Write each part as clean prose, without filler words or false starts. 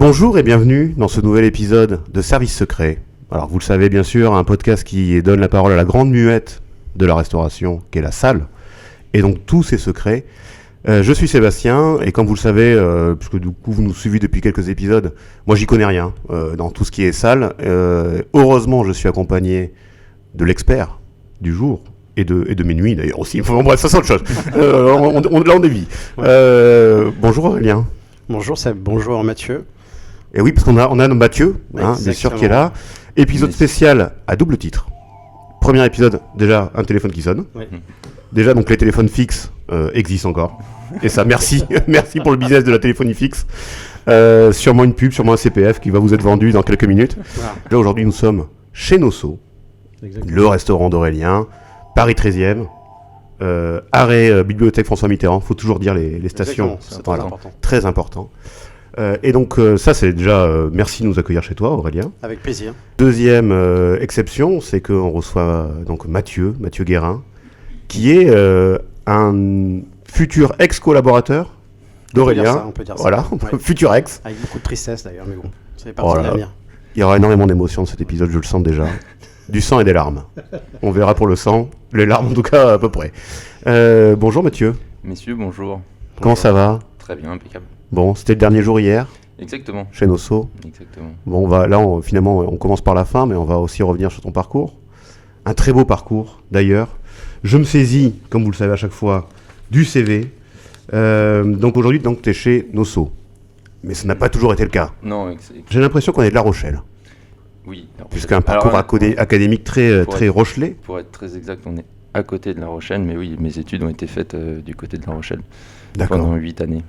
Bonjour et bienvenue dans ce nouvel épisode de Service Secret. Alors vous le savez bien sûr, un podcast qui donne la parole à la grande muette de la restauration, qui est la salle, et donc tous ses secrets. Je suis Sébastien, et comme vous le savez, puisque du coup vous nous suivez depuis quelques épisodes, moi j'y connais rien dans tout ce qui est salle. Heureusement je suis accompagné de l'expert du jour, et de mes nuits d'ailleurs aussi. Enfin, bref, ça c'est autre chose. Là on dévie. Bonjour Aurélien. Bonjour Seb, bonjour Mathieu. Et oui, parce qu'on a Mathieu, bien sûr, qui est là. Épisode spécial à double titre. Premier épisode, déjà, un téléphone qui sonne. Oui. Déjà, donc les téléphones fixes existent encore. Et ça, merci. Merci pour le business de la téléphonie fixe. Sûrement une pub, sûrement un CPF qui va vous être vendu dans quelques minutes. Voilà. Là, aujourd'hui, nous sommes chez Nosso, le restaurant d'Aurélien, Paris 13e. Arrêt Bibliothèque François Mitterrand. Il faut toujours dire les stations. C'est très important. Très important. Et donc ça c'est déjà merci de nous accueillir chez toi Aurélien. Avec plaisir. Deuxième exception, c'est qu'on reçoit donc Mathieu Guérin, qui est un futur ex-collaborateur d'Aurélien. On peut dire ça. Voilà, Ouais. futur ex. Avec beaucoup de tristesse d'ailleurs, mais bon, ça fait partie Oh de là là. l'avenir. Il y aura énormément d'émotions dans cet épisode, je le sens déjà. Du sang et des larmes. On verra pour le sang, les larmes en tout cas à peu près. Bonjour Mathieu, Messieurs, bonjour. comment ça va? Très bien, impeccable. Bon, c'était le dernier jour hier Exactement. chez Nosso. Exactement. Bon, finalement, on commence par la fin, mais on va aussi revenir sur ton parcours. Un très beau parcours, d'ailleurs. Je me saisis, comme vous le savez à chaque fois, du CV. Donc aujourd'hui, tu es chez Nosso. Mais ça n'a pas toujours été le cas. Non, J'ai l'impression qu'on est de La Rochelle, oui. Alors, puisqu'un parcours académique très Rochelais. Pour être très exact, on est à côté de La Rochelle, mais oui, mes études ont été faites du côté de La Rochelle D'accord. pendant 8 années.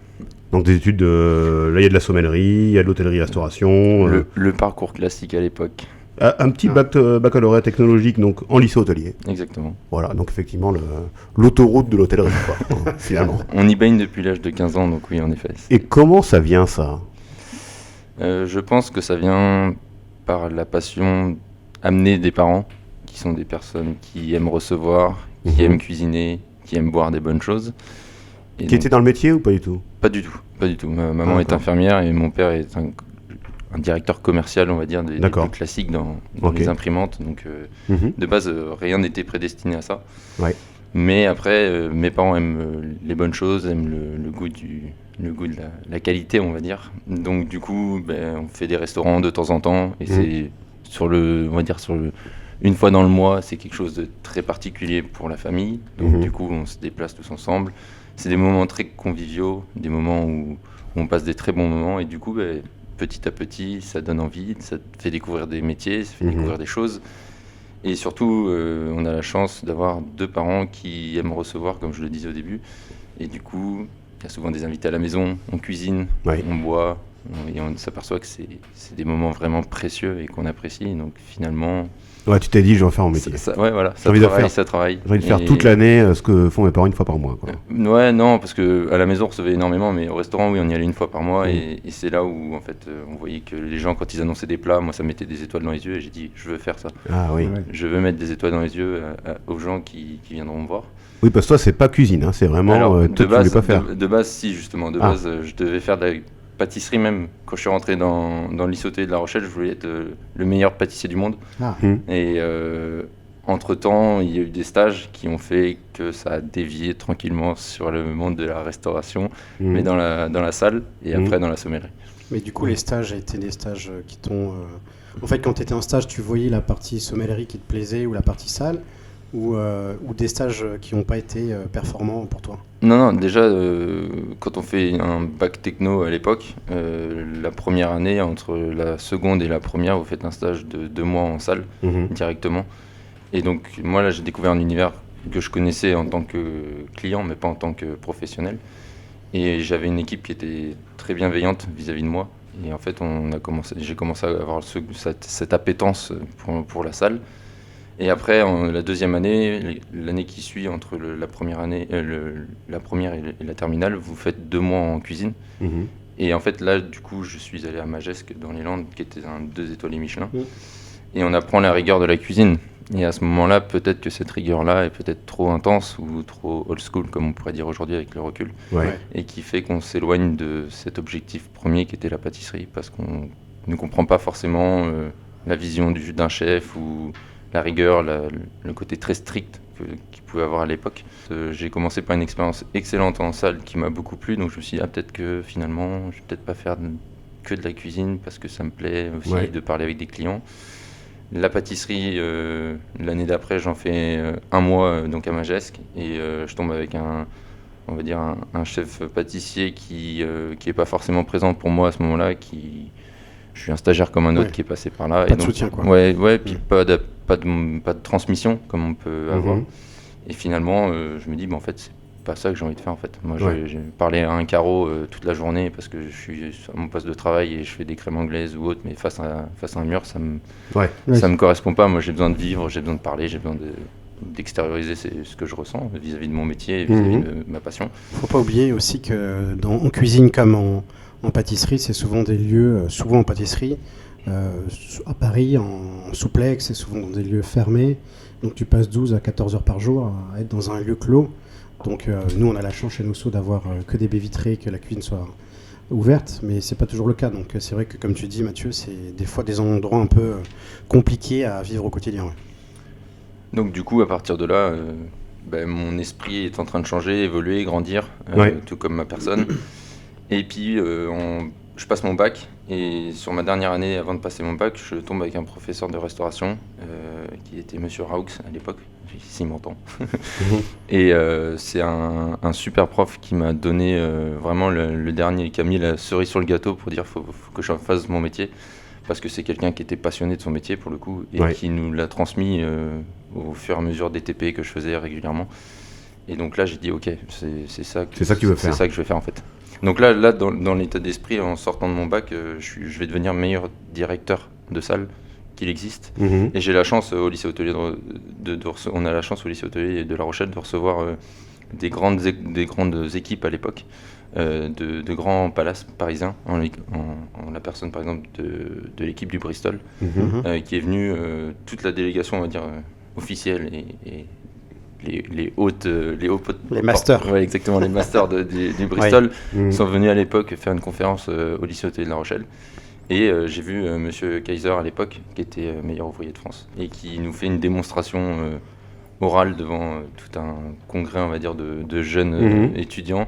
Donc des études là il y a de la sommellerie, il y a de l'hôtellerie-restauration. Le parcours classique à l'époque. Un petit baccalauréat technologique, donc en lycée hôtelier. Exactement. Voilà, donc effectivement l'autoroute de l'hôtellerie, quoi, finalement. On y baigne depuis l'âge de 15 ans, donc oui, en effet. Et comment ça vient, ça? Je pense que ça vient par la passion amenée des parents, qui sont des personnes qui aiment recevoir, qui aiment cuisiner, qui aiment boire des bonnes choses. Et Qui était dans le métier ou pas du tout? Pas du tout, pas du tout. Ma maman est infirmière et mon père est un directeur commercial, on va dire, des plus classiques dans les imprimantes. Donc, de base, rien n'était prédestiné à ça. Ouais. Mais après, mes parents aiment les bonnes choses, aiment le goût de la qualité, on va dire. Donc, du coup, on fait des restaurants de temps en temps. Et c'est une fois dans le mois, c'est quelque chose de très particulier pour la famille. Donc, du coup, on se déplace tous ensemble. C'est des moments très conviviaux, des moments où on passe des très bons moments et du coup, petit à petit, ça donne envie, ça te fait découvrir des métiers, ça fait découvrir des choses. Et surtout, on a la chance d'avoir deux parents qui aiment recevoir, comme je le disais au début. Et du coup, il y a souvent des invités à la maison, on cuisine, on boit, et on s'aperçoit que c'est des moments vraiment précieux et qu'on apprécie. Donc finalement... Ouais, tu t'es dit, je vais en faire mon métier. Ouais, voilà, ça travaille. J'ai envie de faire toute l'année ce que font mes parents une fois par mois, quoi. Ouais, non, parce qu'à la maison, on recevait énormément, mais au restaurant, oui, on y allait une fois par mois. Et c'est là où, en fait, on voyait que les gens, quand ils annonçaient des plats, moi, ça mettait des étoiles dans les yeux. Et j'ai dit, je veux faire ça. Ah oui. Je veux mettre des étoiles dans les yeux aux gens qui viendront me voir. Oui, parce que toi, c'est pas cuisine, hein, c'est vraiment... Alors, tu voulais pas faire. De base, si, justement. De base, je devais faire de la pâtisserie même. Quand je suis rentré dans le lycée hôtelier de La Rochelle, je voulais être le meilleur pâtissier du monde. Et entre-temps, il y a eu des stages qui ont fait que ça a dévié tranquillement sur le monde de la restauration, mais dans la salle et après dans la sommellerie. Mais du coup, les stages étaient des stages qui t'ont... En fait, quand tu étais en stage, tu voyais la partie sommellerie qui te plaisait ou la partie salle ou des stages qui n'ont pas été performants pour toi? Non, déjà, quand on fait un bac techno à l'époque, la première année, entre la seconde et la première, vous faites un stage de 2 mois en salle directement. Et donc, moi, là, j'ai découvert un univers que je connaissais en tant que client, mais pas en tant que professionnel. Et j'avais une équipe qui était très bienveillante vis-à-vis de moi. Et en fait, j'ai commencé à avoir cette appétence pour la salle. Et après, la deuxième année, l'année qui suit entre la première et la terminale, vous faites 2 mois en cuisine. Et en fait, là, du coup, je suis allé à Magesque dans les Landes, qui était un 2 étoilés Michelin. et on apprend la rigueur de la cuisine. Et à ce moment-là, peut-être que cette rigueur-là est peut-être trop intense ou trop old school, comme on pourrait dire aujourd'hui avec le recul, et qui fait qu'on s'éloigne de cet objectif premier qui était la pâtisserie, parce qu'on ne comprend pas forcément la vision d'un chef ou la rigueur, le côté très strict qu'il pouvait avoir à l'époque. J'ai commencé par une expérience excellente en salle qui m'a beaucoup plu, donc je me suis dit peut-être que finalement je vais peut-être pas faire que de la cuisine parce que ça me plaît aussi de parler avec des clients. La pâtisserie, l'année d'après, j'en fais un mois donc à Magesque et je tombe avec on va dire un chef pâtissier qui est pas forcément présent pour moi à ce moment-là, je suis un stagiaire comme un autre qui est passé par là. Pas de soutien, quoi. Puis pas de transmission comme on peut avoir. Et finalement, je me dis, en fait, c'est pas ça que j'ai envie de faire en fait. Moi, j'ai parlé à un carreau toute la journée parce que je suis à mon poste de travail et je fais des crèmes anglaises ou autre, mais face à un mur, ça me correspond pas. Moi, j'ai besoin de vivre, j'ai besoin de parler, j'ai besoin d'extérioriser ce que je ressens vis-à-vis de mon métier et vis-à-vis de ma passion. Faut pas oublier aussi que en cuisine comme en pâtisserie, c'est souvent des lieux, souvent en pâtisserie, à Paris, en souplex, c'est souvent dans des lieux fermés. Donc tu passes 12 à 14 heures par jour à être dans un lieu clos. Donc nous, on a la chance chez Nosso d'avoir que des baies vitrées, que la cuisine soit ouverte, mais c'est pas toujours le cas. Donc c'est vrai que, comme tu dis, Mathieu, c'est des fois des endroits un peu compliqués à vivre au quotidien. Ouais. Donc du coup, à partir de là, mon esprit est en train de changer, évoluer, grandir, tout comme ma personne. Et puis, je passe mon bac, et sur ma dernière année, avant de passer mon bac, je tombe avec un professeur de restauration, qui était Monsieur Raux à l'époque, s'il m'entend. Et c'est un super prof qui m'a donné vraiment le dernier, qui a mis la cerise sur le gâteau pour dire faut que je fasse mon métier, parce que c'est quelqu'un qui était passionné de son métier pour le coup, et qui nous l'a transmis au fur et à mesure des TP que je faisais régulièrement. Et donc là, j'ai dit ok, c'est ça que je vais faire en fait. Donc là dans l'état d'esprit, en sortant de mon bac, je vais devenir meilleur directeur de salle qu'il existe. Et j'ai la chance au lycée hôtelier on a la chance au lycée hôtelier de La Rochelle de recevoir des grandes équipes à l'époque, de grands palaces parisiens, en la personne par exemple de l'équipe du Bristol, qui est venue, toute la délégation on va dire officielle et les masters. Ouais, exactement, les masters du Bristol sont venus à l'époque faire une conférence au lycée hôtelier de La Rochelle. Et j'ai vu Monsieur Kaiser à l'époque, qui était meilleur ouvrier de France, et qui nous fait une démonstration orale devant tout un congrès, on va dire, de jeunes étudiants,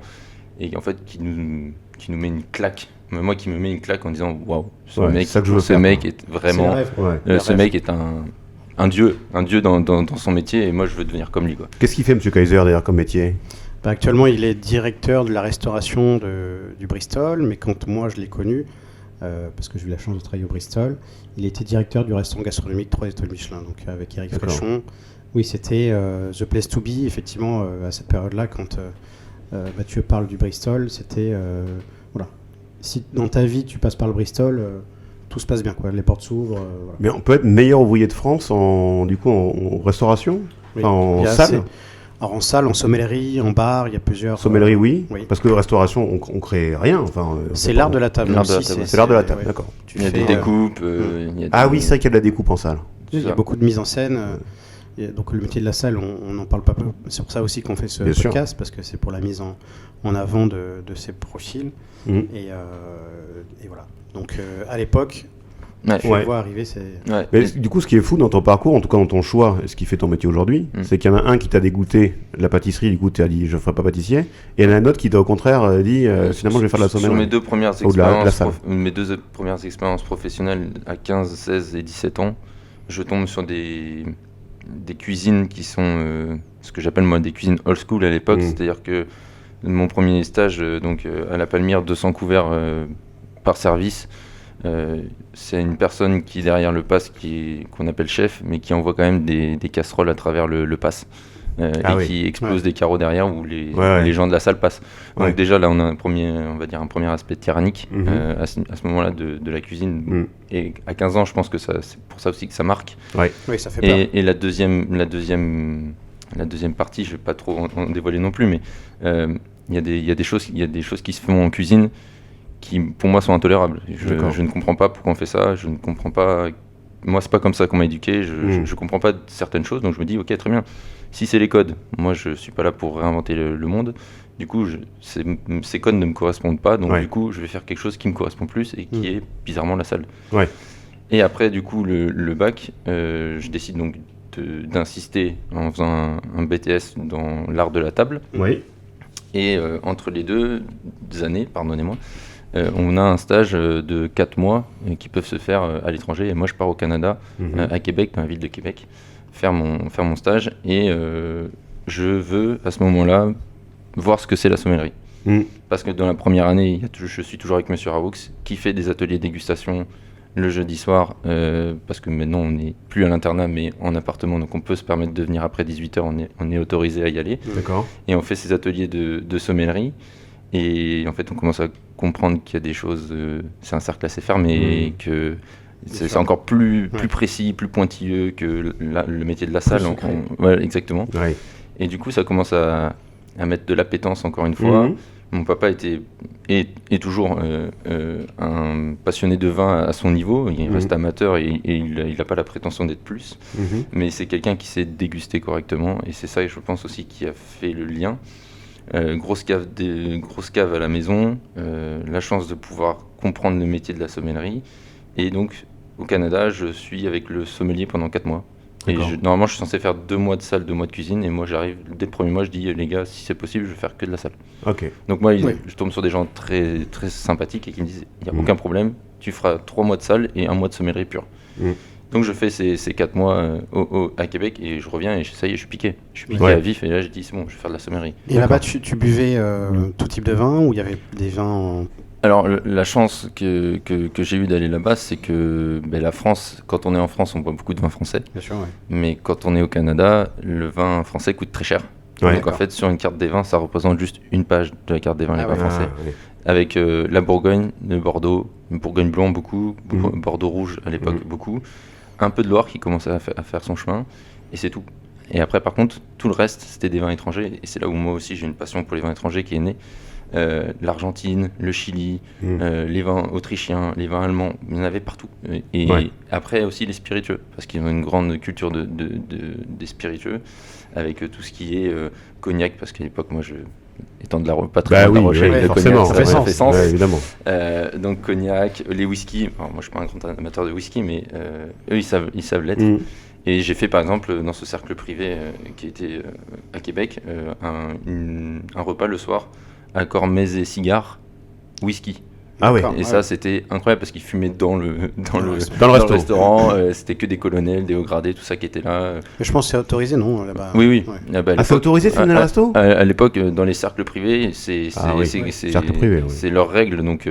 et en fait qui nous met une claque. Moi qui me met une claque en disant waouh, ce mec est vraiment, ce mec est un dieu dans son métier, et moi je veux devenir comme lui, quoi. Qu'est-ce qu'il fait Monsieur Kaiser d'ailleurs comme métier ? Actuellement, il est directeur de la restauration du Bristol, mais quand moi je l'ai connu, parce que j'ai eu la chance de travailler au Bristol, il était directeur du restaurant gastronomique 3 étoiles Michelin, donc avec Eric Fréchon. Oui, c'était The Place to Be, effectivement, à cette période-là, quand Mathieu parle du Bristol, c'était... voilà. Si dans ta vie tu passes par le Bristol, tout se passe bien, quoi. Les portes s'ouvrent. Voilà. Mais on peut être meilleur ouvrier de France en restauration, en salle. Alors en salle, en sommellerie, en bar, il y a plusieurs... Sommellerie, oui, parce que restauration, on crée rien. C'est l'art de la table. C'est l'art de la table, d'accord. Il y a des découpes. Oui, c'est vrai qu'il y a de la découpe en salle. Il y a beaucoup de mise en scène. Donc le métier de la salle, on n'en parle pas peu. C'est pour ça aussi qu'on fait ce podcast, parce que c'est pour la mise en avant de ces profils. Et voilà. Donc à l'époque... Je vois arriver, Mais du coup, ce qui est fou dans ton parcours, en tout cas dans ton choix, ce qui fait ton métier aujourd'hui, c'est qu'il y en a un qui t'a dégoûté la pâtisserie, du coup tu as dit je ne ferai pas pâtissier, et il y en a un autre qui t'a au contraire dit finalement je vais faire de la sommellerie. Sur mes deux premières expériences professionnelles à 15, 16 et 17 ans, je tombe sur des cuisines qui sont ce que j'appelle moi des cuisines old school à l'époque, c'est-à-dire que mon premier stage à la Palmyre, 200 couverts par service. C'est une personne qui derrière le pass qu'on appelle chef, mais qui envoie quand même des casseroles à travers le pass qui explose des carreaux derrière où les gens de la salle passent. Donc déjà là on a un premier aspect tyrannique à ce moment-là de la cuisine. Et à 15 ans je pense que c'est pour ça aussi que ça marque. Oui, ça fait peur. Et la deuxième partie, je vais pas trop en dévoiler non plus, mais il y a des choses qui se font en cuisine qui pour moi sont intolérables. Je ne comprends pas pourquoi on fait ça, je ne comprends pas moi, c'est pas comme ça qu'on m'a éduqué. Je comprends pas certaines choses, donc je me dis, ok, très bien. Si c'est les codes, moi, je suis pas là pour réinventer le monde. Du coup, ces codes ne me correspondent pas, donc du coup, je vais faire quelque chose qui me correspond plus et qui est bizarrement la salle. Ouais. Et après, du coup, le bac, je décide donc d'insister en faisant un BTS dans l'art de la table. Oui. Et entre les deux années, pardonnez-moi, on a un stage de 4 mois qui peuvent se faire à l'étranger. Et moi, je pars au Canada, à Québec, dans la ville de Québec, faire mon stage. Et je veux, à ce moment-là, voir ce que c'est la sommellerie. Parce que dans la première année, je suis toujours avec Monsieur Raoux, qui fait des ateliers dégustation le jeudi soir, parce que maintenant on n'est plus à l'internat mais en appartement, donc on peut se permettre de venir après 18h, on est autorisé à y aller. D'accord. Et on fait ces ateliers de sommellerie, et en fait on commence à comprendre qu'il y a des choses, c'est un cercle assez fermé, et que c'est encore plus précis, plus pointilleux que le métier de la salle. Ouais, exactement. Ouais. Et du coup ça commence à mettre de l'appétence encore une fois. Mon papa est toujours un passionné de vin à son niveau. Il reste amateur et il n'a pas la prétention d'être plus. Mais c'est quelqu'un qui sait déguster correctement. Et c'est ça, je pense aussi, qui a fait le lien. Grosse cave à la maison. La chance de pouvoir comprendre le métier de la sommellerie. Et donc, au Canada, je suis avec le sommelier pendant 4 mois. Et normalement, je suis censé faire 2 mois de salle, 2 mois de cuisine. Et moi, j'arrive, dès le premier mois, je dis, les gars, si c'est possible, je vais faire que de la salle. Okay. Donc moi, je tombe sur des gens très, très sympathiques et qui me disent, il n'y a aucun problème, tu feras 3 mois de salle et 1 mois de sommellerie pure. Donc je fais ces 4 mois à Québec et je reviens et ça y est, je suis piqué. Je suis piqué à vif et là, je dis, c'est bon, je vais faire de la sommellerie. Et là-bas, tu buvais tout type de vin ou il y avait des vins en... Alors, la chance que j'ai eue d'aller là-bas, c'est que la France, quand on est en France, on boit beaucoup de vin français. Bien sûr, ouais. Mais quand on est au Canada, le vin français coûte très cher. Ouais, donc en fait, sur une carte des vins, ça représente juste une page de la carte des vins, les vins français. Avec la Bourgogne, le Bordeaux, le Bourgogne blanc beaucoup, Bordeaux rouge à l'époque beaucoup, un peu de Loire qui commençait à faire son chemin, et c'est tout. Et après, par contre, tout le reste, c'était des vins étrangers. Et c'est là où moi aussi, j'ai une passion pour les vins étrangers qui est née. L'Argentine, le Chili, les vins autrichiens, les vins allemands, il y en avait partout. Et après aussi les spiritueux, parce qu'ils ont une grande culture des spiritueux, avec tout ce qui est cognac, parce qu'à l'époque, moi, étant de la pas très loin de la Rochelle, le cognac, ça fait sens. Évidemment. Donc cognac, les whisky. Moi, je suis pas un grand amateur de whisky, mais eux, ils savent l'être. Et j'ai fait par exemple dans ce cercle privé qui était à Québec un repas le soir. Accord mets et cigares, whisky. Ah oui. Et ça, c'était incroyable parce qu'ils fumaient dans le restaurant. C'était que des colonels, des hauts gradés, tout ça qui était là. Mais je pense que c'est autorisé, non, là-bas. Oui. Ouais. C'est autorisé de fumer dans le resto ? À l'époque, dans les cercles privés, c'est leur règle. Donc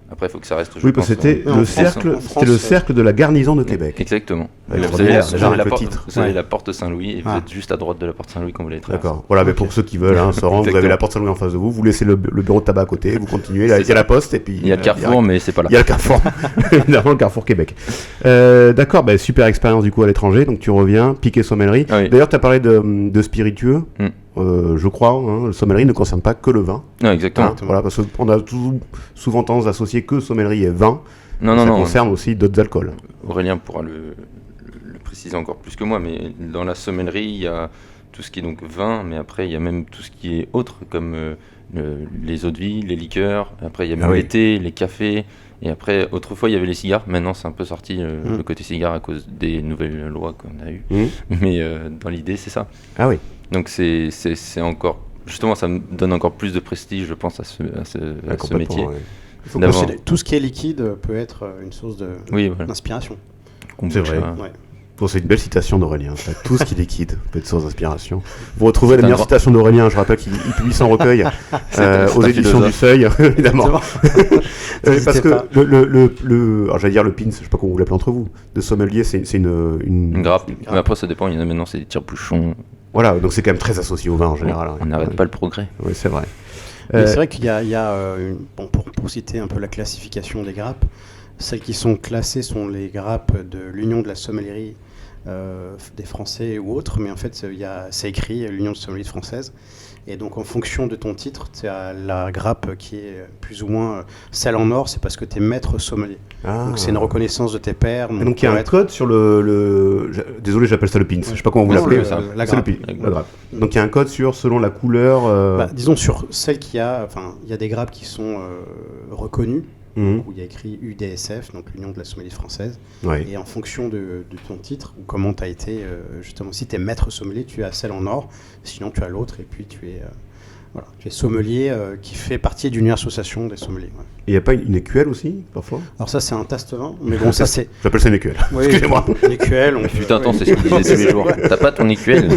après, il faut que ça reste. Oui, parce que c'était le cercle de la garnison de Québec. Exactement. Vous avez la porte Saint-Louis et vous êtes juste à droite de la porte Saint-Louis quand vous voulez traverser. D'accord. Voilà, mais pour ceux qui veulent, Soran, vous avez la porte Saint-Louis en face de vous, vous laissez le bureau de tabac à côté, vous continuez, là, il y a la poste et puis... Il y a le Carrefour, mais c'est pas là. Il y a le Carrefour, évidemment, le Carrefour Québec. D'accord, super expérience du coup à l'étranger, donc tu reviens, piqué sommellerie. Ah oui. D'ailleurs, tu as parlé de spiritueux. Je crois, le sommellerie ne concerne pas que le vin. Non, exactement. Voilà, parce qu'on a souvent tendance à associer que sommellerie et vin. Ça concerne aussi d'autres alcools. Aurélien pourra le préciser encore plus que moi, mais dans la sommellerie, il y a tout ce qui est donc vin, mais après, il y a même tout ce qui est autre, comme les eaux de vie, les liqueurs. Après, il y a même les thés, les cafés. Et après, autrefois, il y avait les cigares. Maintenant, c'est un peu sorti le côté cigare à cause des nouvelles lois qu'on a eues. Mais dans l'idée, c'est ça. Ah oui. Donc c'est encore, justement, ça me donne encore plus de prestige, je pense, à ce métier. Ouais. Tout ce qui est liquide peut être une source d'inspiration. C'est vrai. Bon, c'est une belle citation d'Aurélien. Tout ce qui est liquide peut être source d'inspiration. Vous retrouvez la meilleure citation d'Aurélien. Je rappelle qu'il publie son recueil aux éditions du Seuil, évidemment. Parce que alors j'allais dire le pins, je sais pas comment vous l'appelez entre vous. De sommelier, c'est une grappe. Mais après, ça dépend. Il y en a maintenant, c'est des tire-bouchons. Voilà, donc c'est quand même très associé au vin en général. On n'arrête pas le progrès. Oui, c'est vrai. C'est vrai qu'il y a pour citer un peu la classification des grappes, celles qui sont classées sont les grappes de l'Union de la sommellerie des Français ou autres, mais en fait c'est écrit l'Union de sommellerie française. Et donc en fonction de ton titre, tu as la grappe qui est plus ou moins celle en or, c'est parce que tu es maître sommelier. Donc c'est une reconnaissance de tes pairs. Donc il y a un code sur désolé, j'appelle ça le pins. Je sais pas comment vous l'appelez. La grappe. La grappe. Donc il y a un code selon la couleur. Disons sur celle il y a des grappes qui sont reconnues. Où il y a écrit UDSF, donc l'Union de la Sommelier française. Ouais. Et en fonction de ton titre, ou comment tu as été, justement, si tu es maître sommelier, tu as celle en or, sinon tu as l'autre, et puis tu es sommelier qui fait partie d'une association des sommeliers. Ouais. Et il n'y a pas une écuelle aussi, parfois ? Alors ça, c'est un test-vin, mais bon, ça c'est... J'appelle ça une écuelle, excusez-moi. Une écuelle, Putain, attends, c'est ce qu'il disait tous les jours. T'as pas ton écuelle ?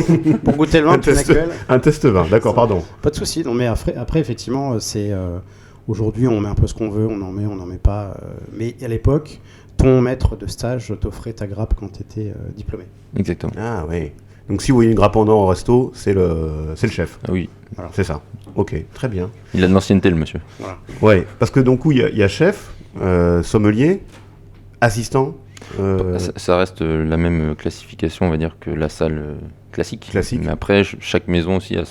Pour goûter le vin, tu as une écuelle. Un test-vin, d'accord, pardon. Pas de souci, non, mais après effectivement, c'est... Aujourd'hui, on met un peu ce qu'on veut, on en met pas. Mais à l'époque, ton maître de stage t'offrait ta grappe quand tu étais diplômé. Exactement. Ah oui. Donc si vous voyez une grappe en or au resto, c'est le chef. Ah oui. Voilà. C'est ça. Ok, très bien. Il a de l'ancienneté, le monsieur. Voilà. Ouais, parce que donc il y a chef, sommelier, assistant. Ça reste la même classification, on va dire, que la salle classique. Mais après, chaque maison aussi a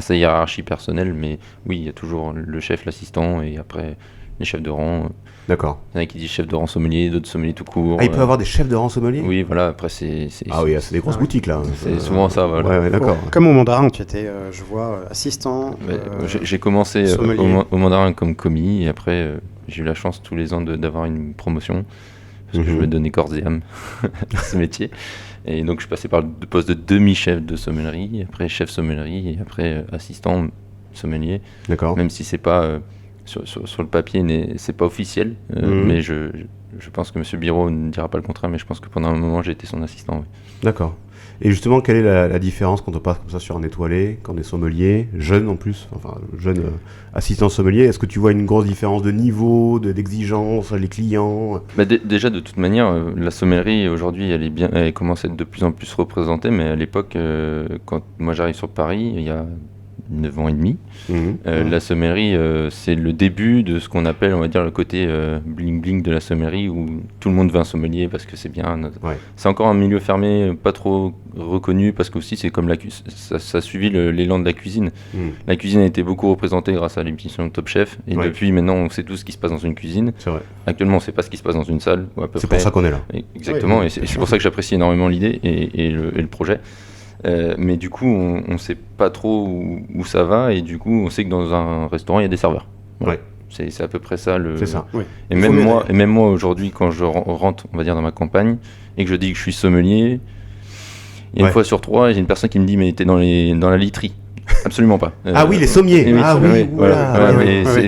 sa hiérarchie personnelle, mais oui, il y a toujours le chef, l'assistant, et après les chefs de rang. D'accord. Il y en a qui disent chef de rang sommelier, d'autres sommeliers tout court. Ah, il peut y avoir des chefs de rang sommelier ? Oui, voilà, après c'est c'est des grosses boutiques là. C'est souvent ça, voilà. Ouais, d'accord. Comme au Mandarin, tu étais, je vois, assistant. J'ai commencé au Mandarin comme commis, et après j'ai eu la chance tous les ans d'avoir une promotion, parce que je me donnais corps et âme à ce métier. Et donc je suis passé par le poste de demi-chef de sommellerie, après chef sommellerie, et après assistant sommelier. D'accord. Même si c'est pas sur le papier, c'est pas officiel, mais je pense que M. Biro ne dira pas le contraire, mais je pense que pendant un moment j'ai été son assistant. Oui. D'accord. Et justement, quelle est la différence quand on passe comme ça sur un étoilé, quand on est sommelier, jeune en plus, jeune assistant sommelier ? Est-ce que tu vois une grosse différence de niveau, d'exigence, les clients ? Déjà, de toute manière, la sommellerie aujourd'hui, elle commence à être de plus en plus représentée, mais à l'époque, quand moi j'arrive sur Paris, il y a 9 ans et demi, la sommellerie, c'est le début de ce qu'on appelle, on va dire, le côté bling-bling de la sommellerie, où tout le monde veut un sommelier parce que c'est bien. Ouais. C'est encore un milieu fermé, pas trop reconnu, parce qu'aussi c'est comme ça a suivi l'élan de la cuisine. La cuisine a été beaucoup représentée grâce à l'émission Top Chef, et depuis maintenant on sait tout ce qui se passe dans une cuisine. C'est vrai. Actuellement on ne sait pas ce qui se passe dans une salle, ou à peu près. C'est pour ça qu'on est là. Exactement, et c'est pour ça que j'apprécie énormément l'idée et le projet. Mais du coup, on ne sait pas trop où ça va, et du coup, on sait que dans un restaurant, il y a des serveurs. Voilà. Ouais. C'est à peu près ça. C'est ça. Oui. Et même moi, aujourd'hui, quand je rentre, on va dire, dans ma campagne, et que je dis que je suis sommelier, il y a une fois sur 3, j'ai une personne qui me dit « mais t'es dans la literie ». Absolument pas. Ah oui, les sommiers.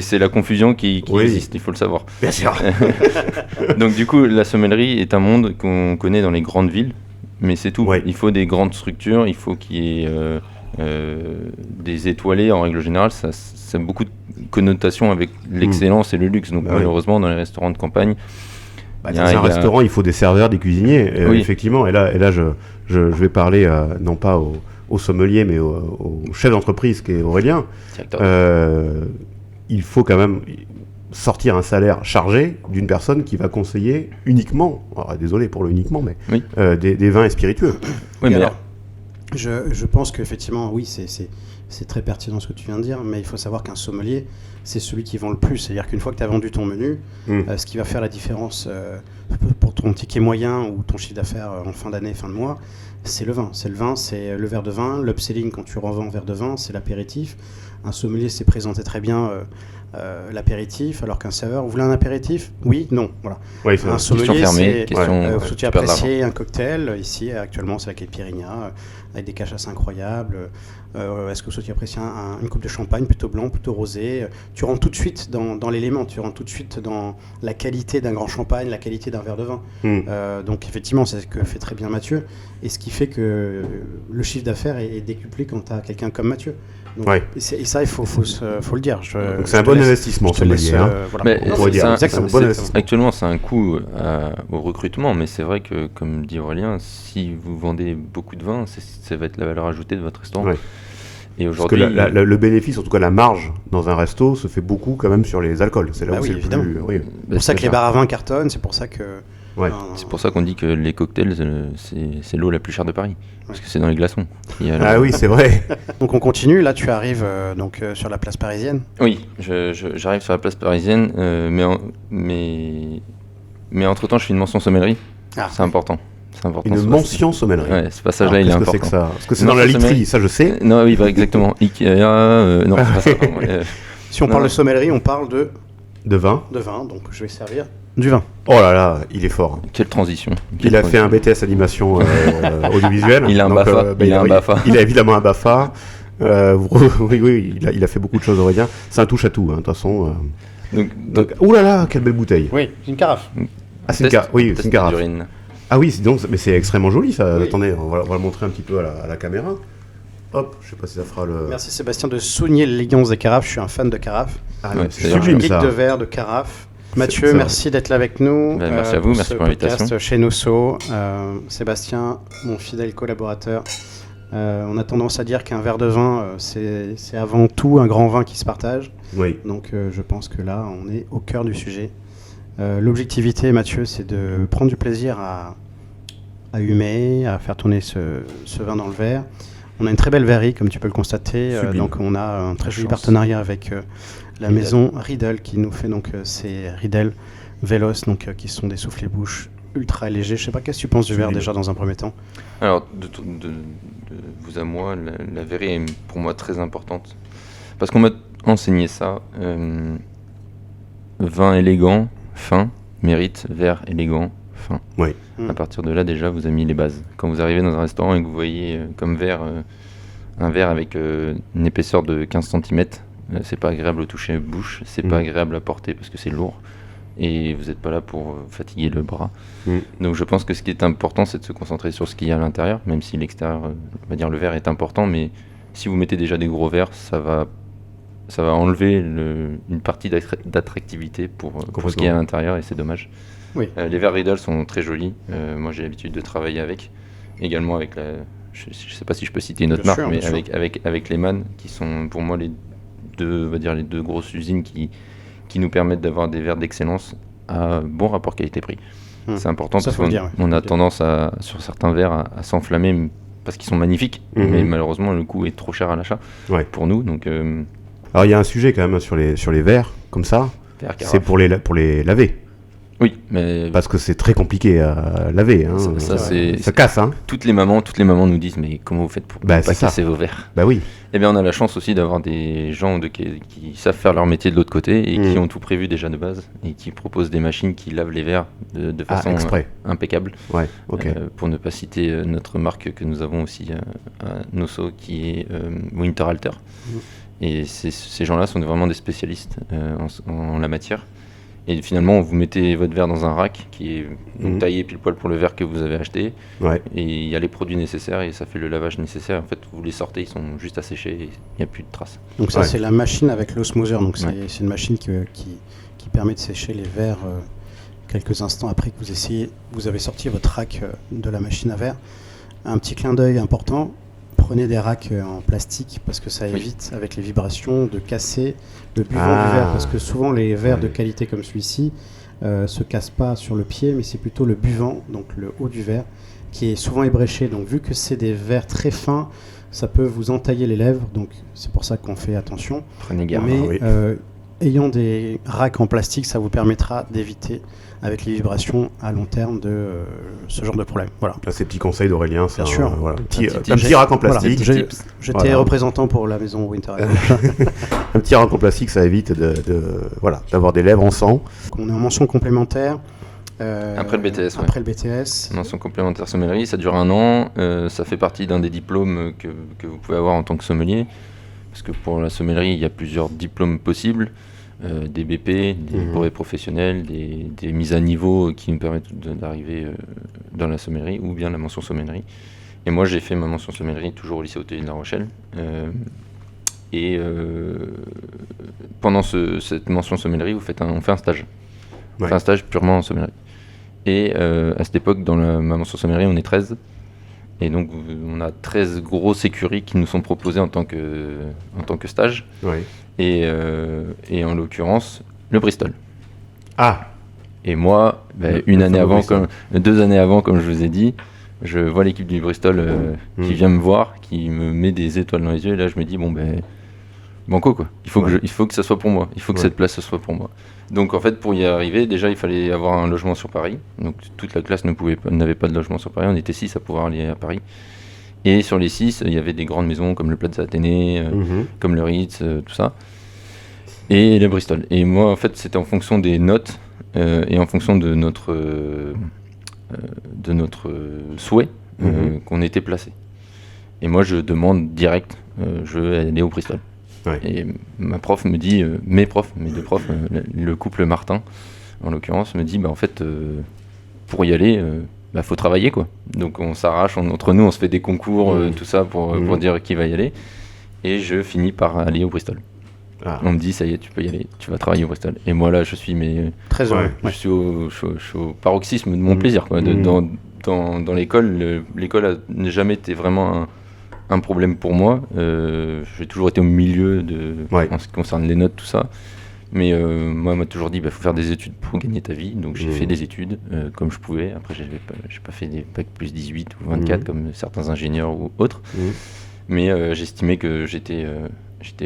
C'est la confusion qui existe, il faut le savoir. Bien sûr. Donc du coup, la sommellerie est un monde qu'on connaît dans les grandes villes. Mais c'est tout. Ouais. Il faut des grandes structures, il faut qu'il y ait des étoilés en règle générale. Ça a beaucoup de connotations avec l'excellence et le luxe. Donc malheureusement, dans les restaurants de campagne, dans un restaurant, il faut des serveurs, des cuisiniers. Effectivement. Et là, je vais parler non pas au sommelier, mais au chef d'entreprise qui est Aurélien. Il faut quand même sortir un salaire chargé d'une personne qui va conseiller uniquement, désolé pour le uniquement, mais des vins et spiritueux. Oui, mais alors, je pense qu'effectivement, oui, c'est très pertinent ce que tu viens de dire, mais il faut savoir qu'un sommelier, c'est celui qui vend le plus. C'est-à-dire qu'une fois que tu as vendu ton menu, ce qui va faire la différence pour ton ticket moyen ou ton chiffre d'affaires en fin d'année, fin de mois, c'est le vin. C'est le verre de vin. L'upselling, quand tu revends un verre de vin, c'est l'apéritif. Un sommelier s'est présenté très bien l'apéritif, alors qu'un serveur, vous voulez un apéritif ? Oui, non. Voilà. Oui, un sommelier, c'est tu apprécier un cocktail. Ici, actuellement, c'est avec les Pyrénéas, avec des cachasses incroyables. Est-ce que vous souhaitez apprécier une coupe de champagne plutôt blanc, plutôt rosé ? Tu rentres tout de suite dans l'élément, tu rentres tout de suite dans la qualité d'un grand champagne, la qualité d'un verre de vin. Donc effectivement, c'est ce que fait très bien Mathieu, et ce qui fait que le chiffre d'affaires est décuplé quand tu as quelqu'un comme Mathieu. Donc, et ça, il faut le dire. Donc c'est un bon investissement, sommelier. Actuellement, c'est un coût au recrutement, mais c'est vrai que, comme dit Aurélien, si vous vendez beaucoup de vin, ça va être la valeur ajoutée de votre restaurant. Ouais. Et aujourd'hui, parce que le bénéfice, en tout cas la marge dans un resto, se fait beaucoup quand même sur les alcools. C'est là où c'est évidemment. plus. C'est pour ça que les bars à vin cartonnent, c'est pour ça que Ouais. C'est pour ça qu'on dit que les cocktails, c'est l'eau la plus chère de Paris. Parce que c'est dans les glaçons. Ah oui, c'est vrai. Donc on continue, là tu arrives sur la place parisienne. Oui, j'arrive sur la place parisienne, mais entre-temps je fais une mention sommellerie. Ah. C'est important. Une mention sommellerie. Ouais, ce passage-là, il est important. Qu'est-ce que c'est que ça? Parce que c'est dans la literie, ça je sais. Non, oui, exactement. Ikea, non, c'est pas ça. Si on parle de sommellerie, on parle de vin. De vin, donc je vais servir du vin. Oh là là, il est fort. Quelle transition. Il a fait un BTS animation audiovisuelle. Il a un BAFA. Il a évidemment un BAFA. Oui, il a fait beaucoup de choses, Aurélien. C'est un touche à tout, de toute façon. Donc, ouh là là, quelle belle bouteille. Oui, c'est une carafe. Ah, c'est une carafe. Ah oui, mais c'est extrêmement joli ça. Oui. Attendez, on va le montrer un petit peu à la caméra. Hop, je sais pas si ça fera le... Merci Sébastien de souligner l'élégance des carafes, je suis un fan de carafes. Ah ouais, c'est sublime ça. Geek de verre, de carafes. Mathieu, merci d'être là avec nous. Merci à vous, merci pour l'invitation. Chez Nosso. Sébastien, mon fidèle collaborateur. On a tendance à dire qu'un verre de vin, c'est avant tout un grand vin qui se partage. Oui. Donc je pense que là, on est au cœur du sujet. L'objectivité, Mathieu, c'est de prendre du plaisir à humer, à faire tourner ce vin dans le verre. On a une très belle verrerie, comme tu peux le constater. Donc on a un très joli partenariat avec la maison Riedel qui nous fait donc ces Riedel Velos, donc qui sont des soufflets-bouches ultra légers. Je sais pas, qu'est-ce que tu penses du verre déjà dans un premier temps? Alors de vous à moi, la verrerie est pour moi très importante parce qu'on m'a enseigné ça. Vin élégant, fin, mérite, verre élégant, fin. Oui. À partir de là, déjà, vous avez mis les bases. Quand vous arrivez dans un restaurant et que vous voyez comme verre, un verre avec une épaisseur de 15 cm, c'est pas agréable au toucher bouche, c'est pas agréable à porter parce que c'est lourd et vous n'êtes pas là pour fatiguer le bras. Donc je pense que ce qui est important, c'est de se concentrer sur ce qu'il y a à l'intérieur, même si l'extérieur, on va dire le verre est important, mais si vous mettez déjà des gros verres, ça va enlever une partie d'attractivité pour ce qui est à l'intérieur et c'est dommage. Oui. Les verres Riedel sont très jolis. Moi, j'ai l'habitude de travailler avec. Également avec je ne sais pas si je peux citer une autre marque, mais avec Lehmann, qui sont pour moi les deux grosses usines qui nous permettent d'avoir des verres d'excellence à bon rapport qualité-prix. C'est important parce qu'on a tendance sur certains verres à s'enflammer parce qu'ils sont magnifiques, mais malheureusement le coût est trop cher à l'achat pour nous. Donc, alors il y a un sujet quand même sur les verres comme ça. C'est pour les laver. Oui, mais parce que c'est très compliqué à laver. Hein. Ça casse. Hein. Toutes les mamans nous disent mais comment vous faites pour pas casser vos verres? Bah oui. Eh bien, on a la chance aussi d'avoir des gens qui savent faire leur métier de l'autre côté et qui ont tout prévu déjà de base et qui proposent des machines qui lavent les verres de façon impeccable. Ouais. Ok. Pour ne pas citer notre marque que nous avons aussi à Nosso qui est Winterhalter. Et ces gens-là sont vraiment des spécialistes en la matière. Et finalement, vous mettez votre verre dans un rack qui est taillé pile poil pour le verre que vous avez acheté. Ouais. Et il y a les produits nécessaires et ça fait le lavage nécessaire. En fait, vous les sortez, ils sont juste à sécher et il n'y a plus de traces. Donc ça, c'est la machine avec l'osmoseur. Donc c'est une machine qui permet de sécher les verres quelques instants après que vous avez sorti votre rack de la machine à verre. Un petit clin d'œil important. Prenez des racks en plastique parce que ça évite avec les vibrations de casser le buvant du verre, parce que souvent les verres de qualité comme celui-ci se cassent pas sur le pied, mais c'est plutôt le buvant, donc le haut du verre, qui est souvent ébréché. Donc vu que c'est des verres très fins, ça peut vous entailler les lèvres, donc c'est pour ça qu'on fait attention. Prenez garde. Mais ayant des racks en plastique, ça vous permettra d'éviter avec les vibrations à long terme de ce genre de problème. Voilà. Là, ces petits conseils d'Aurélien, c'est un petit rack en plastique. Voilà. J'étais représentant pour la maison Winter. Un petit rack en plastique, ça évite d'avoir des lèvres en sang. On est en mention complémentaire. Après le BTS. Après le BTS. Mention complémentaire sommellerie, ça dure 1 an. Ça fait partie d'un des diplômes que vous pouvez avoir en tant que sommelier. Parce que pour la sommellerie, il y a plusieurs diplômes possibles. Des BP, des brevets professionnels, des mises à niveau qui nous permettent d'arriver dans la sommellerie ou bien la mention sommellerie. Et moi j'ai fait ma mention sommellerie toujours au lycée hôtelier de La Rochelle. Pendant cette mention sommellerie, on fait un stage. On fait un stage purement en sommellerie. Et à cette époque, dans ma mention sommellerie, on est 13. Et donc on a 13 grosses écuries qui nous sont proposées en tant que stage. Ouais. Et en l'occurrence, le Bristol. Ah, Et moi, une année avant, 2 années avant, comme je vous ai dit, je vois l'équipe du Bristol qui vient me voir, qui me met des étoiles dans les yeux. Et là, je me dis, banco quoi. Il faut que ça soit pour moi. Il faut que cette place soit pour moi. Donc en fait, pour y arriver, déjà, il fallait avoir un logement sur Paris. Donc toute la classe n'avait pas de logement sur Paris. On était 6 à pouvoir aller à Paris. Et sur les 6, il y avait des grandes maisons comme le Plaza Athénée, comme le Ritz, tout ça. Et le Bristol. Et moi, en fait, c'était en fonction des notes et en fonction de notre souhait qu'on était placé. Et moi, je demande direct, je veux aller au Bristol. Ouais. Et ma prof me dit, mes deux profs, le couple Martin, en l'occurrence, me dit, en fait, pour y aller, faut travailler, quoi. Donc on s'arrache, entre nous, on se fait des concours, tout ça, pour dire qui va y aller. Et je finis par aller au Bristol. Ah. On me dit, ça y est, tu peux y aller, tu vas travailler au Bristol. Et moi, là, je suis très heureux. Je suis au paroxysme de mon plaisir, quoi. Dans l'école, l'école n'a jamais été vraiment un problème pour moi. J'ai toujours été au milieu en ce qui concerne les notes, tout ça. Mais moi, on m'a toujours dit, faut faire des études pour gagner ta vie. Donc j'ai fait des études comme je pouvais. Après, j'ai pas fait des bac plus 18 ou 24 comme certains ingénieurs ou autres. Mais j'estimais que j'étais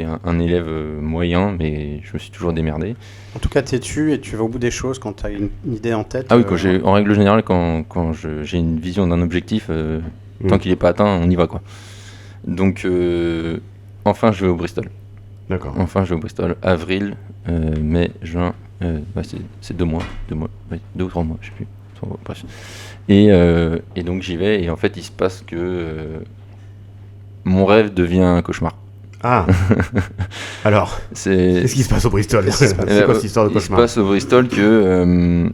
un élève moyen, mais je me suis toujours démerdé. En tout cas, têtu et tu vas au bout des choses quand tu as une idée en tête. Ah oui, en règle générale, quand j'ai une vision d'un objectif, tant qu'il n'est pas atteint, on y va, quoi. Donc, enfin, je vais au Bristol. D'accord. Enfin, je vais au Bristol. Avril, mai, juin, c'est 2 mois. 2 ou 3 mois, je sais plus. Bref. Et donc, j'y vais, et en fait, il se passe que mon rêve devient un cauchemar. Ah. Alors, qu'est-ce qui se passe au Bristol? C'est quoi cette histoire de cauchemar? Il se passe au Bristol que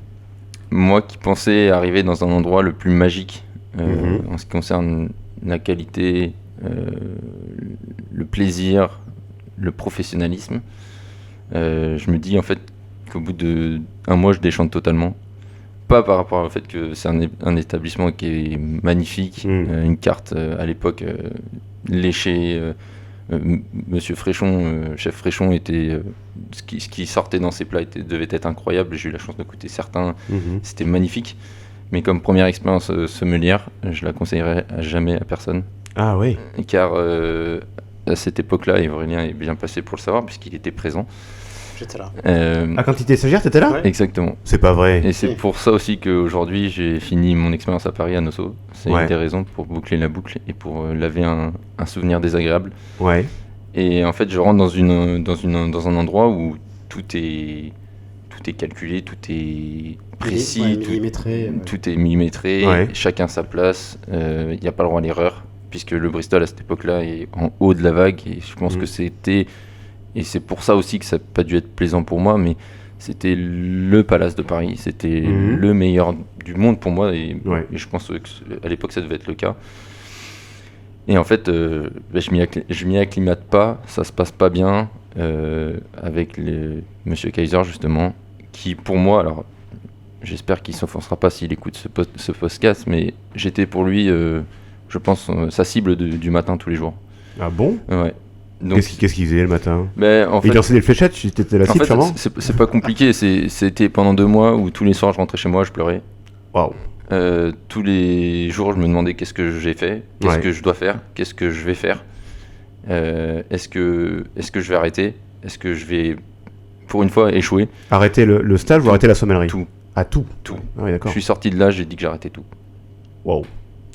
moi qui pensais arriver dans un endroit le plus magique en ce qui concerne la qualité, le plaisir, le professionnalisme, je me dis en fait qu'au bout d'1 mois je déchante totalement. Pas par rapport au fait que c'est un établissement qui est magnifique, une carte à l'époque léchée. Monsieur Fréchon, chef Fréchon, ce qui sortait dans ses plats devait être incroyable. J'ai eu la chance de goûter certains, c'était magnifique. Mais comme première expérience sommelière, je la conseillerais à jamais à personne. Ah oui. Car à cette époque-là, et Aurélien est bien placé pour le savoir puisqu'il était présent. J'étais là. Quand tu étais stagiaire, t'étais là? Ouais. Exactement. C'est pas vrai. Et c'est pour ça aussi qu'aujourd'hui, j'ai fini mon expérience à Paris à Nosso. C'est une des raisons pour boucler la boucle et pour laver un souvenir désagréable. Ouais. Et en fait, je rentre dans un endroit où tout est calculé, tout est précis, tout est millimétré, chacun sa place. Il n'y a pas le droit à l'erreur, puisque le Bristol à cette époque-là est en haut de la vague. Et je pense que c'était... Et c'est pour ça aussi que ça n'a pas dû être plaisant pour moi, mais c'était le Palace de Paris, c'était le meilleur du monde pour moi, et je pense qu'à l'époque ça devait être le cas. Et en fait, je m'y acclimate pas, ça se passe pas bien avec Monsieur Kaiser justement, qui pour moi, alors j'espère qu'il s'offensera pas s'il écoute ce podcast, mais j'étais pour lui, je pense, sa cible du matin tous les jours. Ah bon? Ouais. Donc, qu'est-ce qu'il faisait le matin? En fait, il lançait des fléchettes, tu étais la cible sûrement? C'est pas compliqué, c'était pendant 2 mois où tous les soirs je rentrais chez moi, je pleurais. Waouh. Tous les jours je me demandais qu'est-ce que j'ai fait, qu'est-ce que je dois faire, qu'est-ce que je vais faire, est-ce que je vais arrêter, est-ce que je vais pour une fois échouer. Arrêter le stage ou arrêter la sommellerie? Tout. Ah, tout. Ah oui, d'accord. Je suis sorti de là, j'ai dit que j'arrêtais tout. Waouh.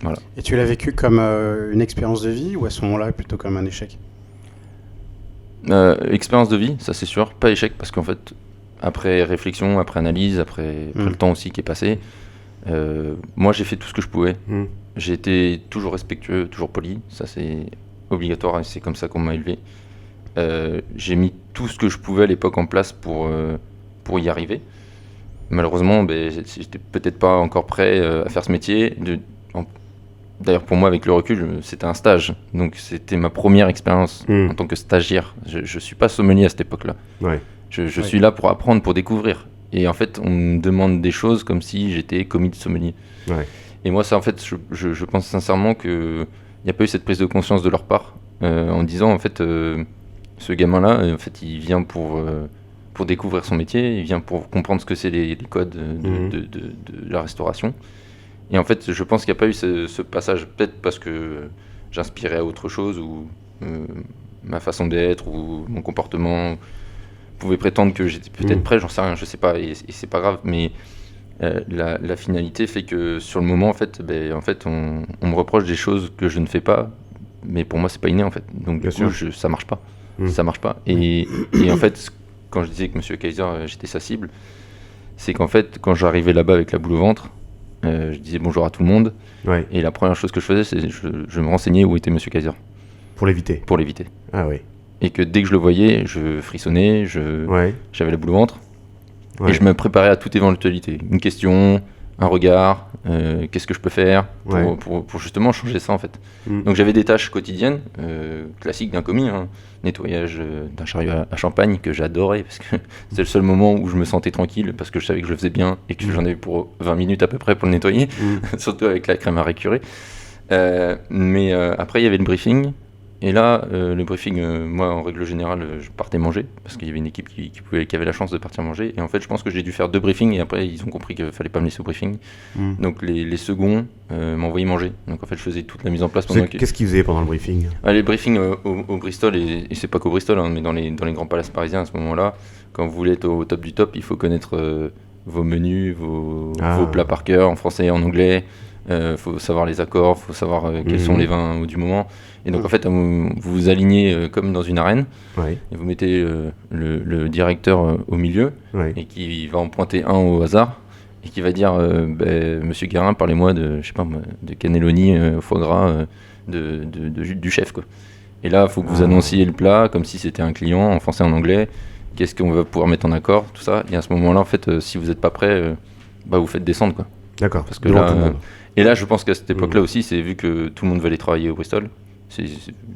Voilà. Et tu l'as vécu comme une expérience de vie ou à ce moment-là plutôt comme un échec? Expérience de vie, ça c'est sûr, pas échec, parce qu'en fait, après réflexion, après analyse, après le temps aussi qui est passé, moi j'ai fait tout ce que je pouvais. J'ai été toujours respectueux, toujours poli, ça c'est obligatoire et c'est comme ça qu'on m'a élevé. J'ai mis tout ce que je pouvais à l'époque en place pour y arriver. Malheureusement, j'étais peut-être pas encore prêt à faire ce métier. D'ailleurs, pour moi, avec le recul, c'était un stage. Donc, c'était ma première expérience en tant que stagiaire. Je ne suis pas sommelier à cette époque-là. Ouais. Je suis là pour apprendre, pour découvrir. Et en fait, on me demande des choses comme si j'étais commis de sommelier. Ouais. Et moi, ça, en fait, je pense sincèrement qu'il n'y a pas eu cette prise de conscience de leur part en disant, en fait, ce gamin-là, en fait, il vient pour pour découvrir son métier, il vient pour comprendre ce que c'est les codes de la restauration. Et en fait, je pense qu'il n'y a pas eu ce passage, peut-être parce que j'inspirais à autre chose, ou ma façon d'être, ou mon comportement pouvait prétendre que j'étais peut-être prêt, j'en sais rien, je sais pas, et c'est pas grave, mais la finalité fait que sur le moment, en fait, on me reproche des choses que je ne fais pas, mais pour moi, c'est pas inné, en fait. Donc, du coup, ça marche pas. Ça marche pas. Et en fait, quand je disais que Monsieur Kaiser, j'étais sa cible, c'est qu'en fait, quand j'arrivais là-bas avec la boule au ventre, je disais bonjour à tout le monde. Ouais. Et la première chose que je faisais, c'est je me renseignais où était Monsieur Kaiser. Pour l'éviter. Pour l'éviter. Ah oui. Et que dès que je le voyais, je frissonnais, j'avais la boule au ventre. Ouais. Et je me préparais à toute éventualité. Une question, un regard, qu'est-ce que je peux faire pour justement changer ça en fait. Donc j'avais des tâches quotidiennes, classiques d'un commis, nettoyage d'un chariot à champagne que j'adorais parce que c'est le seul moment où je me sentais tranquille parce que je savais que je le faisais bien et que j'en avais pour 20 minutes à peu près pour le nettoyer, surtout avec la crème à récurer. Mais après il y avait le briefing. Et là, le briefing, moi, en règle générale, je partais manger, parce qu'il y avait une équipe qui avait la chance de partir manger. Et en fait, je pense que j'ai dû faire 2 briefings, et après, ils ont compris qu'il ne fallait pas me laisser au briefing. Donc, les seconds m'envoyaient manger. Donc, en fait, je faisais toute la mise en place. Qu'est-ce qu'ils faisaient pendant le briefing ? Les briefings au Bristol, et c'est pas qu'au Bristol, mais dans les grands palaces parisiens, à ce moment-là, quand vous voulez être au top du top, il faut connaître vos menus, vos plats par cœur, en français et en anglais. Faut savoir les accords, faut savoir quels sont les vins du moment. Et donc en fait, vous vous alignez comme dans une arène, et vous mettez le directeur au milieu, et qui va en pointer un au hasard, et qui va dire Monsieur Guérin, parlez-moi de cannelloni au foie gras du chef, quoi. Et là, il faut que vous annonciez le plat comme si c'était un client, en français et en anglais. Qu'est-ce qu'on va pouvoir mettre en accord, tout ça. Et à ce moment-là, en fait, si vous n'êtes pas prêt, vous faites descendre, quoi. D'accord. Parce que là, et là, je pense qu'à cette époque-là aussi, c'est vu que tout le monde va aller travailler au Bristol.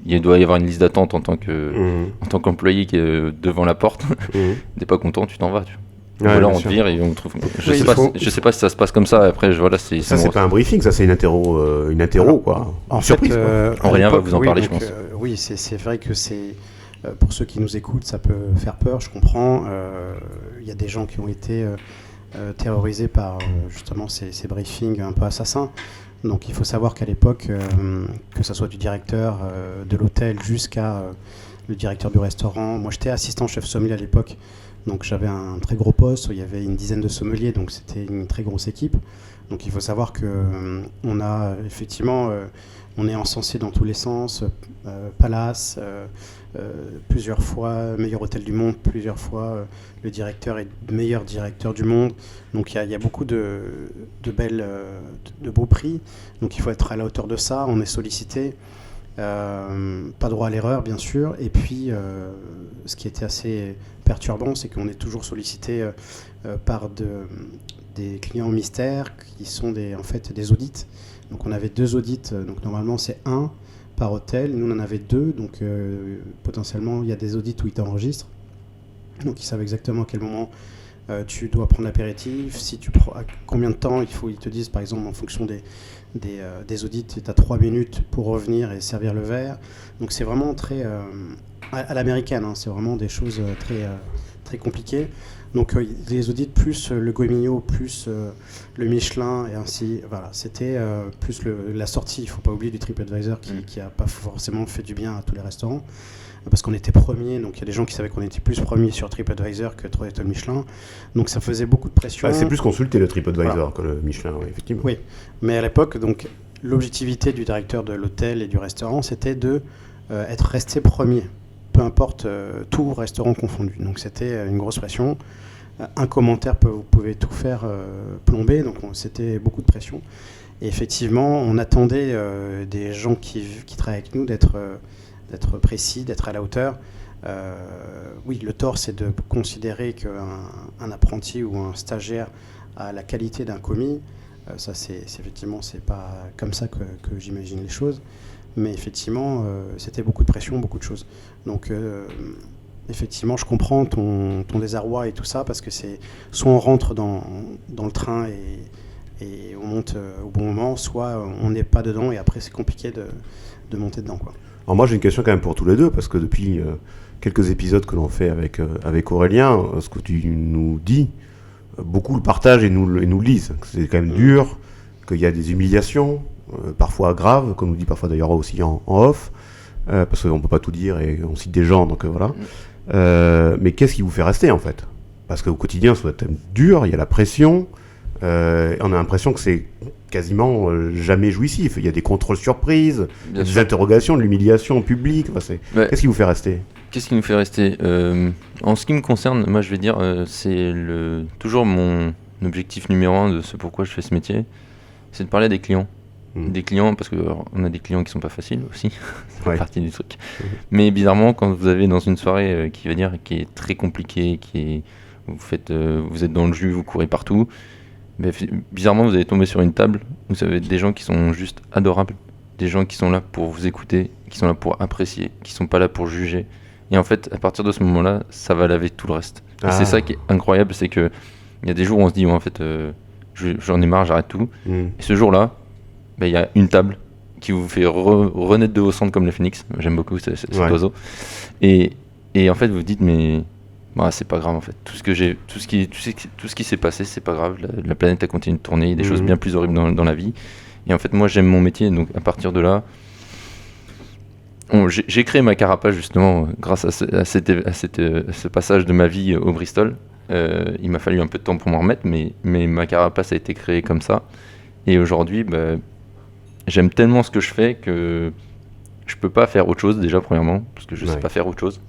Il doit y avoir une liste d'attente en tant qu'employé qui est devant la porte. T'es pas content, tu t'en vas. Voilà, on te vire et on trouve. Je sais pas si ça se passe comme ça. Après, c'est pas un briefing, ça c'est une interro, quoi. En surprise. Aurélien va vous en parler, je pense. Oui, c'est vrai que c'est pour ceux qui nous écoutent, ça peut faire peur. Je comprends. Il y a des gens qui ont été terrorisés par justement ces briefings un peu assassins. Donc il faut savoir qu'à l'époque, que ce soit du directeur de l'hôtel jusqu'à le directeur du restaurant, moi j'étais assistant chef sommelier à l'époque, donc j'avais un très gros poste où il y avait une dizaine de sommeliers, donc c'était une très grosse équipe. Donc il faut savoir que on a effectivement, on est encensé dans tous les sens, Palace, plusieurs fois meilleur hôtel du monde, plusieurs fois le directeur est le meilleur directeur du monde. Donc il y a beaucoup de beaux prix. Donc il faut être à la hauteur de ça. On est sollicité, pas droit à l'erreur bien sûr. Et puis ce qui était assez perturbant, c'est qu'on est toujours sollicité par des clients mystères qui sont en fait des audits. Donc on avait 2 audits. Donc normalement c'est 1 par hôtel. Nous on en avait 2. Donc potentiellement il y a des audits où ils t'enregistrent. Donc ils savent exactement à quel moment tu dois prendre l'apéritif, à combien de temps ils te disent par exemple en fonction des audits, tu as 3 minutes pour revenir et servir le verre. Donc c'est vraiment très à l'américaine, c'est vraiment des choses très compliquées. Donc les audits plus le Goemio plus le Michelin et ainsi, voilà, c'était plus la sortie, il ne faut pas oublier du TripAdvisor qui n'a pas forcément fait du bien à tous les restaurants. Parce qu'on était premier, donc il y a des gens qui savaient qu'on était plus premier sur TripAdvisor que 3 étoiles Michelin, donc ça faisait beaucoup de pression. C'est plus consulté le TripAdvisor que le Michelin, oui, effectivement. Oui, mais à l'époque, donc l'objectivité du directeur de l'hôtel et du restaurant, c'était de être resté premier, peu importe tout restaurant confondu. Donc c'était une grosse pression. Un commentaire vous pouvez tout faire plomber, donc c'était beaucoup de pression. Et effectivement, on attendait des gens qui travaillent avec nous d'être précis, d'être à la hauteur. Oui, le tort, c'est de considérer qu'un apprenti ou un stagiaire a la qualité d'un commis. Ça, effectivement, c'est pas comme ça que j'imagine les choses. Mais effectivement, c'était beaucoup de pression, beaucoup de choses. Donc, effectivement, je comprends ton désarroi et tout ça, parce que c'est soit on rentre dans le train et on monte au bon moment, soit on n'est pas dedans et après c'est compliqué de monter dedans, quoi. Alors moi j'ai une question quand même pour tous les deux, parce que depuis quelques épisodes que l'on fait avec Aurélien, ce que tu nous dis, beaucoup le partagent et nous le lisent. C'est quand même dur, qu'il y a des humiliations, parfois graves, comme nous dit parfois d'ailleurs aussi en off, parce qu'on ne peut pas tout dire et on cite des gens, donc voilà. Mais qu'est-ce qui vous fait rester en fait? Parce qu'au quotidien ça doit être dur, il y a la pression, on a l'impression que c'est quasiment jamais jouissif. Il y a des contrôles surprises, des interrogations, de l'humiliation en public. Enfin, qu'est-ce qui vous fait rester? Qu'est-ce qui nous fait rester? En ce qui me concerne, moi je vais dire, c'est toujours mon objectif numéro 1 de ce pourquoi je fais ce métier, c'est de parler des clients. Des clients, parce qu'on a des clients qui sont pas faciles aussi, c'est partie du truc. Mais bizarrement, quand vous avez dans une soirée qui est très compliquée, vous êtes dans le jus, vous courez partout, mais bizarrement vous allez tomber sur une table où vous avez des gens qui sont juste adorables, des gens qui sont là pour vous écouter, qui sont là pour apprécier, qui sont pas là pour juger. Et en fait, à partir de ce moment-là, ça va laver tout le reste. Et c'est ça qui est incroyable, c'est que il y a des jours où on se dit, en fait, j'en ai marre, j'arrête tout. Et ce jour-là, il y a une table qui vous fait renaître de vos cendres comme le phénix. J'aime beaucoup cet oiseau. Et en fait, vous vous dites, mais c'est pas grave en fait. Tout ce qui s'est passé, c'est pas grave. La planète a continué de tourner. Il y a des choses bien plus horribles dans la vie. Et en fait, moi, j'aime mon métier. Donc, à partir de là, j'ai créé ma carapace justement grâce à ce passage de ma vie au Bristol. Il m'a fallu un peu de temps pour m'en remettre, mais ma carapace a été créée comme ça. Et aujourd'hui, j'aime tellement ce que je fais que je peux pas faire autre chose déjà premièrement, parce que je sais pas faire autre chose.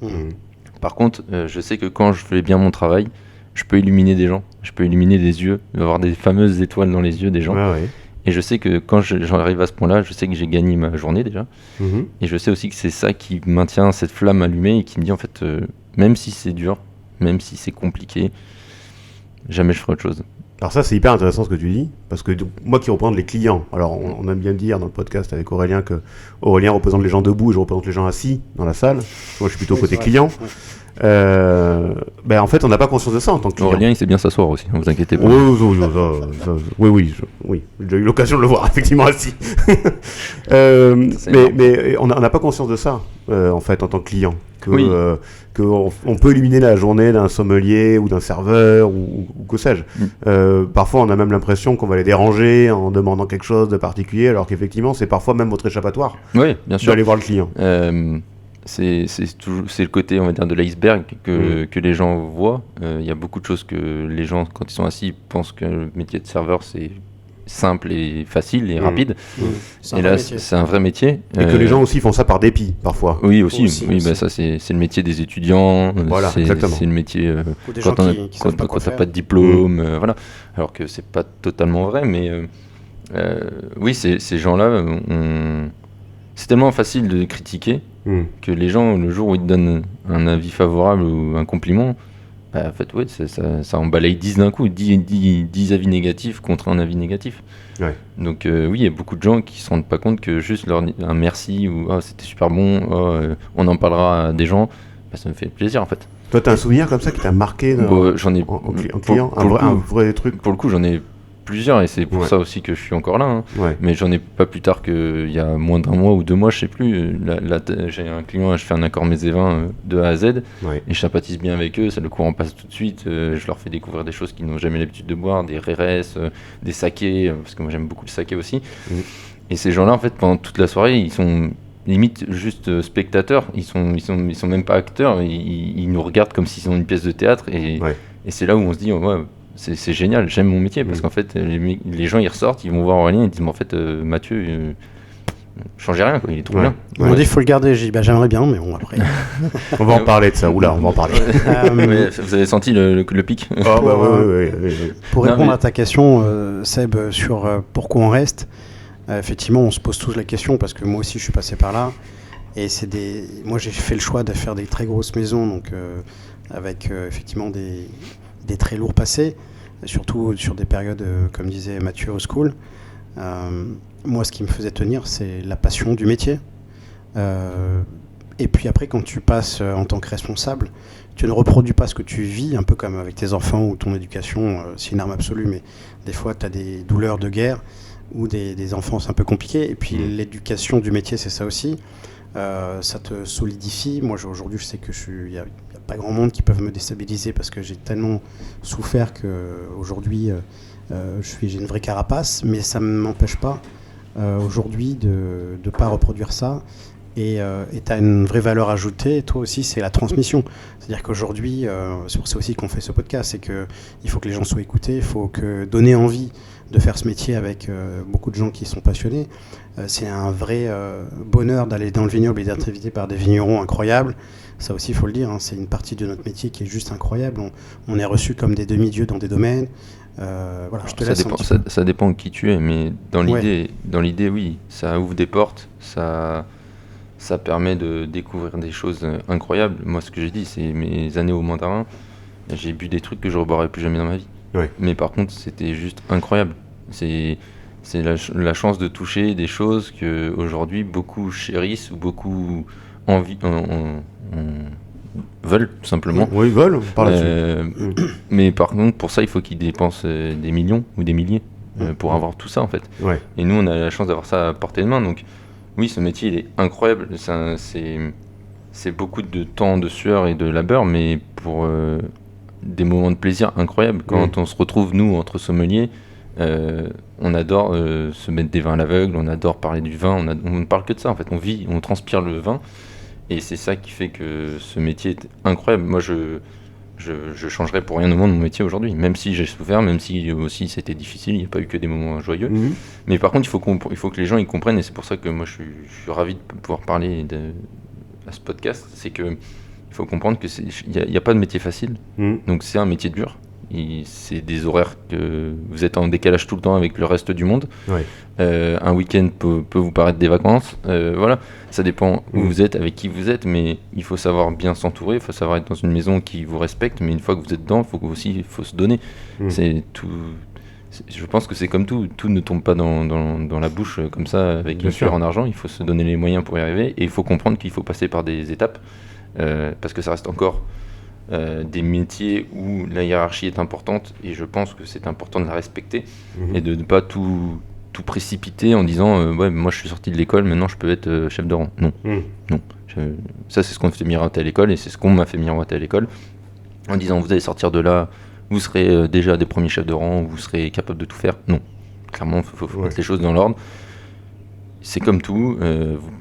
Par contre, je sais que quand je fais bien mon travail, je peux illuminer des gens, je peux illuminer des yeux, avoir des fameuses étoiles dans les yeux des gens. Et je sais que quand j'en arrive à ce point-là, je sais que j'ai gagné ma journée déjà. Et je sais aussi que c'est ça qui maintient cette flamme allumée et qui me dit en fait, même si c'est dur, même si c'est compliqué, jamais je ferai autre chose. Alors ça c'est hyper intéressant ce que tu dis, parce que moi qui représente les clients, alors on aime bien dire dans le podcast avec Aurélien que Aurélien représente les gens debout et je représente les gens assis dans la salle. Moi je suis plutôt côté client. En fait on n'a pas conscience de ça en tant que client. Aurélien il sait bien s'asseoir aussi, ne vous inquiétez pas. Oui, j'ai eu l'occasion de le voir effectivement assis. Mais on n'a pas conscience de ça en fait en tant que client. Qu'on peut éliminer la journée d'un sommelier ou d'un serveur ou que sais-je. Parfois on a même l'impression qu'on va les déranger en demandant quelque chose de particulier, alors qu'effectivement c'est parfois même votre échappatoire d'aller voir le client. C'est le côté on va dire de l'iceberg que les gens voient. Il y a beaucoup de choses que les gens quand ils sont assis pensent que le métier de serveur c'est simple et facile et rapide. Et là c'est un vrai métier. Et que les gens aussi font ça par dépit parfois. Oui aussi. Ça c'est le métier des étudiants. Voilà, exactement. C'est le métier quand t'as pas de diplôme. Voilà. Alors que c'est pas totalement vrai, mais ces gens-là, c'est tellement facile de critiquer que les gens, le jour où ils te donnent un avis favorable ou un compliment, en fait, ça en balaye 10 d'un coup, 10 avis négatifs contre un avis négatif. Donc il y a beaucoup de gens qui se rendent pas compte que juste un merci ou c'était super bon, on en parlera à des gens, ça me fait plaisir en fait. Toi, t'as un souvenir comme ça qui t'a marqué j'en ai, en client, un vrai truc? Pour le coup, j'en ai plusieurs et c'est pour ça aussi que je suis encore là. Mais j'en ai pas plus tard qu'il y a moins d'un mois ou 2 mois, je sais plus. J'ai un client, je fais un accord mets et vins de A à Z et je sympathise bien avec eux. Le courant passe tout de suite. Je leur fais découvrir des choses qu'ils n'ont jamais l'habitude de boire, des RRS, des sakés, parce que moi j'aime beaucoup le saké aussi. Et ces gens-là, en fait, pendant toute la soirée, ils sont limite juste spectateurs. Ils sont même pas acteurs. Ils nous regardent comme s'ils sont une pièce de théâtre et c'est là où on se dit c'est génial, j'aime mon métier parce qu'en fait les gens ils ressortent, ils vont voir Aurélien et ils disent en fait Mathieu changez rien il est trop bien. Ils m'ont dit il faut le garder, j'ai dit j'aimerais bien mais bon après. On va en parler de ça, on va en parler. Vous avez senti le pic? Pour répondre à ta question Seb sur pourquoi on reste, effectivement on se pose tous la question parce que moi aussi je suis passé par là et moi j'ai fait le choix de faire des très grosses maisons donc avec effectivement des très lourds passés, surtout sur des périodes, comme disait Mathieu, au school. Moi, ce qui me faisait tenir, c'est la passion du métier. Et puis après, quand tu passes en tant que responsable, tu ne reproduis pas ce que tu vis, un peu comme avec tes enfants ou ton éducation, c'est une arme absolue, mais des fois, tu as des douleurs de guerre ou des enfances un peu compliquées. Et puis l'éducation du métier, c'est ça aussi. ça te solidifie. Moi, aujourd'hui, je sais que il n'y a pas grand monde qui peuvent me déstabiliser parce que j'ai tellement souffert qu'aujourd'hui, j'ai une vraie carapace, mais ça ne m'empêche pas aujourd'hui de ne pas reproduire ça. Et tu as une vraie valeur ajoutée, et toi aussi, c'est la transmission. C'est-à-dire qu'aujourd'hui, c'est pour ça aussi qu'on fait ce podcast, c'est qu'il faut que les gens soient écoutés, il faut donner envie de faire ce métier avec beaucoup de gens qui sont passionnés. C'est un vrai bonheur d'aller dans le vignoble et d'être invité par des vignerons incroyables. Ça aussi, il faut le dire, hein, c'est une partie de notre métier qui est juste incroyable. On est reçus comme des demi-dieux dans des domaines. Voilà, je te laisse ça dépend de qui tu es, mais dans l'idée, oui, ça ouvre des portes, ça permet de découvrir des choses incroyables. Moi, ce que j'ai dit, c'est mes années au Mandarin, j'ai bu des trucs que je ne reboirai plus jamais dans ma vie. Ouais. Mais par contre, c'était juste incroyable. C'est la chance de toucher des choses que aujourd'hui beaucoup chérissent ou beaucoup veulent tout simplement. Oui, veulent, par là-dessus. Mais par contre, pour ça, il faut qu'ils dépensent des millions ou des milliers pour avoir tout ça en fait. Ouais. Et nous, on a la chance d'avoir ça à portée de main. Donc oui, ce métier, il est incroyable. C'est beaucoup de temps, de sueur et de labeur, mais pour des moments de plaisir incroyables. Quand on se retrouve, nous, entre sommeliers, on adore se mettre des vins à l'aveugle, on adore parler du vin, on ne parle que de ça, en fait. On transpire le vin, et c'est ça qui fait que ce métier est incroyable. Moi, je changerais pour rien au monde mon métier aujourd'hui, même si j'ai souffert, même si aussi c'était difficile, il n'y a pas eu que des moments joyeux. Mais par contre, il faut que les gens y comprennent, et c'est pour ça que moi je suis ravi de pouvoir parler à ce podcast. C'est que il faut comprendre que il n'y a pas de métier facile, donc c'est un métier dur. C'est des horaires que vous êtes en décalage tout le temps avec le reste du monde. Ouais. Un week-end peut vous paraître des vacances. Voilà, ça dépend où vous êtes, avec qui vous êtes, mais il faut savoir bien s'entourer, il faut savoir être dans une maison qui vous respecte, mais une fois que vous êtes dedans, il faut se donner. C'est tout. Je pense que c'est comme tout ne tombe pas dans la bouche comme ça avec une cuillère en argent. Il faut se donner les moyens pour y arriver, et il faut comprendre qu'il faut passer par des étapes, parce que ça reste encore des métiers où la hiérarchie est importante, et je pense que c'est important de la respecter et de ne pas tout précipiter en disant ouais, moi je suis sorti de l'école, maintenant je peux être chef de rang. Non. Ça, c'est ce qu'on fait miroiter à l'école, et c'est ce qu'on m'a fait miroiter à l'école, en disant vous allez sortir de là, vous serez déjà des premiers chefs de rang, vous serez capable de tout faire. Non, clairement, il faut mettre les choses dans l'ordre. C'est comme tout,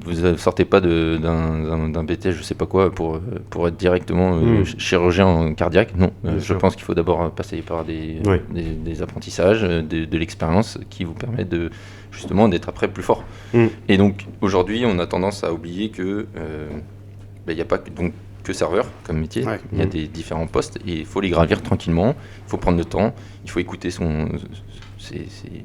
vous ne sortez pas d'un BTS, je sais pas quoi, pour être directement chirurgien cardiaque. Non, je pense qu'il faut d'abord passer par des apprentissages, de l'expérience qui vous permettent justement d'être après plus fort. Et donc aujourd'hui, on a tendance à oublier que il n'y a pas que serveur comme métier, il y a des différents postes, et il faut les gravir tranquillement, il faut prendre le temps, il faut écouter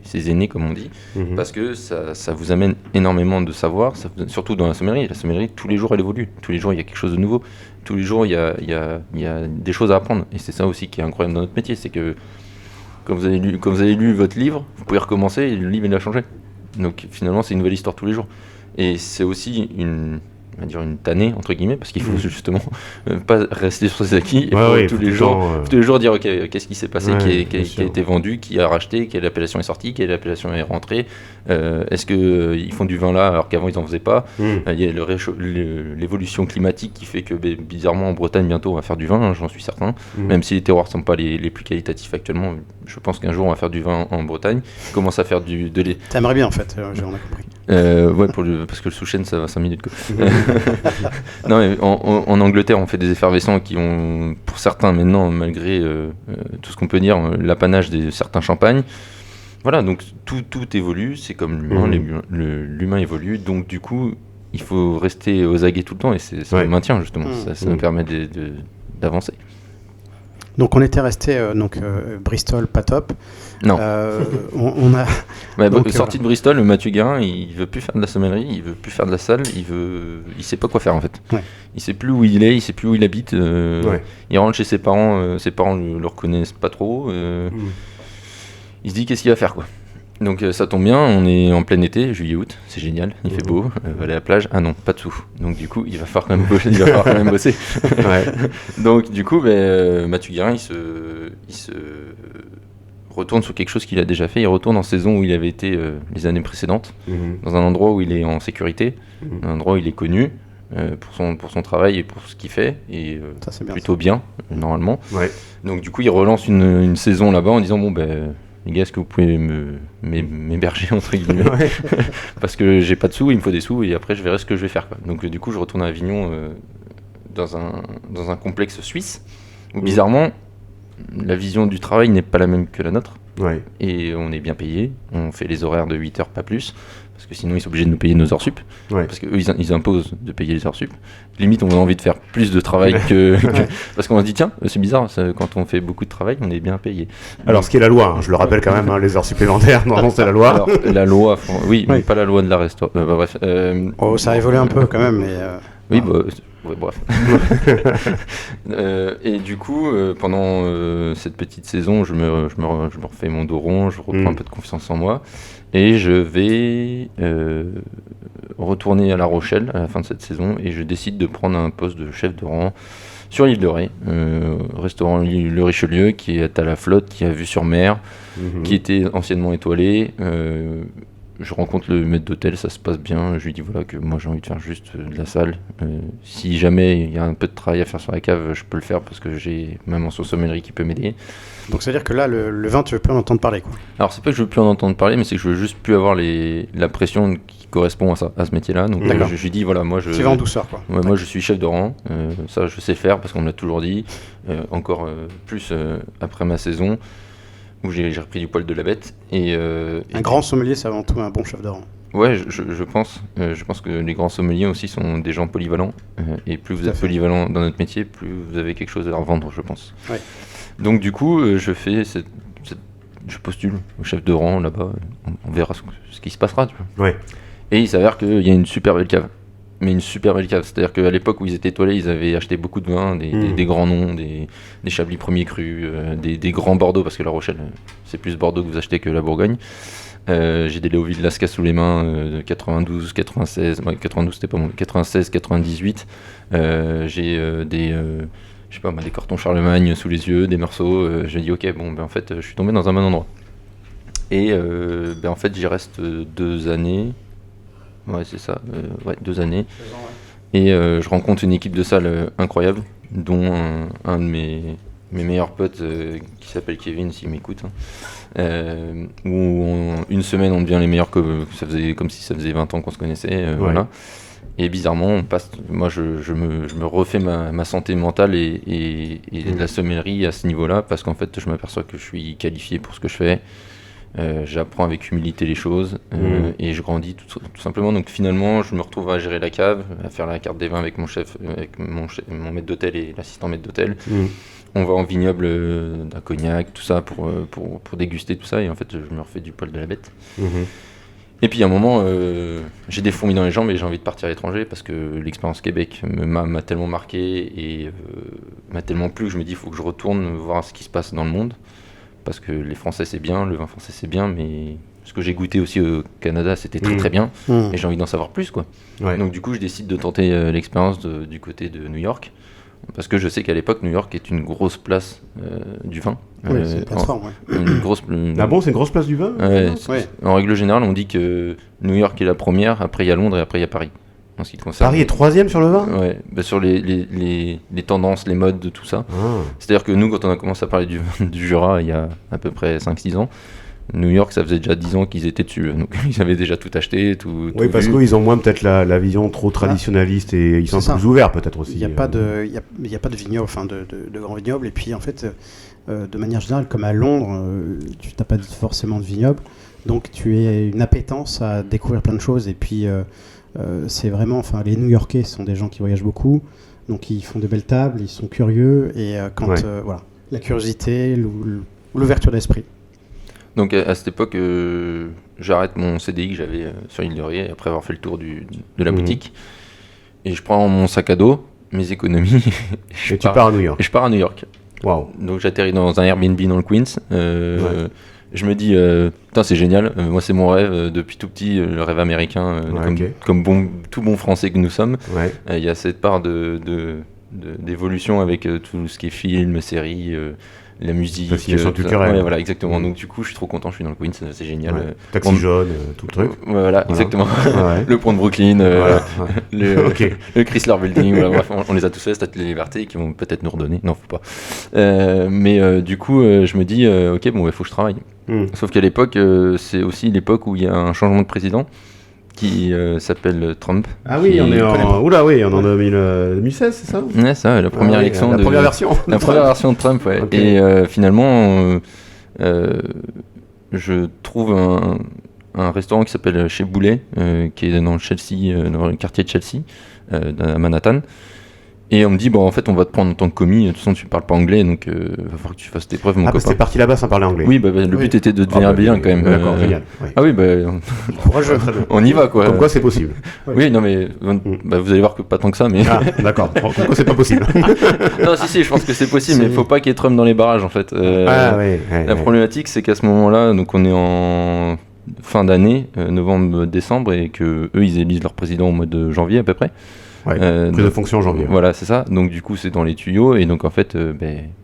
ses aînés, comme on dit, parce que ça vous amène énormément de savoir, surtout dans la sommellerie. La sommellerie, tous les jours, elle évolue. Tous les jours, il y a quelque chose de nouveau. Tous les jours, il y a des choses à apprendre. Et c'est ça aussi qui est incroyable dans notre métier, c'est que quand vous avez lu votre livre, vous pouvez recommencer, et le livre, il a changé. Donc finalement, c'est une nouvelle histoire tous les jours. Et c'est aussi une tannée, entre guillemets, parce qu'il faut justement pas rester sur ses acquis, et tous les jours dire ok, qu'est-ce qui s'est passé, qui a été vendu, qui a racheté, quelle appellation est sortie, quelle appellation est rentrée, est-ce qu'ils font du vin là alors qu'avant ils n'en faisaient pas. Il y a l'évolution climatique qui fait que bizarrement en Bretagne bientôt on va faire du vin, j'en suis certain, même si les terroirs ne sont pas les plus qualitatifs actuellement. Je pense qu'un jour on va faire du vin en Bretagne, on commence à faire de lait. T'aimerais bien en fait, on a compris. Parce que le sous-chêne ça va 5 minutes quoi. Non, mais en Angleterre on fait des effervescents qui ont, pour certains maintenant, malgré tout ce qu'on peut dire, l'apanage de certains champagnes. Voilà, donc tout évolue, c'est comme l'humain, l'humain évolue, donc du coup il faut rester aux aguets tout le temps, et ça le maintient justement, ça nous permet d'avancer. Donc on était resté Bristol pas top. Non. On a sorti de Bristol, Mathieu Guérin, il veut plus faire de la sommellerie, il veut plus faire de la salle, il sait pas quoi faire en fait. Il sait plus où il est, il sait plus où il habite. Il rentre chez ses parents le reconnaissent pas trop. Il se dit qu'est-ce qu'il va faire quoi. Donc ça tombe bien, on est en plein été, juillet-août, c'est génial, il fait beau, on va aller à la plage, ah non, pas de sous. Donc du coup, il va falloir quand même bosser. Donc du coup, Mathieu Guérin, retourne sur quelque chose qu'il a déjà fait. Il retourne en saison où il avait été les années précédentes, dans un endroit où il est en sécurité, un endroit où il est connu pour son travail et pour ce qu'il fait, et Ça, c'est bien, plutôt bien, normalement. Ouais. Donc du coup, il relance une saison là-bas en disant, bon, les gars, est-ce que vous pouvez m'héberger, entre guillemets, Ouais. parce que j'ai pas de sous, il me faut des sous, et après je verrai ce que je vais faire, quoi. Donc du coup, je retourne à Avignon dans un complexe suisse, où bizarrement, la vision du travail n'est pas la même que la nôtre, Ouais. et on est bien payé, on fait les horaires de 8 heures, pas plus, parce que sinon ils sont obligés de nous payer nos heures sup, Ouais. parce qu'eux ils imposent de payer les heures sup. Limite, on a envie de faire plus de travail parce qu'on se dit, tiens, c'est bizarre, quand on fait beaucoup de travail, on est bien payé. Alors, ce qui est la loi, hein, je le rappelle quand même, hein, les heures supplémentaires, normalement c'est la loi. Alors, la loi, oui, mais Oui. pas la loi de la restauration. Bref. Oh, ça a évolué un peu quand même, mais Oui, ouais, bref. Et du coup, pendant cette petite saison, je me refais mon dos rond, je reprends un peu de confiance en moi, et je vais retourner à La Rochelle à la fin de cette saison, et je décide de prendre un poste de chef de rang sur l'île de Ré, restaurant Le Richelieu, qui est à la flotte, qui a vue sur mer, qui était anciennement étoilé. Je rencontre le maître d'hôtel, ça se passe bien. Je lui dis voilà que moi j'ai envie de faire juste de la salle. Si jamais il y a un peu de travail à faire sur la cave, je peux le faire parce que j'ai ma mention sommellerie qui peut m'aider. donc c'est à dire que là, le vin, tu veux plus en entendre parler, quoi. Alors c'est pas que je veux plus en entendre parler, mais c'est que je veux juste plus avoir la pression qui correspond à ce métier-là. Donc D'accord. je lui dis voilà, moi je. Tu vas en douceur, quoi. Ouais, moi je suis chef de rang, ça je sais faire parce qu'on me l'a toujours dit, encore plus après ma saison où j'ai repris du poil de la bête. Un grand sommelier, c'est avant tout un bon chef de rang. Ouais, je pense. Je pense que les grands sommeliers aussi sont des gens polyvalents. Et plus vous Tout à êtes fait. polyvalent dans notre métier, plus vous avez quelque chose à leur vendre, je pense. Ouais. Donc du coup, je fais je postule au chef de rang là-bas. On verra ce qui se passera. Tu vois. Ouais. Et il s'avère qu'il y a une super belle cave. Mais une super belle cave. C'est-à-dire qu'à l'époque où ils étaient étoilés, ils avaient acheté beaucoup de vins, des grands noms, des Chablis premiers crus, des grands Bordeaux, parce que La Rochelle, c'est plus Bordeaux que vous achetez que la Bourgogne. J'ai des Léoville Lascaux sous les mains, de 92, 96, 92 c'était pas bon, 96, 98. J'ai des cartons Charlemagne sous les yeux, des Meursault. J'ai dit ok, bon, en fait, je suis tombé dans un bon endroit. Et en fait, j'y reste 2 années. Ouais, c'est ça, 2 années. Et je rencontre une équipe de salle incroyable, dont un de mes meilleurs potes qui s'appelle Kevin, s'il m'écoute. Où une semaine on devient les meilleurs, comme si ça faisait 20 ans qu'on se connaissait. Voilà. Et bizarrement, on passe. Moi, je me refais ma santé mentale et de la sommellerie à ce niveau-là, parce qu'en fait, je m'aperçois que je suis qualifié pour ce que je fais. J'apprends avec humilité les choses et je grandis tout simplement. Donc finalement, je me retrouve à gérer la cave, à faire la carte des vins avec mon chef, mon maître d'hôtel et l'assistant maître d'hôtel. On va en vignoble d'un cognac, tout ça pour déguster tout ça. Et en fait, je me refais du poil de la bête. Et puis à un moment, j'ai des fourmis dans les jambes et j'ai envie de partir à l'étranger parce que l'expérience Québec m'a tellement marqué et m'a tellement plu que je me dis il faut que je retourne voir ce qui se passe dans le monde. Parce que les Français c'est bien, le vin français c'est bien, mais ce que j'ai goûté aussi au Canada c'était très très bien et j'ai envie d'en savoir plus, quoi. Ouais. Donc du coup je décide de tenter l'expérience du côté de New York, parce que je sais qu'à l'époque New York est une grosse place du vin. Oui, c'est une plateforme, une grosse, Ah bon, c'est une grosse place du vin En règle générale on dit que New York est la première, après il y a Londres et après il y a Paris. En ce qui concerne. Paris est 3e sur le vin ? Ouais, sur les tendances, les modes, de tout ça. C'est-à-dire que nous, quand on a commencé à parler du Jura il y a à peu près 5-6 ans, New York, ça faisait déjà 10 ans qu'ils étaient dessus. Donc ils avaient déjà tout acheté, tout oui, parce qu'ils ont moins peut-être la vision trop traditionnaliste et ils sont un peu plus ouverts peut-être aussi. Il n'y a pas de vignoble, enfin de grands vignobles. Et puis en fait, de manière générale, comme à Londres, tu n'as pas forcément de vignoble. Donc tu as une appétence à découvrir plein de choses. Et puis c'est vraiment, enfin, les New-Yorkais sont des gens qui voyagent beaucoup, donc ils font de belles tables, ils sont curieux, et voilà, la curiosité, l'ouverture d'esprit. Donc à cette époque, j'arrête mon CDI que j'avais sur l'île de Ré après avoir fait le tour de la boutique, et je prends mon sac à dos, mes économies, et tu pars à New York. Et je pars à New York. Waouh. Donc j'atterris dans un Airbnb dans le Queens. Je me dis, putain, c'est génial, moi c'est mon rêve depuis tout petit, le rêve américain, comme tout bon français que nous sommes. Y a cette part d'évolution avec tout ce qui est film, série, la musique. Fascination culturelle. Ouais, voilà, exactement. Donc du coup, je suis trop content, je suis dans le Queens, c'est génial. Ouais. Taxi jaune, tout le truc. Voilà, exactement. Ouais. Le pont de Brooklyn, le Chrysler Building, voilà, bref, on les a tous fait, Statue de la Liberté, qui vont peut-être nous redonner. Non, faut pas. Mais du coup, je me dis, ok, bon, il faut que je travaille. Sauf qu'à l'époque, c'est aussi l'époque où il y a un changement de président qui s'appelle Trump. Ah oui, on est en... Oula, oui, on est en 2016, c'est ça? Ouais, ça, la première élection. La première version. La première version de Trump, ouais. Okay. Et finalement, je trouve un restaurant qui s'appelle Chez Boulet, qui est dans Chelsea, dans le quartier de Chelsea, à Manhattan. Et on me dit, bon, en fait, on va te prendre en tant que commis. De toute façon, tu parles pas anglais, donc il va falloir que tu fasses tes preuves, mon copain. Ah, parce que t'es parti là-bas sans parler anglais. Oui, le but était de devenir bilingue quand même. D'accord, génial. Oui. Ah oui, on y va, quoi. Comme quoi, c'est possible. Oui, non, mais vous allez voir que pas tant que ça, mais... Ah, d'accord. Comme quoi, c'est pas possible. Non, si, je pense que c'est possible, mais il faut pas qu'il y ait Trump dans les barrages, en fait. La problématique, c'est qu'à ce moment-là, donc on est en fin d'année, novembre-décembre, et que eux, ils élisent leur président au mois de janvier, à peu près. Ouais, prise de fonction en janvier. Voilà, c'est ça. Donc du coup, c'est dans les tuyaux. Et donc en fait,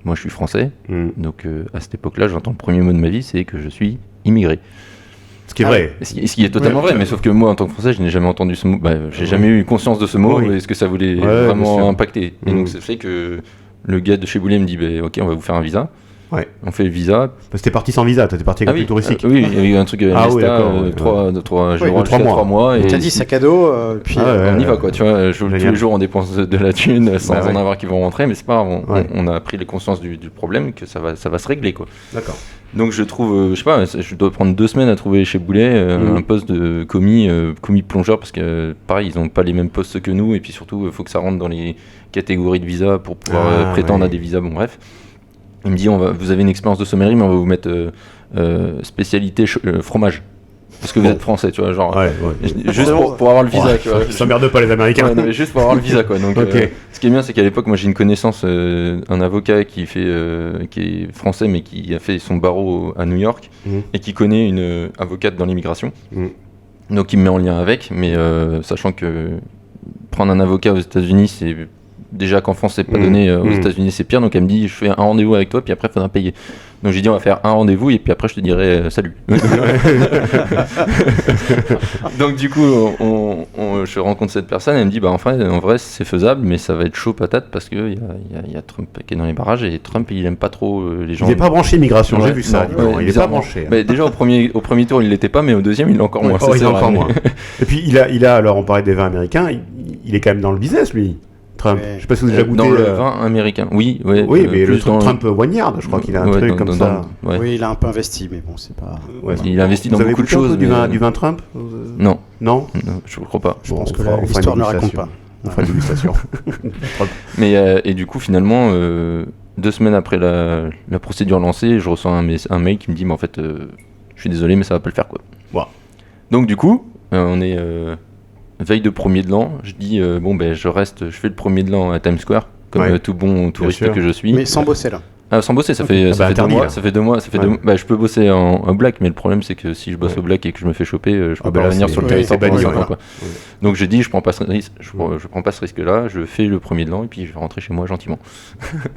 moi je suis français. Donc à cette époque-là, j'entends le premier mot de ma vie, c'est que je suis immigré. Ce qui est vrai. Ce qui est totalement vrai, mais sauf que moi, en tant que français, je n'ai jamais entendu ce mot. J'ai jamais eu conscience de ce mot et ce que ça voulait vraiment impacter. Et donc c'est fait que le gars de chez Boulet me dit, ok, on va vous faire un visa. Ouais. On fait le visa. Parce que t'es parti sans visa, t'étais parti avec un touristique. Oui, il y a eu un truc trois mois. Et t'as dit sac à dos, puis on y va, quoi. Tu vois, tous les jours on dépense de la thune sans en avoir qui vont rentrer, mais c'est pas grave. On a pris les consciences du problème, que ça va se régler, quoi. D'accord. Donc je trouve, je sais pas, je dois prendre 2 semaines à trouver chez Boulet un poste de commis plongeur, parce que pareil, ils ont pas les mêmes postes que nous, et puis surtout, il faut que ça rentre dans les catégories de visa pour pouvoir prétendre à des visas. Bon, bref. Il me dit, vous avez une expérience de sommellerie, mais on va vous mettre spécialité fromage. Parce que vous êtes français, tu vois, genre. Juste pour avoir le visa, tu vois. Ils s'emmerdent pas, les Américains. Non, mais juste pour avoir le visa, quoi. Donc, ce qui est bien, c'est qu'à l'époque, moi, j'ai une connaissance, un avocat qui est français, mais qui a fait son barreau à New York, et qui connaît une avocate dans l'immigration. Donc, il me met en lien avec, mais sachant que prendre un avocat aux États-Unis, c'est. Déjà qu'en France c'est pas donné, aux États-Unis c'est pire, donc elle me dit je fais un rendez-vous avec toi puis après il faudra payer. Donc j'ai dit on va faire un rendez-vous et puis après je te dirai salut. Donc du coup je rencontre cette personne, elle me dit en vrai c'est faisable, mais ça va être chaud patate parce que il y a Trump qui est dans les barrages et Trump il aime pas trop les gens. Il est pas branché immigration, j'ai vu ça. Il est pas branché. Déjà au premier tour il l'était pas, mais au deuxième il est encore moins. Il est encore moins. Et puis il a alors on parlait des vins américains, il est quand même dans le business lui. Trump. Je sais pas si vous avez déjà goûté. Dans le vin américain, oui. Mais le truc Trump Wineard, je crois qu'il a un truc comme ça. Oui, il a un peu investi, mais bon, c'est pas. Il a investi dans beaucoup de choses. Du vin Trump? Non. Non, je ne crois pas. Je pense que l'histoire ne raconte pas. On fera une dégustation. Mais et du coup, finalement, 2 semaines après la procédure lancée, je reçois un mail qui me dit, mais en fait, je suis désolé, mais ça va pas le faire, quoi. Donc du coup, on est veille de premier de l'an, je dis je reste, je fais le premier de l'an à Times Square comme tout bon touriste que je suis. Mais sans bosser là. Sans bosser, ça fait 2 mois. Ça fait 2 mois. Je peux bosser en black, mais le problème c'est que si je bosse au black et que je me fais choper, je peux pas venir sur le territoire pendant 5 ans, quoi. Donc je dis je prends pas ce risque, je prends pas ce risque-là, je fais le premier de l'an et puis je vais rentrer chez moi gentiment.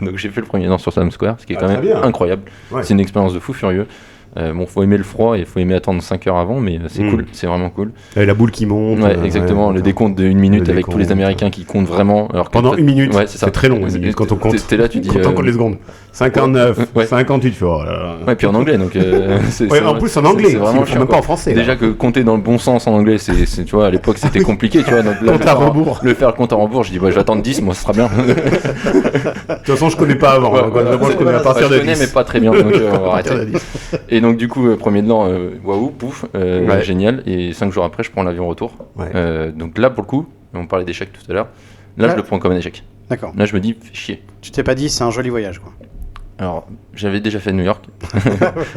Donc j'ai fait le premier de l'an sur Times Square, ce qui est quand même incroyable. C'est une expérience de fou furieux. Faut aimer le froid et faut aimer attendre 5 heures avant, mais c'est cool, c'est vraiment cool. Et la boule qui monte. Exactement, le décompte de 1 minute avec tous les Américains qui comptent vraiment. Alors pendant 1 minute, c'est très long, 1 minute quand on compte. T'es là, tu dis. Quand on compte les secondes. 59, 58, tu vois. Ouais, puis en anglais, donc. En plus en anglais, c'est vraiment chiant, même pas en français. Déjà que compter dans le bon sens en anglais, tu vois, à l'époque c'était compliqué, tu vois. Compte à rebours. Le faire compte à rebours, je dis, je vais attendre 10, moi, ce sera bien. De toute façon, je connais pas avant. Moi, je connais à partir de 10. Je connais, mais pas très bien, donc on va arrêter. Et donc, du coup, premier de l'an, waouh, pouf, génial. Et 5 jours après, je prends l'avion retour. Donc là, pour le coup, on parlait d'échec tout à l'heure. Là, je le prends comme un échec. D'accord. Là, je me dis, fais chier. Tu t'es pas dit, c'est un joli voyage, quoi. Alors, j'avais déjà fait New York.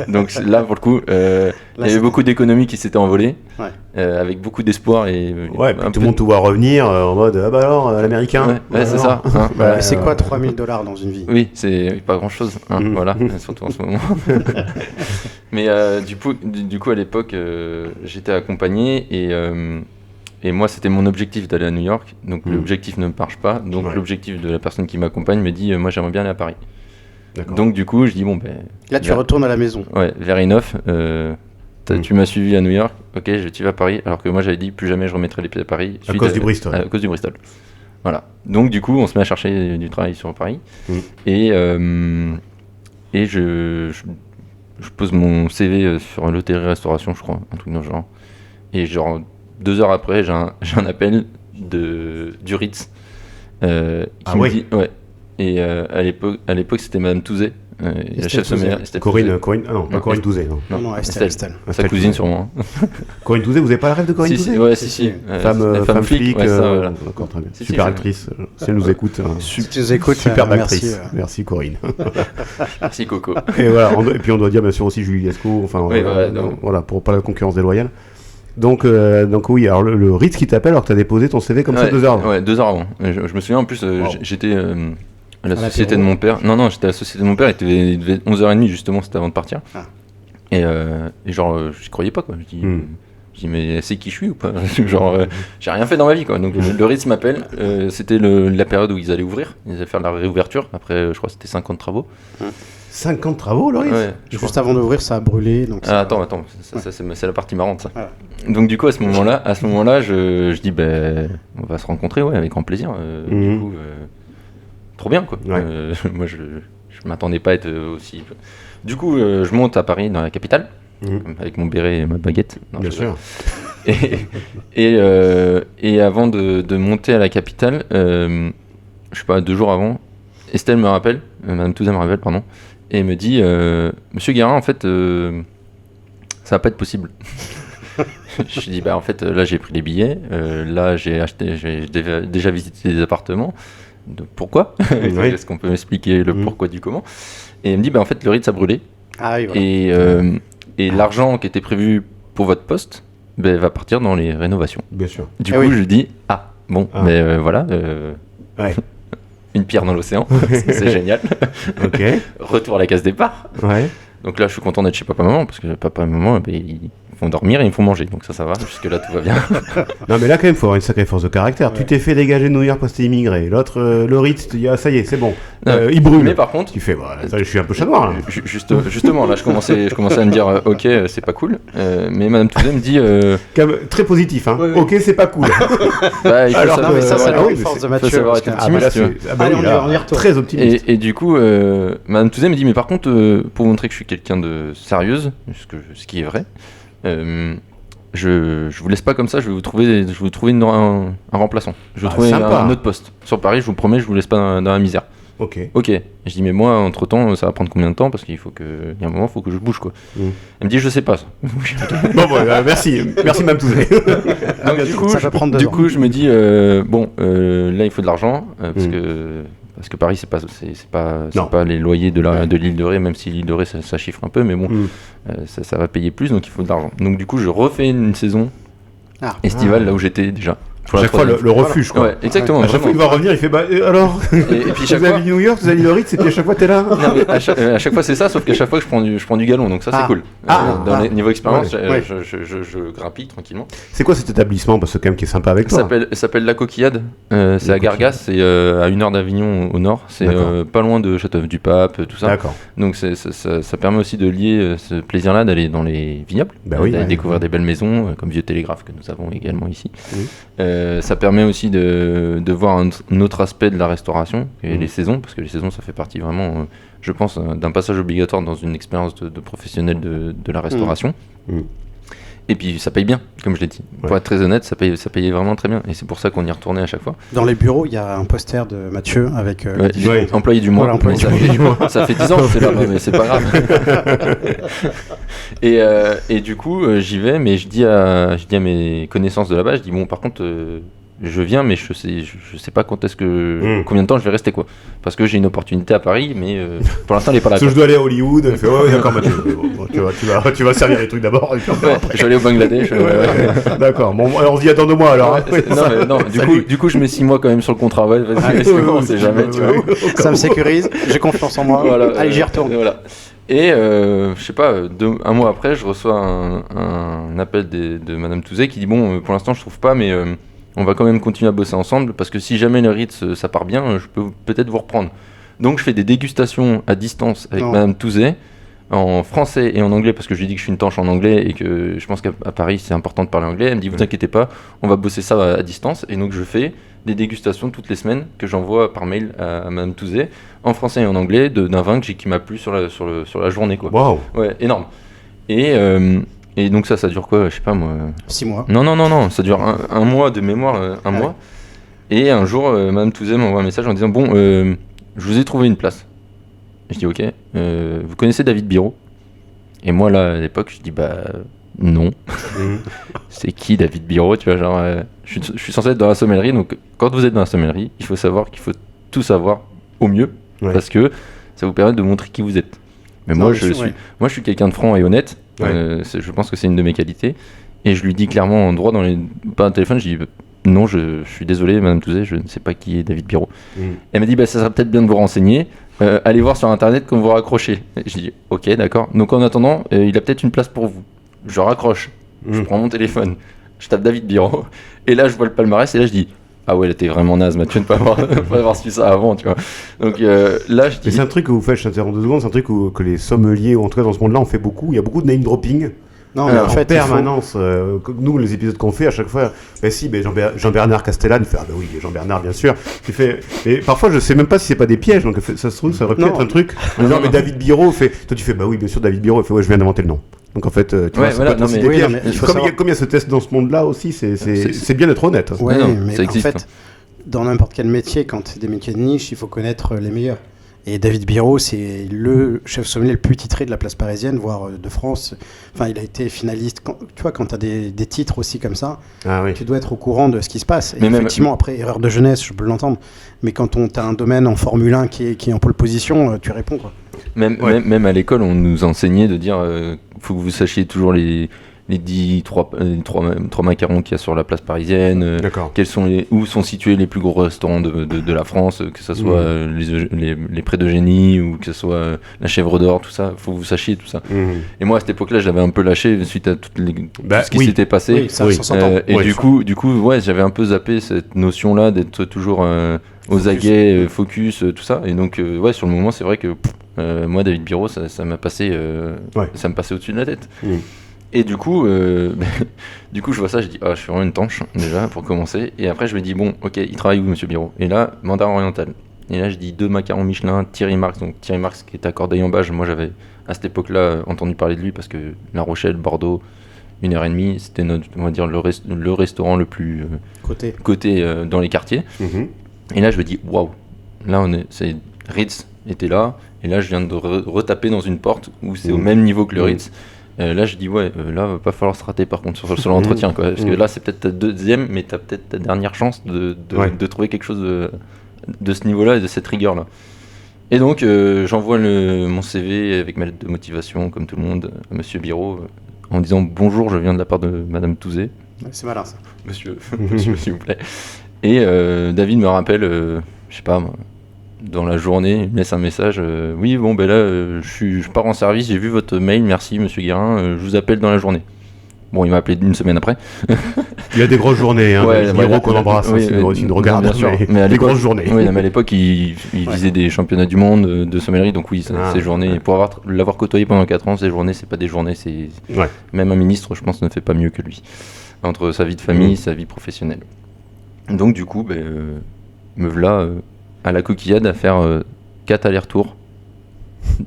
Donc là, pour le coup, il y avait beaucoup d'économies qui s'étaient envolées. Avec beaucoup d'espoir. Et tout le monde te voit revenir en mode, alors, l'américain. C'est ça. C'est quoi $3 000 dans une vie? Oui, c'est pas grand chose. Voilà, surtout en ce moment. Mais du coup, à l'époque, j'étais accompagné et moi, c'était mon objectif d'aller à New York. Donc l'objectif ne marche pas. Donc l'objectif de la personne qui m'accompagne me dit, moi, j'aimerais bien aller à Paris. D'accord. Donc du coup, je dis bon ben. Là, tu retournes à la maison. Ouais, vers enough. Tu m'as suivi à New York. Ok, tu vas à Paris. Alors que moi, j'avais dit plus jamais je remettrai les pieds à Paris. À cause du Bristol. À cause du Bristol. Voilà. Donc du coup, on se met à chercher du travail sur Paris. Et je pose mon CV sur l'hôtellerie-restauration, je crois, un truc dans le genre. Et genre 2 heures après, j'ai un appel du Ritz. Qui me dit, ouais. Et à l'époque, c'était Madame Touzé, la chef sommaire. Corinne Touzé. Non, Estelle. Sa cousine sûrement. Corinne Touzé, vous n'avez pas la rêve de Corinne Touzé? Ouais, si. Femme flic. Ouais, ça, voilà. D'accord, très bien. Super actrice. Si elle nous écoute. Si tu nous écoutes, superbe actrice. Merci Corinne. Merci Coco. Et voilà. Et puis on doit dire bien sûr aussi Julie Lescaut. Enfin voilà, pour pas la concurrence déloyale. Donc oui, alors le Ritz qui t'appelle alors que tu as déposé ton CV comme ça 2 heures avant. Ouais, 2 heures avant. Je me souviens en plus, j'étais à la société de mon père. Non, j'étais à la société de mon père, il devait 11h30 justement, c'était avant de partir. Et genre, je croyais pas quoi. Je dis mais c'est qui je suis ou pas? Genre, j'ai rien fait dans ma vie quoi. Donc le Ritz m'appelle, c'était la période où ils allaient ouvrir, ils allaient faire la réouverture. Après, je crois que c'était 50 travaux. 50 travaux, Loris? Ouais, juste avant d'ouvrir, ça a brûlé. Donc attends, c'est la partie marrante ça. Voilà. Donc du coup, à ce moment-là, je dis, on va se rencontrer, ouais, avec grand plaisir. Du coup, trop bien, quoi. Ouais. Moi, je m'attendais pas à être aussi... Du coup, je monte à Paris, dans la capitale, avec mon béret et ma baguette. Non, bien sûr. Et avant de monter à la capitale, je sais pas, 2 jours avant, Estelle me rappelle, Madame Touzé me rappelle, pardon, et me dit Monsieur Guérin, en fait, ça va pas être possible. Je dis en fait, là j'ai pris les billets, là j'ai déjà visité des appartements. Pourquoi? Est-ce qu'on peut m'expliquer le pourquoi du comment? Et elle me dit en fait le Ritz a brûlé. Ah oui, voilà. Et l'argent qui était prévu pour votre poste va partir dans les rénovations. Bien sûr. Du coup je dis mais voilà. Ouais. Une pierre dans l'océan, c'est génial. Ok. Retour à la case départ. Ouais. Donc là, je suis content d'être chez papa et maman, parce que papa et maman, ils font dormir et ils me font manger. Donc ça va, jusque-là, tout va bien. Non, mais là, quand même, il faut avoir une sacrée force de caractère. Ouais. Tu t'es fait dégager de New York parce que t'es immigré. L'autre, le Ritz, ça y est, c'est bon. Il brûle. Mais par contre... Tu fais, je suis un peu chat noir, là. Justement, là, je commençais à me dire, ok, c'est pas cool. Mais Madame Touzé me dit... Très positif, hein. Ouais. Ok, c'est pas cool. Il faut savoir, mais ça, c'est la force de Mathieu. Il faut savoir être optimiste. Allez, on y retourne. Très optimiste. Et du coup, Madame Touzé me dit, mais par contre, pour montrer que je suis quelqu'un de sérieuse, ce qui est vrai, je vous laisse pas comme ça, je vais vous trouver un remplaçant. Je vais vous trouver un autre poste. Sur Paris, je vous promets, je vous laisse pas dans la misère. Ok. Je dis mais moi entre temps ça va prendre combien de temps parce qu'il faut que il y a un moment il faut que je bouge quoi. Elle me dit je sais pas ça. Bon merci Mme Touzé. Donc, ça va prendre 2 ans. Du coup je me dis là il faut de l'argent parce que Paris c'est pas les loyers de l'île de Ré, même si l'île de Ré ça chiffre un peu, mais bon ça va payer plus, donc il faut de l'argent. Donc du coup je refais une saison estivale là où j'étais déjà. À chaque fois le refuge quoi. Ouais, exactement. À chaque fois qu'il va revenir il fait alors et puis vous avez New York, vous avez le Ritz et puis à chaque fois t'es là. Non, mais à chaque fois c'est ça, sauf qu'à chaque fois je prends du galon, donc ça c'est cool. Niveau expérience, je grappille tranquillement. C'est quoi cet établissement parce que quand même qui est sympa avec toi? Ça s'appelle La Coquillade. C'est à Gargas, c'est à 1 heure d'Avignon au nord. C'est pas loin de Châteauneuf-du-Pape, tout ça. D'accord. Donc ça permet aussi de lier ce plaisir-là d'aller dans les vignobles, d'aller découvrir des belles maisons comme Vieux Télégraphe que nous avons également ici. Ça permet aussi de voir un autre aspect de la restauration, et les saisons, parce que les saisons ça fait partie vraiment, je pense, d'un passage obligatoire dans une expérience de professionnel de la restauration. Et puis ça paye bien, comme je l'ai dit. Pour être très honnête, ça payait vraiment très bien. Et c'est pour ça qu'on y retournait à chaque fois. Dans les bureaux, il y a un poster de Mathieu avec... employé du mois. Voilà, employé du mois. Ça fait 10 ans que c'est là, mais c'est pas grave. Et du coup, j'y vais, mais je dis à mes connaissances de là-bas, je dis, bon, par contre... je viens, mais je sais pas quand est-ce que combien de temps je vais rester quoi. Parce que j'ai une opportunité à Paris, mais pour l'instant elle est pas là. Parce que je dois aller à Hollywood. Elle fait d'accord, Mathieu. Tu vas servir les trucs d'abord. Et puis je vais aller au Bangladesh. D'accord. Bon, on se dit attends 2 mois alors. Non, du coup je mets 6 mois quand même sur le contrat. Ouais, vas-y, on sait jamais. Ça me sécurise. J'ai confiance en moi. Voilà, allez, j'y retourne. Voilà. Et je sais pas, 1 mois après, je reçois un appel de Madame Touzé qui dit bon, pour l'instant je trouve pas, mais on va quand même continuer à bosser ensemble parce que si jamais le Ritz ça part bien, je peux peut-être vous reprendre. Donc je fais des dégustations à distance avec Madame Touzé, en français et en anglais, parce que je lui dis que je suis une tanche en anglais et que je pense qu'à Paris c'est important de parler anglais. Elle me dit vous inquiétez pas, on va bosser ça à distance. Et donc je fais des dégustations toutes les semaines que j'envoie par mail à Madame Touzé, en français et en anglais, d'un vin qui m'a plu sur la journée, quoi. Waouh. Ouais, énorme. Et donc ça dure quoi, je sais pas moi. 6 mois. Non, ça dure un mois de mémoire, mois. Et un jour, Madame Touzé m'envoie un message en disant bon, je vous ai trouvé une place. Je dis ok, vous connaissez David Biro? Et moi là, à l'époque, je dis bah non. C'est qui David Biro? Tu vois, genre, je suis censé être dans la sommellerie, donc quand vous êtes dans la sommellerie, il faut savoir qu'il faut tout savoir au mieux, parce que ça vous permet de montrer qui vous êtes. Mais moi, je suis quelqu'un de franc et honnête. Je pense que c'est une de mes qualités. Et je lui dis clairement, droit par un téléphone, je dis non, je suis désolé, Madame Touzé, je ne sais pas qui est David Biro. Elle m'a dit ça serait peut-être bien de vous renseigner. Allez voir sur internet quand vous raccrochez. Je dis ok, d'accord. Donc en attendant, il a peut-être une place pour vous. Je raccroche, je prends mon téléphone, je tape David Biro, et là je vois le palmarès, et là je dis ah ouais, là t'es vraiment naze, Mathieu, de pas avoir su ça avant, tu vois. Donc là je dis. Mais c'est un truc que vous faites, je t'interromps 2 secondes, c'est un truc que les sommeliers, ou en tout cas dans ce monde-là, on fait beaucoup. Il y a beaucoup de name dropping. Non, mais en fait, permanence, nous, les épisodes qu'on fait, à chaque fois, Jean-Bernard Castellane fait, ah bah oui, Jean-Bernard, bien sûr. Et parfois, je sais même pas si c'est pas des pièges, donc ça se trouve, ça aurait pu être un truc. Non, mais David Biro fait, toi tu fais, bah oui, bien sûr, David Biro, il fait, ouais, je viens d'inventer le nom. Donc en fait, tu vois, c'est pas aussi des pièges. Comme il y a ce test dans ce monde-là aussi, c'est bien d'être honnête. Ouais, mais en fait, dans n'importe quel métier, quand c'est des métiers de niche, il faut connaître les meilleurs. Et David Biro, c'est le chef sommelier le plus titré de la place parisienne, voire de France. Enfin, il a été finaliste. Tu vois, quand tu as des titres aussi comme ça, tu dois être au courant de ce qui se passe. Et effectivement, après, erreur de jeunesse, je peux l'entendre. Mais quand tu as un domaine en Formule 1 qui est en pole position, tu réponds, quoi. Même à l'école, on nous enseignait de dire faut que vous sachiez toujours les 3 macarons qu'il y a sur la place parisienne, où sont situés les plus gros restaurants de la France, que ce soit les Prés d'Eugénie ou que ce soit la Chèvre d'Or, tout ça, il faut que vous sachiez tout ça. Et moi à cette époque-là, j'avais un peu lâché suite à tout ce qui s'était passé. Du coup, j'avais un peu zappé cette notion-là d'être toujours aux aguets, focus, tout ça. Et donc, sur le moment, c'est vrai que moi, David Biro, ça m'a passé, ça me passait au-dessus de la tête. Et du coup, je vois ça, je dis je suis vraiment une tanche déjà pour commencer. Et après je me dis bon, ok, il travaille où Monsieur Biro? Et là, Mandarin Oriental. Et là je dis 2 macarons Michelin, Thierry Marx. Donc Thierry Marx qui est à Corbeil-en-Bage. Moi j'avais à cette époque-là entendu parler de lui parce que La Rochelle, Bordeaux, 1h30, c'était on va dire le restaurant le plus coté dans les quartiers. Et là je me dis waouh, là c'est Ritz était là. Et là je viens de retaper dans une porte où c'est au même niveau que le Ritz. Là je dis là va pas falloir se rater par contre sur l'entretien, quoi, parce que là c'est peut-être ta deuxième, mais t'as peut-être ta dernière chance de trouver quelque chose de ce niveau-là et de cette rigueur-là. Et donc j'envoie mon CV avec ma lettre de motivation comme tout le monde à Monsieur Biro en disant bonjour, je viens de la part de Madame Touzé. C'est malin ça. Monsieur s'il vous plaît. Et David me rappelle, je sais pas moi, dans la journée, il me laisse un message. Oui, bon, ben là, je pars en service, j'ai vu votre mail, merci Monsieur Guérin, je vous appelle dans la journée. Bon, il m'a appelé une semaine après. Il y a des grosses journées, hein, Guérin qu'on embrasse, oui, c'est une regarde, bien sûr, mais à des grosses journées. Oui, mais à l'époque, il visait des championnats du monde de sommellerie, donc oui, ces journées, pour l'avoir côtoyé pendant 4 ans, ces journées, c'est pas des journées, c'est même un ministre, je pense, ne fait pas mieux que lui, entre sa vie de famille et sa vie professionnelle. Donc du coup, me voilà à la coquillade à faire 4 allers-retours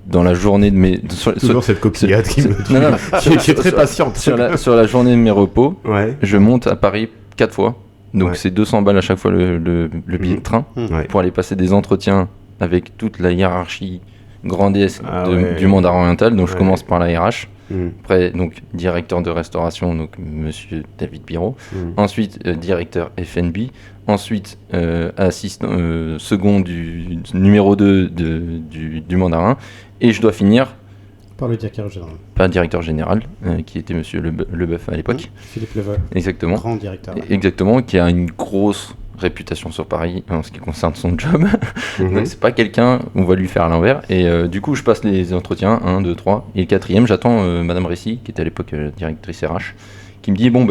dans la journée de mes... Toujours cette coquillade qui est très patiente. Sur la journée de mes repos, je monte à Paris 4 fois. Donc c'est 200 balles à chaque fois le billet de train pour aller passer des entretiens avec toute la hiérarchie grandesse du Mandarin Oriental. Donc je commence par la RH. Après, donc directeur de restauration, donc Monsieur David Biro. Ensuite, directeur F&B. Ensuite, assistant second du numéro 2 du Mandarin. Et je dois finir par le directeur général. Pas le directeur général, qui était Monsieur Leboeuf à l'époque. Philippe Leboeuf. Exactement. Grand directeur. Exactement, qui a une grosse réputation sur Paris en ce qui concerne son job. Donc c'est pas quelqu'un, on va lui faire à l'envers. Et du coup, je passe les entretiens, 1, 2, 3. Et le 4e, j'attends Madame Récy, qui était à l'époque directrice RH, qui me dit, bon,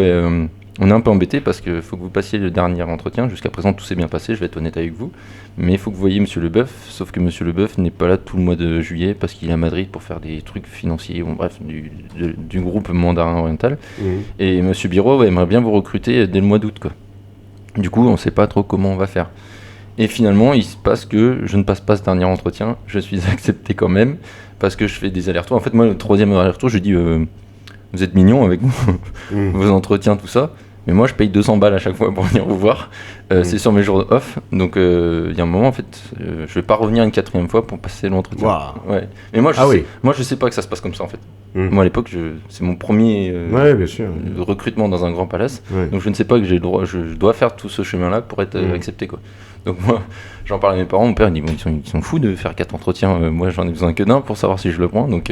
On est un peu embêté parce qu'il faut que vous passiez le dernier entretien. Jusqu'à présent, tout s'est bien passé, je vais être honnête avec vous. Mais il faut que vous voyiez Monsieur Leboeuf, sauf que Monsieur Leboeuf n'est pas là tout le mois de juillet parce qu'il est à Madrid pour faire des trucs financiers, bon, bref, du groupe Mandarin Oriental. Et Monsieur Biro aimerait bien vous recruter dès le mois d'août, quoi. Du coup, on ne sait pas trop comment on va faire. Et finalement, il se passe que je ne passe pas ce dernier entretien, je suis accepté quand même, parce que je fais des allers-retours. En fait, moi, le 3e aller-retour, je dis, vous êtes mignons avec vos entretiens, tout ça, mais moi, je paye 200 balles à chaque fois pour venir vous voir. C'est sur mes jours off, donc il y a un moment, en fait, je ne vais pas revenir une 4e fois pour passer l'entretien. Wow. Ouais. Mais moi, je sais pas que ça se passe comme ça, en fait. Moi, à l'époque, c'est mon premier bien sûr. recrutement dans un grand palace, Ouais. donc je ne sais pas que j'ai le droit, je dois faire tout ce chemin-là pour être accepté, quoi. Donc moi, j'en parle à mes parents, mon père il dit, bon, ils sont fous de faire 4 entretiens, moi j'en ai besoin que d'un pour savoir si je le prends, donc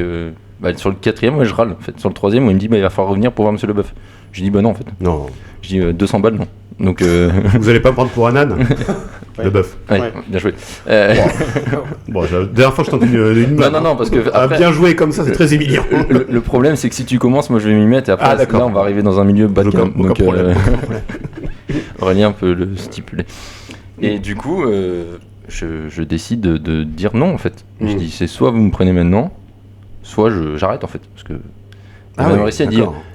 sur le 4e, moi je râle, en fait. Sur le 3e, il me dit, il va falloir revenir pour voir Monsieur Leboeuf. Je dis, non, en fait. Non. Je dis, 200 balles, non. Donc, Vous allez pas me prendre pour un âne Le bœuf. ouais, Ouais. bien joué. Bon, la dernière fois, je tente une main. Non, parce que après, Bien joué comme ça, c'est très humiliant. le problème, c'est que si tu commences, moi je vais m'y mettre, et après, d'accord. là, on va arriver dans un milieu bas de gamme. Aucun Donc, problème. Aurélien peut le stipuler. Et du coup, je décide de dire non, en fait. Je dis, c'est soit vous me prenez maintenant, soit j'arrête, en fait. Parce que Madame Rissi,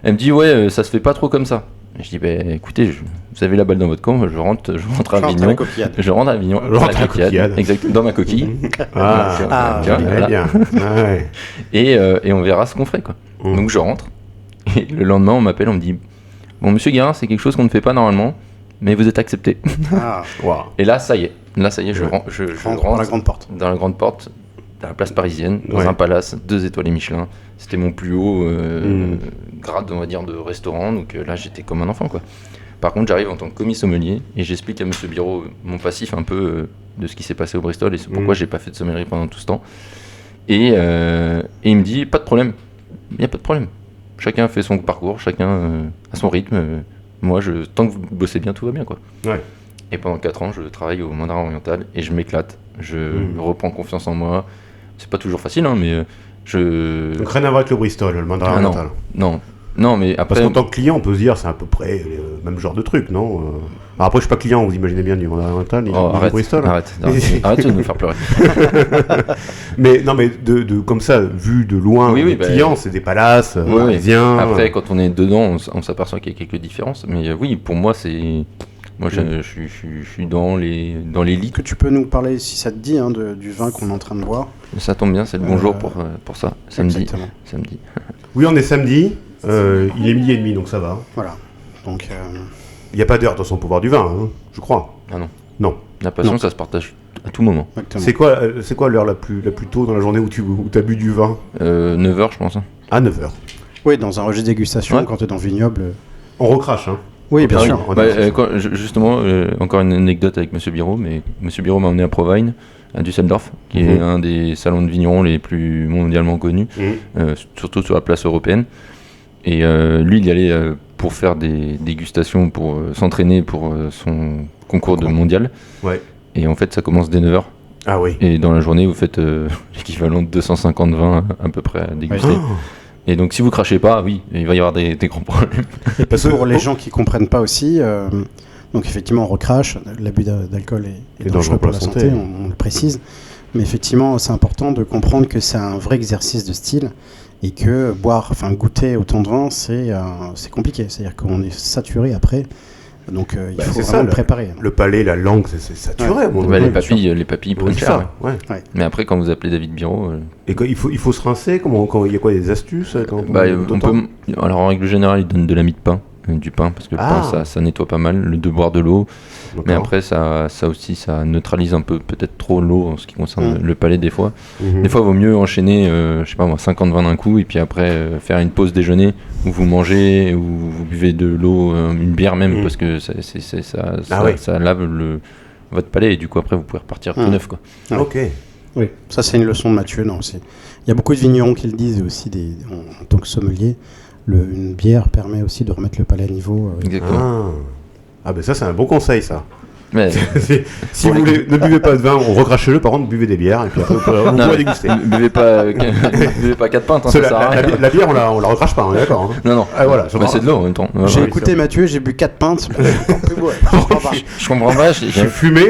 elle me dit, ouais, ça se fait pas trop comme ça. Et je dis, écoutez, vous avez la balle dans votre camp, je rentre à Avignon. Je rentre à Avignon. Je rentre à la coquillade. Exactement, dans ma coquille. Tu vois, voilà. bien. Ouais. Et on verra ce qu'on ferait, quoi. Donc je rentre. Et le lendemain, on m'appelle, on me dit, bon, monsieur Guérin, c'est quelque chose qu'on ne fait pas normalement, mais vous êtes accepté. Wow. Et là, ça y est, je rentre Dans la grande porte. dans la grande porte, dans la place parisienne, dans Ouais. un palace, 2 étoiles Michelin. C'était mon plus haut grade, on va dire, de restaurant. Donc là, j'étais comme un enfant, quoi. Par contre, j'arrive en tant que commis sommelier et j'explique à Monsieur Biro mon passif un peu de ce qui s'est passé au Bristol et pourquoi j'ai pas fait de sommellerie pendant tout ce temps. Et il me dit, pas de problème, il n'y a pas de problème. Chacun fait son parcours, chacun à son rythme. Moi, tant que vous bossez bien, tout va bien, quoi. Ouais. Et pendant 4 ans, je travaille au Mandarin Oriental et je m'éclate. Je reprends confiance en moi. C'est pas toujours facile, hein, mais Donc rien à voir avec le Bristol, le Mandarin Oriental. Non, mais après. Parce qu'en tant que client, on peut se dire c'est à peu près le même genre de truc, non Alors après, je suis pas client, vous imaginez bien du Mandarin Oriental, ni du Bristol. Arrête de nous faire pleurer. Mais non, mais de comme ça, vu de loin, les clients, c'est des palaces parisiens. Après, quand on est dedans, on s'aperçoit qu'il y a quelques différences. Mais oui, pour moi, c'est. Moi, je suis dans l'élite. Que tu peux nous parler, si ça te dit, du vin qu'on est en train de boire. Ça tombe bien, c'est le bon jour pour ça. Samedi. Exactement. Oui, on est samedi. Il est 12h30, donc ça va. Voilà. Donc, il n'y a pas d'heure dans son pouvoir du vin, hein, je crois. Ah non. Non. La passion, ça se partage à tout moment. exactement. C'est quoi l'heure la plus tôt dans la journée où tu as bu du vin 9h, je pense. À 9h. Oui, dans un registre dégustation, Ouais. quand tu es dans le vignoble. On recrache, hein. Oui, bien Ah oui. sûr. Justement, encore une anecdote avec Monsieur Biro, mais Monsieur Biro m'a emmené à Provine, à Düsseldorf, qui est un des salons de vignerons les plus mondialement connus, surtout sur la place européenne. Et lui, il y allait pour faire des dégustations, pour s'entraîner pour son concours de mondial. Ouais. Et en fait, ça commence dès 9h. Ah oui. Et dans la journée, vous faites l'équivalent de 250 vins à peu près à déguster. Et donc, si vous crachez pas, oui, il va y avoir des grands problèmes. Parce que pour les gens qui comprennent pas aussi, donc effectivement, on recrache. L'abus d'alcool est dangereux pour la santé, on le précise. Mais effectivement, c'est important de comprendre que c'est un vrai exercice de style et que goûter autant de vin, c'est compliqué. C'est-à-dire qu'on est saturé après. Donc il faut vraiment le préparer. Le palais, la langue, c'est saturé. Les papilles prennent cher. Ouais. Mais après, quand vous appelez David Biro... Et il faut se rincer. Il y a quoi, des astuces alors en règle générale, ils donnent de la mie de pain, du pain, parce que le pain, ça nettoie pas mal, de boire de l'eau. D'accord. Mais après, ça aussi, ça neutralise un peu, peut-être trop l'eau en ce qui concerne le palais des fois. Des fois, il vaut mieux enchaîner, 50 vins d'un coup, et puis après faire une pause déjeuner où vous mangez, où vous buvez de l'eau, une bière même, parce que ça lave votre palais, et du coup après vous pouvez repartir tout neuf, quoi. Ok. Oui, ça c'est une leçon de Mathieu. Non, il y a beaucoup de vignerons qui le disent, et aussi en tant que sommelier, une bière permet aussi de remettre le palais à niveau. Exactement. Ah ben ça c'est un bon conseil, ça. Mais Si vous voulez, ne buvez pas de vin, recrachez-le, par contre, buvez des bières, et puis après, on pourra déguster. buvez pas 4 pintes, ça sert à rien. La bière, on la recrache pas, on est d'accord. Hein. Non. Ah, voilà, Mais c'est de l'eau en même temps. J'ai écouté Mathieu, j'ai bu 4 pintes. Je comprends pas. J'ai fumé.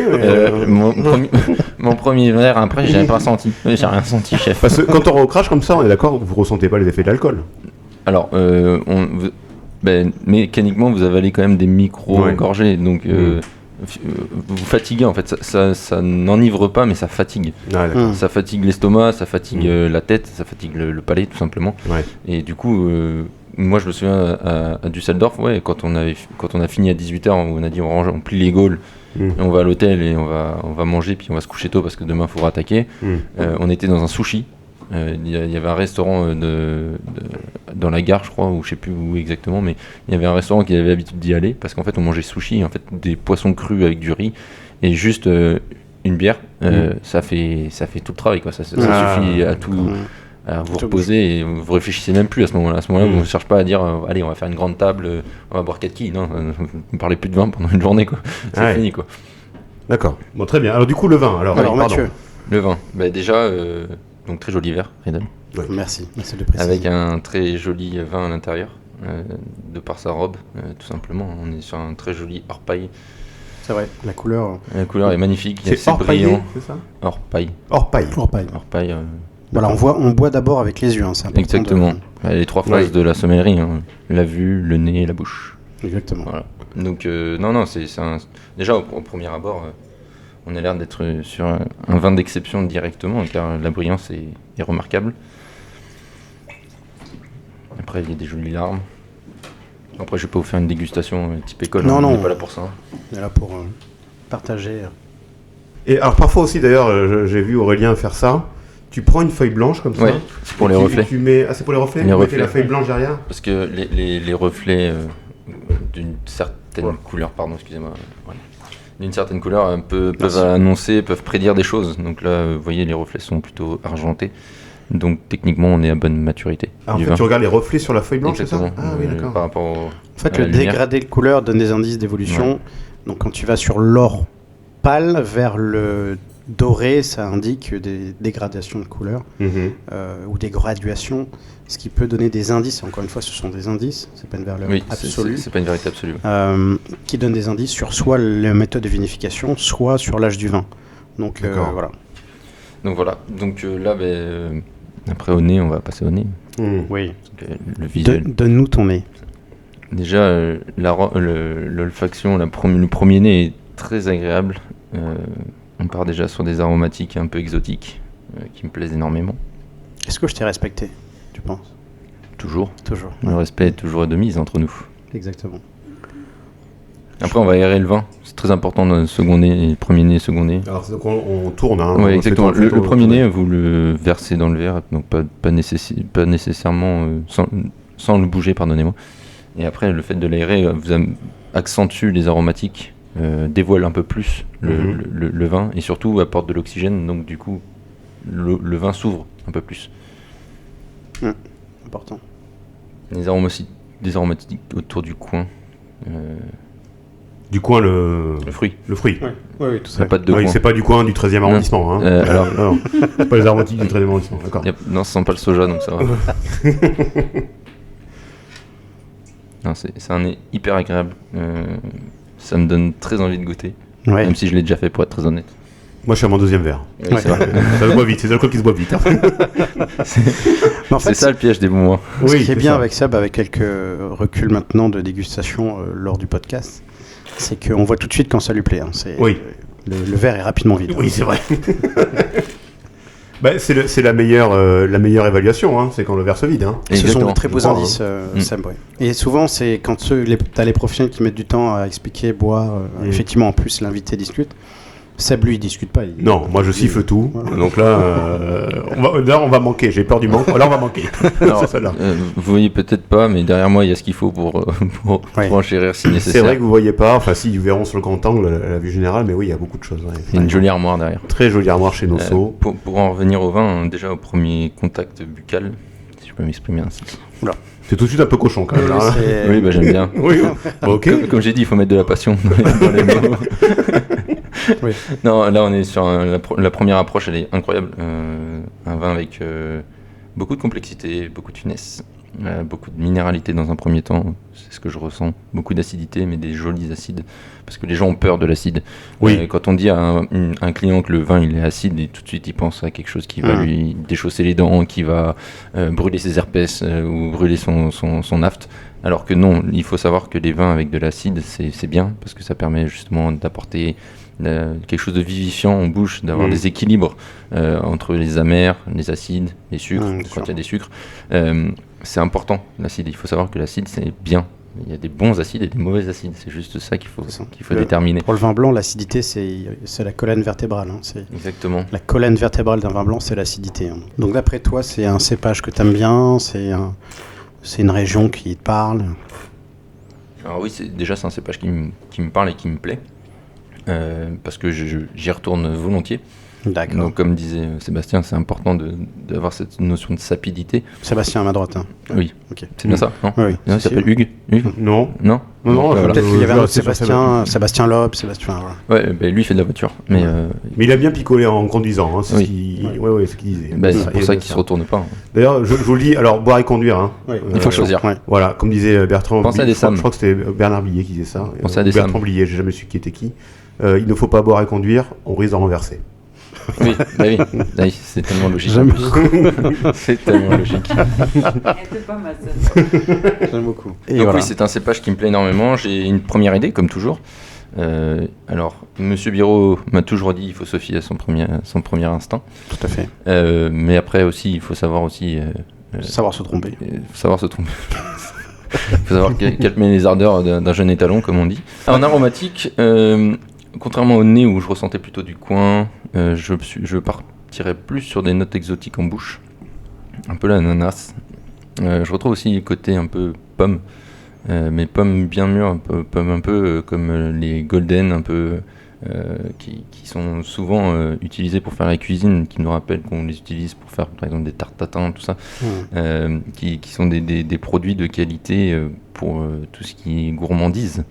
Mon premier verre, après, j'ai pas senti. J'ai rien senti, chef. Parce que quand on recrache comme ça, on est d'accord, vous ressentez pas les effets de l'alcool. Alors, mécaniquement, vous avalez quand même des micro-gorgées, donc vous fatiguez en fait. Ça n'enivre pas, mais ça fatigue. Ah, ça fatigue l'estomac, ça fatigue la tête, ça fatigue le palais tout simplement. Ouais. Et du coup, moi je me souviens à Düsseldorf, quand on a fini à 18h, on a dit on plie les gaules. Et on va à l'hôtel et on va manger, puis on va se coucher tôt parce que demain il faudra attaquer. On était dans un sushi. Il y avait un restaurant dans la gare, je crois, ou je sais plus où exactement, mais il y avait un restaurant qui avait l'habitude d'y aller parce qu'en fait on mangeait sushi, en fait des poissons crus avec du riz et juste une bière, ça fait tout le travail, quoi. Ça suffit à tout. À vous reposer et vous réfléchissez même plus à ce moment-là. À ce moment-là, vous ne cherchez pas à dire allez, on va faire une grande table, on va boire 4 quilles. Non, vous ne parlez plus de vin pendant une journée, quoi. C'est fini, quoi. D'accord. Bon, très bien. Alors du coup, le vin. Alors Mathieu. Le vin. Déjà, donc très joli verre, Redon. Ouais. Merci de préciser. Avec un très joli vin à l'intérieur, de par sa robe, tout simplement. On est sur un très joli hors-paille. C'est vrai, la couleur. La couleur est magnifique, c'est hors-paillé, c'est ça ? Hors-paille. Hors-paille. Voilà, on boit d'abord avec les yeux, c'est important. Exactement. Les 3 phases de la sommellerie, la vue, le nez et la bouche. Exactement. Voilà. Donc non, c'est déjà au premier abord, on a l'air d'être sur un vin d'exception directement, car la brillance est remarquable. Après, il y a des jolies larmes. Après, je vais pas vous faire une dégustation type école. Non, on n'est pas là pour ça. On est là pour partager. Et alors parfois aussi, d'ailleurs, j'ai vu Aurélien faire ça. Tu prends une feuille blanche comme ça. Ouais, c'est pour les reflets. C'est pour les reflets. Les reflets. La feuille blanche derrière. Parce que les reflets d'une certaine couleur, d'une certaine couleur peuvent annoncer, peuvent prédire des choses. Donc là, vous voyez, les reflets sont plutôt argentés. Donc techniquement, on est à bonne maturité. En fait, tu regardes les reflets sur la feuille blanche, exactement. C'est ça ? Ah oui, d'accord. Par rapport En fait, le dégradé de couleur donne des indices d'évolution. Ouais. Donc quand tu vas sur l'or pâle vers le doré, ça indique des dégradations de couleur ou des graduations, ce qui peut donner des indices. Encore une fois, ce sont des indices, c'est pas une valeur absolue. C'est pas une vérité absolue. Qui donne des indices sur soit la méthode de vinification, soit sur l'âge du vin. Donc voilà. Donc là, après au nez, on va passer au nez. Oui. Donc, le visuel. Donne-nous ton nez. Déjà, l'olfaction, le premier nez est très agréable. On part déjà sur des aromatiques un peu exotiques qui me plaisent énormément. Est-ce que je t'ai respecté, tu penses ? Toujours. Ouais. Le respect est toujours de mise entre nous. Exactement. Après, on va aérer le vin. C'est très important dans le second nez, premier nez, second nez. Alors, donc on tourne. Oui, exactement. Le premier nez, vous le versez dans le verre, donc pas nécessairement sans le bouger, pardonnez-moi. Et après, le fait de l'aérer vous accentue les aromatiques. Dévoile un peu plus le vin et surtout apporte de l'oxygène, donc du coup le vin s'ouvre un peu plus. Important. Des aromatiques autour du coin. Du coin, le fruit. Le fruit. Oui, tout ça. La pâte de coin. C'est pas du coin du 13e arrondissement. Hein. Alors, non, c'est pas les aromatiques du 13e arrondissement. D'accord. Non, ça sent pas le soja, donc ça va. Non, c'est un nez hyper agréable. Ça me donne très envie de goûter, même si je l'ai déjà fait, pour être très honnête. Moi, je suis à mon deuxième verre. Oui, c'est vrai. Ça se boit vite, c'est l'alcool qui se boit vite. Hein. C'est ça le piège des bons mois. Ce qui est bien avec ça, avec quelques reculs maintenant de dégustation lors du podcast, c'est qu'on voit tout de suite quand ça lui plaît. Hein. Le verre est rapidement vide. Oui, c'est vrai. C'est la meilleure évaluation, hein, c'est quand le verre se vide. Hein. Ce sont de très beaux indices, Sam. Et souvent, c'est quand tu as les professionnels qui mettent du temps à expliquer, boire. Effectivement, en plus, l'invité discute. Seb, lui, il discute pas. Non, moi je siffle tout. Voilà. Donc là, on va manquer. J'ai peur du manque. Là, on va manquer. Alors, vous voyez peut-être pas, mais derrière moi, il y a ce qu'il faut pour enchérir si nécessaire. C'est vrai que vous voyez pas. Enfin, si, ils verront sur le grand angle la vue générale, mais oui, il y a beaucoup de choses. Ouais. Il y a une jolie armoire derrière. Très jolie armoire chez Nosso. Pour en revenir au vin, déjà au premier contact buccal, si je peux m'exprimer ainsi. Oula. C'est tout de suite un peu cochon quand même. Oui, j'aime bien. Oui, ok. Comme j'ai dit, il faut mettre de la passion dans les mots. Oui. Non, là on est sur la première approche, elle est incroyable. Un vin avec beaucoup de complexité, beaucoup de finesse, beaucoup de minéralité dans un premier temps, c'est ce que je ressens. Beaucoup d'acidité, mais des jolis acides, parce que les gens ont peur de l'acide. Oui. Quand on dit à un client que le vin il est acide, et tout de suite il pense à quelque chose qui va lui déchausser les dents, qui va brûler ses herpès ou brûler son aphte. Alors que non, il faut savoir que les vins avec de l'acide, c'est bien, parce que ça permet justement d'apporter quelque chose de vivifiant en bouche, d'avoir des équilibres entre les amers, les acides, les sucres, quand il y a des sucres. C'est important, l'acide. Il faut savoir que l'acide, c'est bien. Il y a des bons acides et des mauvais acides. C'est juste ça qu'il faut déterminer. Pour le vin blanc, l'acidité, c'est la colonne vertébrale. Exactement. La colonne vertébrale d'un vin blanc, c'est l'acidité. Donc d'après toi, c'est un cépage que tu aimes bien, c'est une région qui te parle. Alors oui, c'est un cépage qui me parle et qui me plaît. Parce que j'y retourne volontiers. D'accord. Donc comme disait Sébastien, c'est important d'avoir cette notion de sapidité. Sébastien à ma droite. Oui, okay. C'est bien ça, non? Oui. Il s'appelle Hugues. Non. Peut-être qu'il y avait un autre Sébastien Loeb, Ouais, lui il fait de la voiture. Mais il a bien picolé en conduisant, c'est ce qu'il disait. C'est pour ça qu'il se retourne pas. D'ailleurs, je vous le dis, alors boire et conduire. Il faut choisir. Voilà, comme disait Bertrand. Pensez à des Sam. Je crois que c'était Bernard Blier qui disait ça. Pensez à des Bertrand Blier, j'ai jamais su qui était qui. Il ne faut pas boire et conduire, on risque de renverser. Oui, c'est tellement logique. C'est tellement logique. C'est pas mal ça. J'aime beaucoup. Et donc oui, c'est un cépage qui me plaît énormément. J'ai une première idée, comme toujours. Alors, Monsieur Biro m'a toujours dit il faut se fier à son premier instinct. Tout à fait. Mais après aussi, il faut savoir aussi... savoir se tromper. Il faut savoir calmer les ardeurs d'un jeune étalon, comme on dit. En aromatique... contrairement au nez où je ressentais plutôt du coin, je partirais plus sur des notes exotiques en bouche. Un peu l'ananas. Je retrouve aussi le côté un peu pomme, mais pomme bien mûre, pomme un peu comme les golden, un peu qui sont souvent utilisés pour faire la cuisine, qui nous rappellent qu'on les utilise pour faire par exemple des tartes tatin, tout ça, qui sont des produits de qualité pour tout ce qui est gourmandise.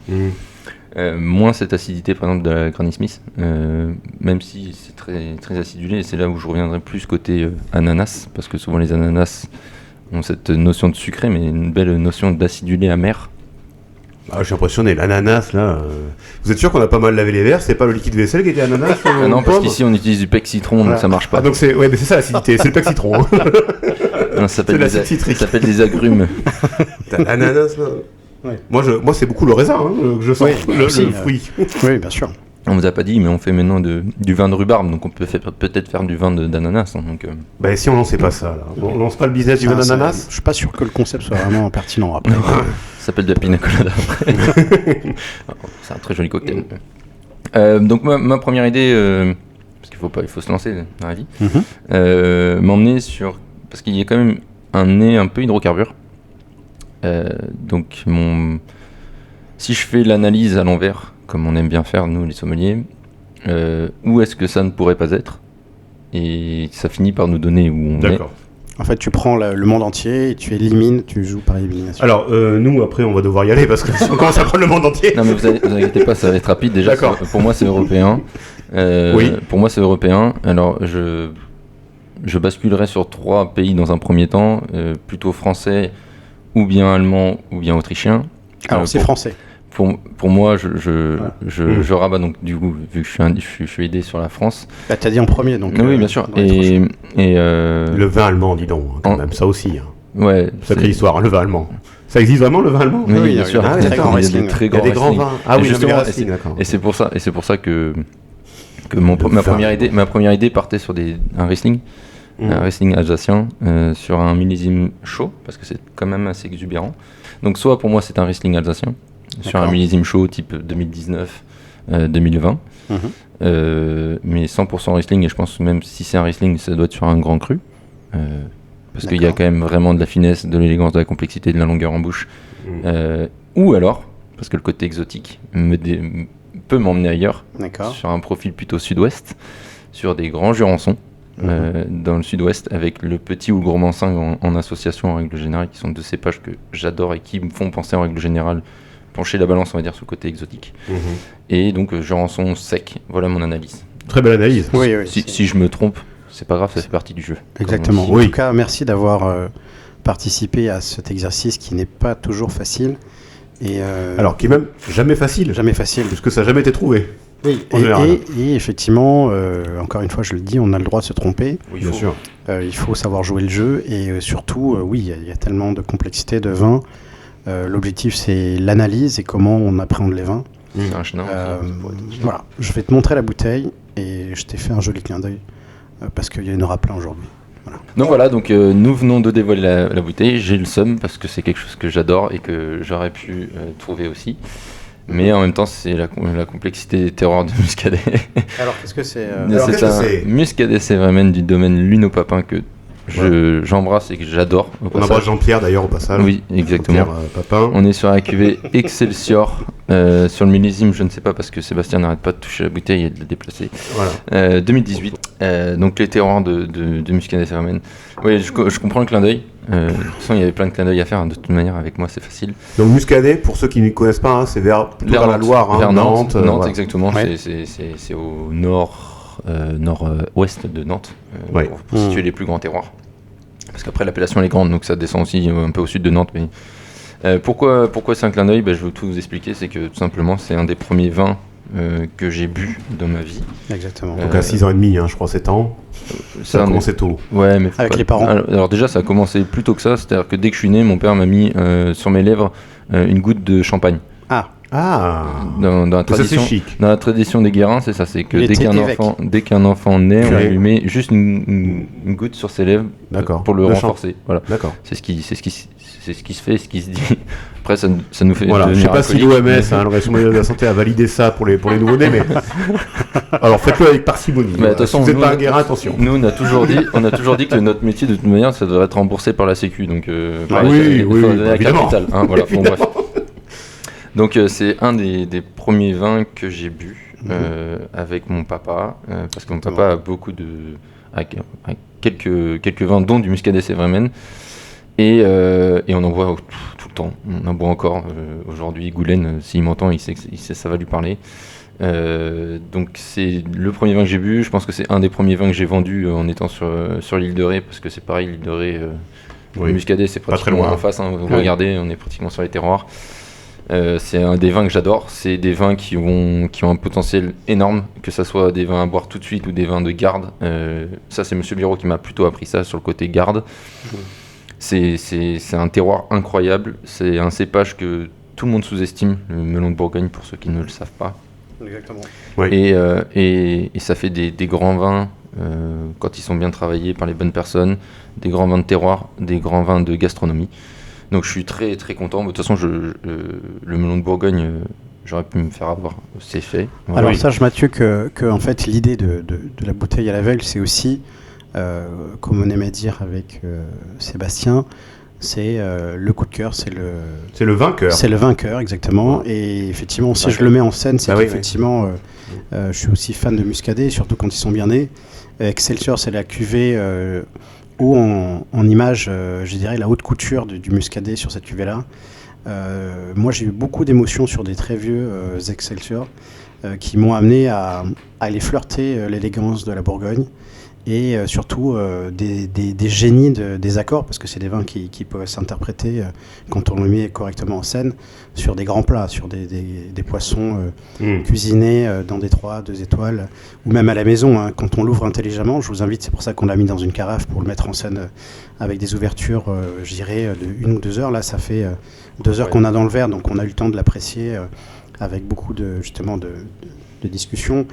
Moins cette acidité par exemple de la Granny Smith, même si c'est très, très acidulé, et c'est là où je reviendrai plus côté ananas, parce que souvent les ananas ont cette notion de sucré, mais une belle notion d'acidulé amer. Je suis impressionné, l'ananas là. Vous êtes sûr qu'on a pas mal lavé les verres? C'est pas le liquide vaisselle qui était ananas? Non, parce qu'ici on utilise du pec citron, donc ça marche pas. Donc mais c'est ça l'acidité, c'est le pec citron. Non, ça s'appelle des agrumes. L'ananas là. Ouais. Moi c'est beaucoup le raisin, que je sens, le fruit. Oui, bien sûr. On vous a pas dit, mais on fait maintenant du vin de rhubarbe, donc on peut peut-être faire du vin d'ananas. Donc, si on lançait pas ça, là. On lance pas le business du vin d'ananas. Je suis pas sûr que le concept soit vraiment pertinent après. Ça s'appelle de la pina colada après. C'est un très joli cocktail. Donc ma première idée, parce qu'il faut se lancer dans la vie, m'emmener sur, parce qu'il y a quand même un nez un peu hydrocarbure. Donc si je fais l'analyse à l'envers, comme on aime bien faire nous les sommeliers, où est-ce que ça ne pourrait pas être, et ça finit par nous donner où on est. En fait, tu prends le monde entier et tu élimines, tu joues par élimination. Alors, nous, après, on va devoir y aller parce que si on commence à prendre le monde entier... Non, mais vous inquiétez pas, ça va être rapide. Déjà, pour moi, c'est européen. Oui. Pour moi, c'est européen. Alors, je basculerai sur 3 pays dans un premier temps, plutôt français, ou bien allemand, ou bien autrichien. Alors, c'est français. Pour moi, je rabats, donc du coup, vu que je suis aidé sur la France. Bah, t'as dit en premier, donc. Oui, bien sûr. Et le vin allemand, dis donc, quand même, ça aussi. Ouais. Sacrée histoire, le vin allemand. Ça existe vraiment, le vin allemand? Oui, bien sûr. Il y a des grands vins. Ah oui, d'accord. Et c'est pour ça que ma première idée partait sur un Riesling. Un Riesling alsacien sur un millésime chaud, parce que c'est quand même assez exubérant. Donc soit pour moi c'est un Riesling alsacien, sur un millésime chaud type 2019-2020, mais 100% Riesling, et je pense même si c'est un Riesling, ça doit être sur un grand cru, parce qu'il y a quand même vraiment de la finesse, de l'élégance, de la complexité, de la longueur en bouche. Ou alors, parce que le côté exotique peut m'emmener ailleurs, sur un profil plutôt sud-ouest, sur des grands Jurançons, dans le sud-ouest, avec le petit ou le gros Mansingue en association en règle générale, qui sont 2 cépages que j'adore et qui me font penser en règle générale pencher la balance, on va dire, sur le côté exotique. Et donc, je rançon sec. Voilà mon analyse. Très belle analyse. Oui, Si je me trompe, c'est pas grave, ça fait partie du jeu. Exactement. Oui. En tout cas, merci d'avoir participé à cet exercice qui n'est pas toujours facile. Et, Alors, qui est même jamais facile. jamais facile. Puisque ça n'a jamais été trouvé. Oui, en général. et effectivement, encore une fois, je le dis, on a le droit de se tromper. Oui, Bien sûr. Il faut savoir jouer le jeu et surtout, oui, il y a tellement de complexité de vin. L'objectif, c'est l'analyse et comment on appréhende les vins. C'est un chenin. Voilà, je vais te montrer la bouteille et je t'ai fait un joli clin d'œil parce qu'il y en aura plein aujourd'hui. Donc voilà, nous venons de dévoiler la bouteille. J'ai le seum parce que c'est quelque chose que j'adore et que j'aurais pu trouver aussi. Mais en même temps, c'est la complexité des terroirs de Muscadet. Alors, qu'est-ce que c'est C'est un Muscadet Sévramen du domaine Luno Papin que j'embrasse et que j'adore. On embrasse Jean-Pierre d'ailleurs au passage. Oui, exactement. Jean-Pierre Papin. On est sur la cuvée Excelsior. Sur le millésime, je ne sais pas parce que Sébastien n'arrête pas de toucher la bouteille et de la déplacer. Voilà. 2018. Donc les terroirs de Muscadet Sévramen. Oui, je comprends le clin d'œil. De toute façon, il y avait plein de clins d'œil à faire. Hein. De toute manière, avec moi, c'est facile. Donc Muscadet, pour ceux qui ne connaissent pas, hein, c'est vers la Loire, hein, vers Nantes, voilà. exactement. Ouais. C'est au nord-ouest de Nantes, Ouais. pour situer les plus grands terroirs. Parce qu'après, l'appellation elle est grande, donc ça descend aussi un peu au sud de Nantes. Mais pourquoi c'est un clin d'œil ? Je vais tout vous expliquer. C'est que tout simplement, c'est un des premiers vins que j'ai bu dans ma vie. Exactement. Donc à 6 ans et demi, hein, je crois 7 ans. Ça a commencé tôt. Ouais, mais Avec les parents. Alors déjà, ça a commencé plus tôt que ça. C'est-à-dire que dès que je suis né, mon père m'a mis sur mes lèvres une goutte de champagne. Ah, Dans la ça c'est tradition, chic. dans la tradition des Guérins, c'est ça. C'est que Il dès était dès qu'un enfant naît, on Purée. lui met juste une goutte sur ses lèvres D'accord. pour le Le renforcer. Voilà. D'accord. C'est ce qui se fait, ce qui se dit. Après, ça nous fait Voilà, je sais devenir pas si alcooliques. l'OMS, l'Organisation mondiale de la santé, a validé ça pour les nouveau-nés, mais alors faites-le avec parcimonie. Mais de toute façon, si vous n'êtes nous, pas un guérin, attention. Nous, on a toujours dit que notre métier, de toute manière, ça devrait être remboursé par la Sécu. Donc, oui, il faut donner la évidemment. capitale. Hein, voilà. Bon, bref. Donc, c'est un des premiers vins que j'ai bu avec mon papa, parce que mon papa a beaucoup a quelques vins, dont du Muscadet Sévramen. Et on en boit tout le temps. On en boit encore. Aujourd'hui, Goulen, s'il m'entend, il sait ça va lui parler. Donc c'est le premier vin que j'ai bu. Je pense que c'est un des premiers vins que j'ai vendu en étant sur l'île de Ré, parce que c'est pareil, l'île de Ré, le Muscadet, c'est Pas très pratiquement loin. en face. Hein, vous regardez, on est pratiquement sur les terroirs. C'est un des vins que j'adore. C'est des vins qui ont un potentiel énorme, que ça soit des vins à boire tout de suite ou des vins de garde. Ça, c'est Monsieur Biro qui m'a plutôt appris ça sur le côté garde. C'est un terroir incroyable. C'est un cépage que tout le monde sous-estime, le melon de Bourgogne, pour ceux qui ne le savent pas. Exactement. Oui. Et ça fait des grands vins, quand ils sont bien travaillés par les bonnes personnes, des grands vins de terroir, des grands vins de gastronomie. Donc je suis très très content. De toute façon, le melon de Bourgogne, j'aurais pu me faire avoir, c'est fait. Voilà. Alors Oui. sache Mathieu que en fait l'idée de la bouteille à l'aveugle, c'est aussi, comme on aimait dire avec Sébastien, c'est le coup de cœur, c'est le vainqueur. C'est le vainqueur, exactement. Et effectivement, si je le mets en scène, c'est Ah oui, qu'effectivement, je suis aussi fan de Muscadet, surtout quand ils sont bien nés. Excelsior, c'est la cuvée haut en image, je dirais, la haute couture du Muscadet sur cette cuvée-là. Moi, j'ai eu beaucoup d'émotions sur des très vieux Excelsior qui m'ont amené à aller flirter l'élégance de la Bourgogne. Et surtout des génies des accords, parce que c'est des vins qui peuvent s'interpréter quand on le met correctement en scène sur des grands plats, sur des poissons cuisinés dans des 3, 2 étoiles, ou même à la maison, hein, quand on l'ouvre intelligemment. Je vous invite, c'est pour ça qu'on l'a mis dans une carafe pour le mettre en scène avec des ouvertures, je dirais, de 1 ou 2 heures. Là, ça fait 2 heures qu'on a dans le verre, donc on a eu le temps de l'apprécier avec beaucoup de discussion.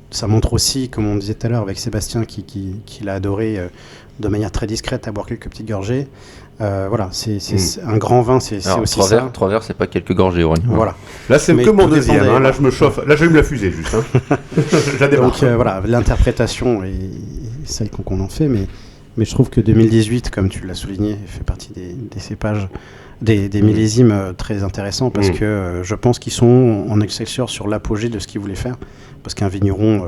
Ça montre aussi, comme on disait tout à l'heure avec Sébastien, qui l'a adoré de manière très discrète, à boire quelques petites gorgées. Voilà, c'est un grand vin, c'est aussi ça. 3 verres, c'est pas quelques gorgées, Aurélien. Voilà. Là, c'est Mais que mon tout deuxième. dépendait, Hein. Là, voilà. je me chauffe. Là, j'allume la fusée, juste. Hein. Je la démarre. Donc voilà, l'interprétation est celle qu'on en fait, mais je trouve que 2018, comme tu l'as souligné, fait partie des cépages, des millésimes très intéressants, parce que je pense qu'ils sont en Excelsior sur l'apogée de ce qu'ils voulaient faire, parce qu'un vigneron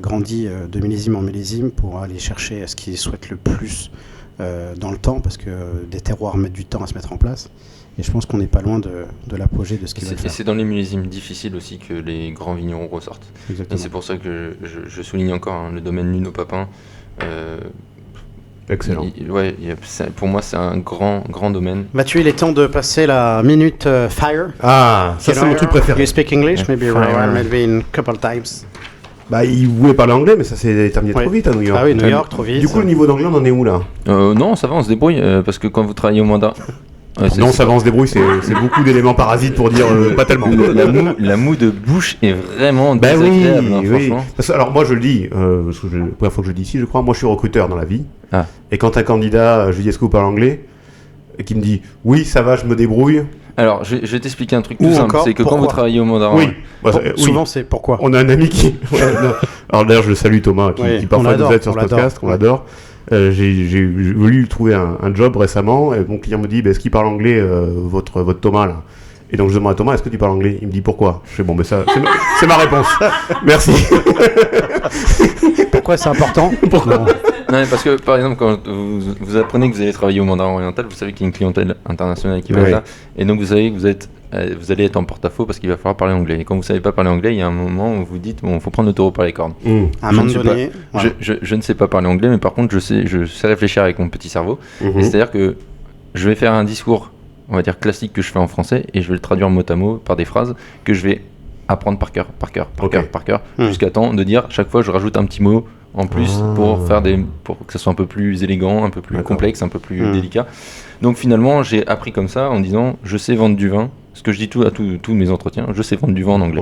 grandit de millésime en millésime pour aller chercher ce qu'il souhaite le plus dans le temps, parce que des terroirs mettent du temps à se mettre en place. Et je pense qu'on n'est pas loin de l'apogée de ce qu'ils veulent Et faire. c'est dans les millésimes difficiles aussi que les grands vignerons ressortent. Et Exactement. c'est pour ça que je souligne encore le domaine Nuno Papin. Excellent. Pour moi, c'est un grand domaine. Mathieu, il est temps de passer la minute fire. Ah, ça c'est mon truc préféré. You speak English, maybe Fire. maybe in a couple times. Bah, il voulait parler anglais, mais ça s'est terminé trop vite à New York. Ah oui, New York, trop vite. Du coup, le niveau d'anglais, on en est où là? Non, ça va, on se débrouille, parce que quand vous travaillez au mandat... Non, ça va, on se débrouille, c'est beaucoup d'éléments parasites pour dire pas tellement. La moue de bouche est vraiment Ben oui, désagréable, hein, oui. franchement. Alors moi je le dis, parce que la première fois que je le dis ici, je crois, moi je suis recruteur dans la vie. Ah. Et quand un candidat, je lui dis est-ce que vous parlez anglais, et qui me dit oui ça va, je me débrouille. Alors, je vais t'expliquer un truc Ou tout simple, encore, c'est que quand pourquoi vous travaillez au mandat... Oui. Bah, oui. Souvent, c'est pourquoi. On a un ami qui... Ouais, non. Alors d'ailleurs je le salue Thomas, qui, Oui, qui parfois on l'adore, nous aide sur on ce podcast, l'adore. on l'adore. J'ai voulu lui trouver un job récemment, et mon client me dit est-ce qu'il parle anglais, votre Thomas là? Et donc je demande à Thomas, est-ce que tu parles anglais? Il me dit pourquoi? Je fais bon, mais ça, c'est ma réponse. Merci. Pourquoi c'est important? Non. Non, mais parce que par exemple, quand vous apprenez que vous allez travailler au mandat oriental, vous savez qu'il y a une clientèle internationale qui va Oui. être là, et donc vous savez que vous allez être en porte-à-faux parce qu'il va falloir parler anglais. Et quand vous savez pas parler anglais, il y a un moment où vous dites bon, faut prendre le taureau par les cornes. À un Je moment ne suis donné, voilà. Je ne sais pas parler anglais, mais par contre, je sais réfléchir avec mon petit cerveau. Et c'est-à-dire que je vais faire un discours, on va dire classique, que je fais en français, et je vais le traduire mot à mot par des phrases que je vais apprendre par cœur, jusqu'à temps de dire chaque fois je rajoute un petit mot en plus pour que ça soit un peu plus élégant, un peu plus complexe, un peu plus délicat. Donc finalement, j'ai appris comme ça en disant je sais vendre du vin. Ce que je dis à tous mes entretiens, je sais vendre du vin en anglais.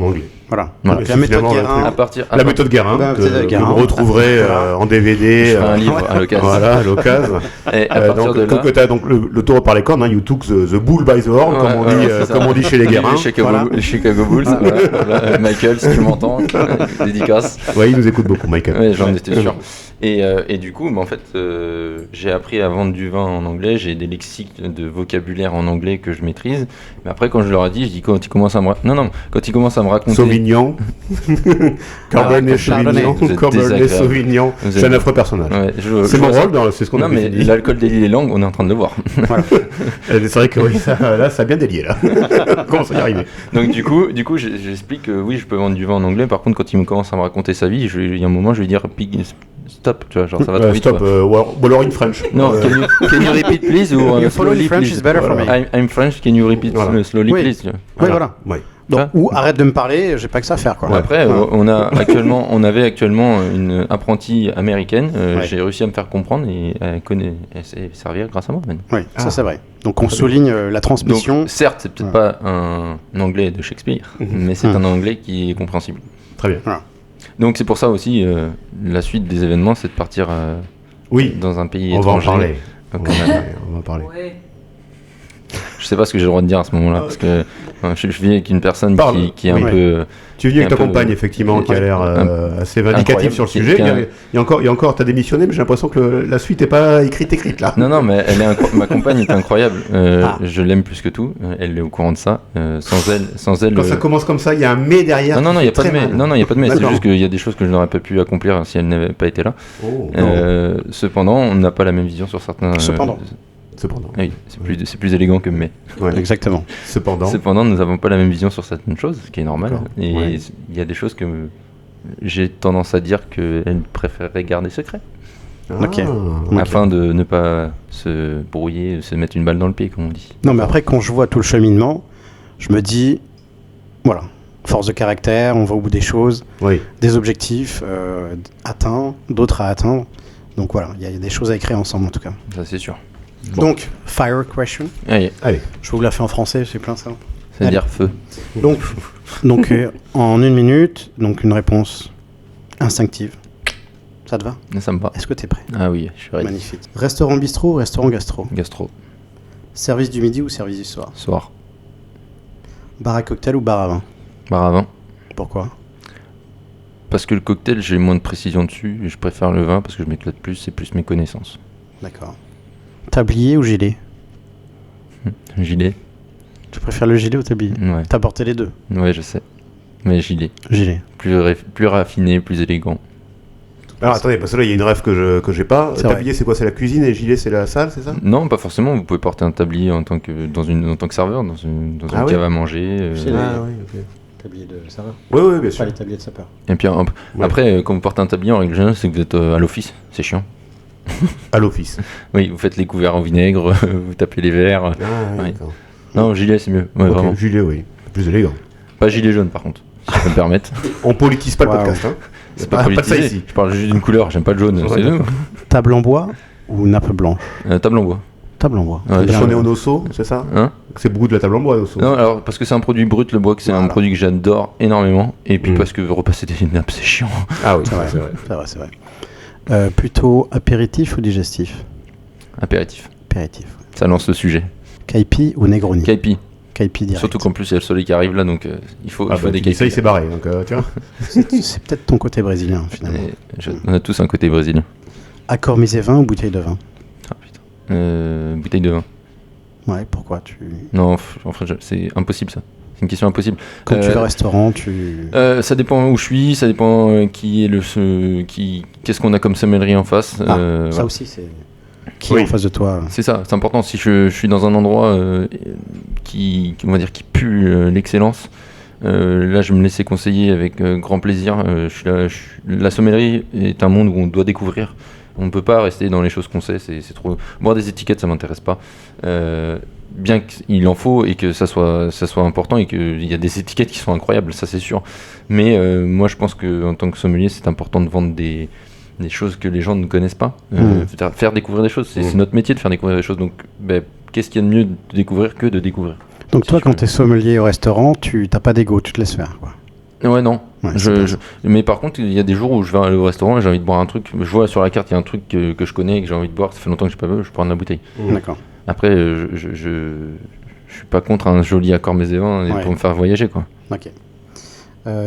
Voilà. Voilà. Donc, la méthode Finalement, Guérin. La méthode Guérin, Bah, que méthode Guérin. vous retrouverez Voilà. en DVD. Je ferai un livre à l'occasion. Voilà, à l'occasion. Et à partir donc, de là, comme tu as donc le taureau par les cornes, you took the bull by the horn, comme on dit chez les Guérins. Les Chicago Bulls, voilà. Michael, si tu m'entends, dédicace. Ouais, il nous écoute beaucoup, Michael. Ouais, j'en étais sûr. Et du coup, en fait, j'ai appris à vendre du vin en anglais, j'ai des lexiques de vocabulaire en anglais que je maîtrise. Mais après, quand je leur ai dit, je dis quand ils commencent à me raconter... Sauvignon, Cabernet Chardonnay. Sauvignon, Vous êtes Cabernet désagréable. Sauvignon. Vous C'est un êtes- affreux personnage. Ouais, C'est mon rôle, c'est ce qu'on Non, a mais dit. l'alcool délie les langues, on est en train de le voir. C'est vrai que oui, ça a bien délié là. Comment ça y arriver? Donc du coup, j'explique que oui, je peux vendre du vin en anglais. Par contre, quand il me commence à me raconter sa vie, il y a un moment, je vais lui dire stop, tu vois, genre ça va trop vite. Stop, quoi. ou alors in French. Non, can you repeat please ou You follow slowly in French please. is better for me. I'm French, can you repeat Voilà. slowly Oui. please. tu vois. Oui, voilà. Ouais. Donc, Ça ou arrête de me parler, j'ai pas que ça à faire, quoi. Après, on avait actuellement une apprentie américaine. Ouais. J'ai réussi à me faire comprendre et elle s'est servir grâce à moi. Maintenant. Oui, ça c'est vrai. Donc on souligne la transmission. Donc, certes, c'est peut-être pas un anglais de Shakespeare, mais c'est un anglais qui est compréhensible. Très bien. Donc c'est pour ça aussi, la suite des événements, c'est de partir Oui, dans un pays on va en étranger. parler. Donc, On va en parler. Ouais. je sais pas ce que j'ai le droit de dire à ce moment-là, parce que je vis avec une personne Parle. qui est un Oui. peu... Tu es venu avec un ta peu- compagne, effectivement, qui a l'air assez incroyable, vindicative sur le qui- sujet. qui a- Il y a encore, t'as démissionné, mais j'ai l'impression que la suite n'est pas écrite là. Non, mais ma compagne est incroyable. Je l'aime plus que tout. Elle est au courant de ça. Sans elle. Quand ça commence comme ça, il y a un mais derrière. Non, il n'y a pas de mais. Non, il y a pas de mais. C'est D'accord. juste qu'il y a des choses que je n'aurais pas pu accomplir si elle n'avait pas été là. Oh, non. Cependant, on n'a pas la même vision sur certains. Cependant. Cependant. Oui, c'est plus élégant que mais. Ouais. Exactement. Cependant. Nous n'avons pas la même vision sur certaines choses, ce qui est normal. D'accord. Et Ouais. il y a des choses que j'ai tendance à dire qu'elle préférerait garder secret. Ok. Ah. Afin de ne pas se brouiller, se mettre une balle dans le pied, comme on dit. Non, mais après, quand je vois tout le cheminement, je me dis, voilà, force de caractère, on va au bout des choses, Oui. des objectifs atteints, d'autres à atteindre. Donc voilà, il y a des choses à écrire ensemble en tout cas. Ça, c'est sûr. Bon. Donc, fire question. Allez, Allez. Je vous la fais en français, c'est plein ça. c'est-à-dire feu. Donc en une minute, donc une réponse instinctive. Ça te va? Ça me va. Est-ce que tu es prêt? Ah oui, je suis ready. Magnifique. Restaurant bistrot ou restaurant gastro? Gastro, Service du midi ou service du soir? soir, Bar à cocktail ou bar à vin? bar à vin. Pourquoi? Parce que le cocktail, j'ai moins de précision dessus et je préfère le vin parce que je m'éclate plus, c'est plus mes connaissances. D'accord. Tablier ou gilet? Gilet. Tu préfères le gilet ou tablier? Ouais, T'as porté les deux. ouais, je sais. Mais gilet. Gilet. Plus raffiné, plus élégant. Alors attendez, parce que là il y a une rêve que j'ai pas. C'est Tablier c'est quoi? C'est la cuisine et gilet c'est la salle, c'est ça? Non, pas forcément. Vous pouvez porter un tablier en tant que serveur dans une Ah oui. cave à manger. C'est Ah oui, ok. Tablier de sapeur. Oui, oui, bien Pas sûr. les tabliers de sapeur. Et puis Ouais. après, quand vous portez un tablier, en règle générale, c'est que vous êtes à l'office. C'est chiant. À l'office. Oui, vous faites les couverts en vinaigre, vous tapez les verres. Ah oui, Ouais. d'accord. Non, gilet, c'est mieux. Ouais, Ok, vraiment. gilet, oui. Plus élégant. Pas gilet jaune, par contre, si je peux me permettre. On politise pas le Waouh. podcast, hein. C'est pas de ça politisé. ici. Je parle juste d'une couleur, j'aime pas le jaune. Ouais, C'est d'accord. Table en bois ou nappe blanche? Table en bois. Table en bois. Ouais, On est en osso, c'est ça? Hein? C'est beaucoup de la table en bois, osso. Non, alors parce que c'est un produit brut, le bois, que c'est un Voilà. produit que j'adore énormément. Et puis Mm. parce que repasser des nappes, c'est chiant. Ah oui, C'est vrai, c'est vrai. c'est vrai, c'est vrai. Plutôt apéritif ou digestif? Apéritif. Apéritif. Ça lance le sujet. Caipi ou Negroni? Kaipi. Caipi direct. Surtout qu'en plus, il y a le soleil qui arrive là, donc il faut, Ah il faut bah, des tu dis ça, il Kaipi. s'est barré, donc tu vois. C'est peut-être ton côté brésilien, finalement. On a tous un côté brésilien. Accord misé vin ou bouteille de vin? Ah, putain. Bouteille de vin. Ouais, pourquoi tu... Non, en fait, c'est impossible ça. C'est une question impossible. Quand tu Euh, vas au restaurant, tu... Ça dépend où je suis, ça dépend qui est qu'est-ce qu'on a comme sommellerie en face. Ça voilà. aussi, c'est... Qui Oui. est en face de toi? C'est ça, c'est important. Si je suis dans un endroit on va dire, qui pue l'excellence, là je me laissais conseiller avec grand plaisir. La sommellerie est un monde où on doit découvrir. On ne peut pas rester dans les choses qu'on sait, c'est trop. Boire des étiquettes, ça m'intéresse pas. Bien qu'il en faut et que ça soit important et qu'il y a des étiquettes qui sont incroyables, ça c'est sûr. Mais moi je pense qu'en tant que sommelier, c'est important de vendre des choses que les gens ne connaissent pas. Faire découvrir des choses, c'est notre métier de faire découvrir des choses. Donc qu'est-ce qu'il y a de mieux de découvrir que de découvrir? Donc Si toi, je quand peux. tu es sommelier au restaurant, tu t'as pas d'ego, tu te laisses faire, quoi. Ouais, non. Ouais, c'est bien ça. Mais par contre, il y a des jours où je vais aller au restaurant et j'ai envie de boire un truc. Je vois sur la carte, il y a un truc que je connais et que j'ai envie de boire. Ça fait longtemps que je n'ai pas bu, je prends de la bouteille. D'accord. Après, je suis pas contre un joli accord mets et vins Ouais. pour me faire voyager, quoi. Ok.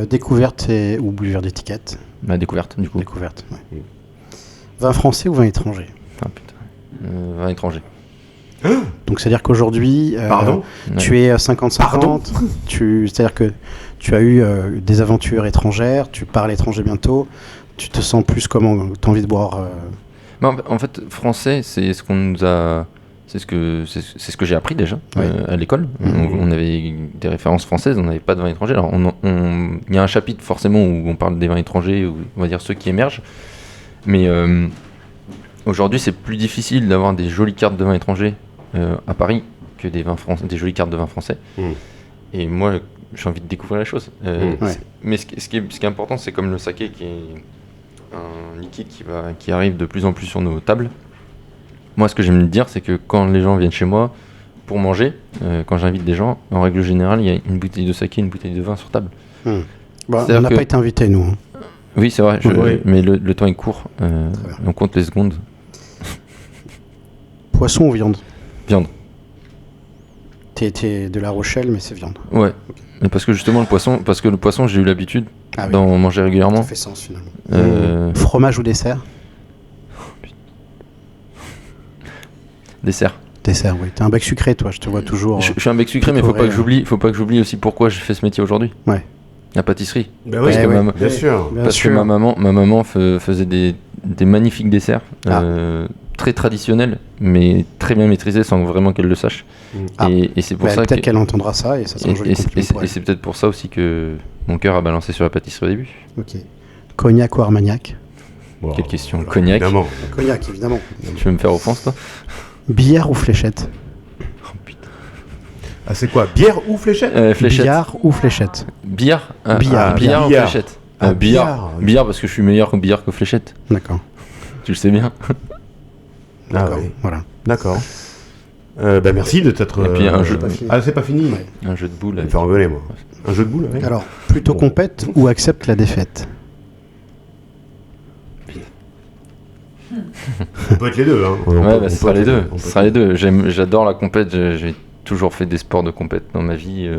Découverte ou buveur d'étiquette? Ma découverte, du coup. Découverte, ouais. Vin français ou vin étranger? Ah, putain. Vin étranger. Donc c'est-à-dire qu'aujourd'hui, Pardon? tu es 50-50, c'est-à-dire que tu as eu des aventures étrangères, tu parles étranger bientôt, tu te sens plus comment? Tu as envie de boire Mais en fait, français, c'est ce qu'on nous a. C'est ce que j'ai appris déjà Ouais. à l'école. On avait des références françaises, on n'avait pas de vin étranger. Alors, il y a un chapitre forcément où on parle des vins étrangers, ou on va dire ceux qui émergent. Mais aujourd'hui, c'est plus difficile d'avoir des jolies cartes de vin étrangers à Paris que des jolies cartes de vin français. Et moi, j'ai envie de découvrir la chose. Ouais. Mais ce qui est important, c'est comme le saké, qui est un liquide qui arrive de plus en plus sur nos tables. Moi, ce que j'aime dire, c'est que quand les gens viennent chez moi pour manger, quand j'invite des gens, en règle générale, il y a une bouteille de saké, une bouteille de vin sur table. Bon, C'est-à-dire on n'a que- pas été invités, nous. Hein. Oui, c'est vrai, Oui. mais le temps est court. bien. On compte les secondes. Poisson ou viande? Viande. T'es de La Rochelle, mais c'est viande. Ouais. Mais parce que justement, le poisson, j'ai eu l'habitude Ah oui, d'en manger ça régulièrement. fait sens finalement. Fromage ou dessert? Dessert. Dessert, oui. T'es un bec sucré, toi, je te vois toujours. Je suis un bec sucré, mais plutôt faut pas que j'oublie aussi pourquoi j'ai fait ce métier aujourd'hui. Ouais. La pâtisserie. Ben Parce oui, que oui. bien sûr. Bien Parce sûr. que ma maman faisait des magnifiques desserts, Ah. très traditionnels, mais très bien maîtrisés sans vraiment qu'elle le sache. Ah. Et c'est pour Mais ça peut-être que- qu'elle entendra ça et ça sera un joli compliment pour et elle. c'est peut-être pour ça aussi que mon cœur a balancé sur la pâtisserie au début. Ok. Cognac ou Armagnac? Wow. Quelle question. Voilà, Cognac. Évidemment. Cognac, évidemment. Tu veux me faire offense, toi? Billard ou fléchette? Oh, putain. Ah, c'est quoi? Bière ou fléchette? Fléchette. Billard ou fléchette? Billard. Billard. Billard ou Billard. fléchette? Ah, Billard. billard. Billard parce que je suis meilleur que billard que fléchette. D'accord. Tu le sais bien. D'accord. oui. Voilà. D'accord. Ben merci de t'être. Et puis, un jeu- pas fini. Ah, c'est pas fini. Ouais. Un jeu de boules. Ça me avec- fait engueuler, moi. Un jeu de boules, ouais. Alors, plutôt Bon. compète ou accepte la défaite? On peut être les deux, hein. Ouais, bah, ce sera les deux. Ce sera les deux. J'adore la compète. J'ai toujours fait des sports de compète dans ma vie.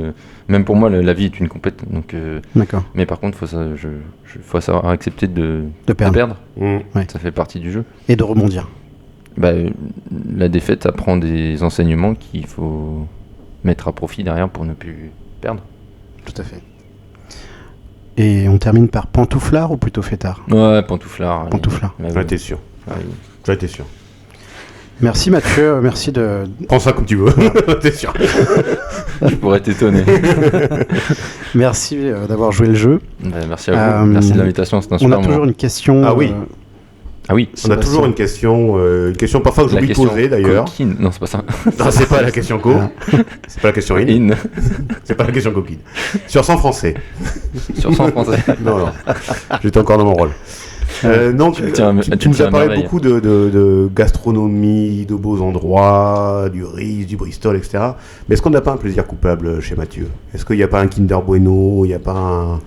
Même pour moi, la vie est une compète. Donc, D'accord. mais par contre, faut savoir accepter de De perdre. perdre. Mmh. Ça fait partie du jeu. Et de rebondir. Bah, la défaite apprend des enseignements qu'il faut mettre à profit derrière pour ne plus perdre. Tout à fait. Et on termine par pantouflard ou plutôt fêtard? Ouais, pantouflard. Pantouflard. Ouais, J'en étais sûr. J'en étais sûr. Merci Mathieu, merci de... Prends ça comme tu veux. T'es sûr. Je pourrais t'étonner. Merci d'avoir joué le jeu. Merci à vous. Merci de l'invitation. C'est un On super a toujours moment. une question. Ah oui. Ah oui. On a toujours une question parfois que La j'oublie de question poser d'ailleurs. coquine. Non, c'est pas ça. Non, c'est pas la question c'est pas la question in. C'est pas la question coquine. Sur 100 français. Sur 100 français. Non. J'étais encore dans mon rôle. Non, tu nous as parlé beaucoup de gastronomie, de beaux endroits, du riz, du Bristol, etc. Mais est-ce qu'on n'a pas un plaisir coupable chez Mathieu? Est-ce qu'il n'y a pas un Kinder Bueno? Il n'y a pas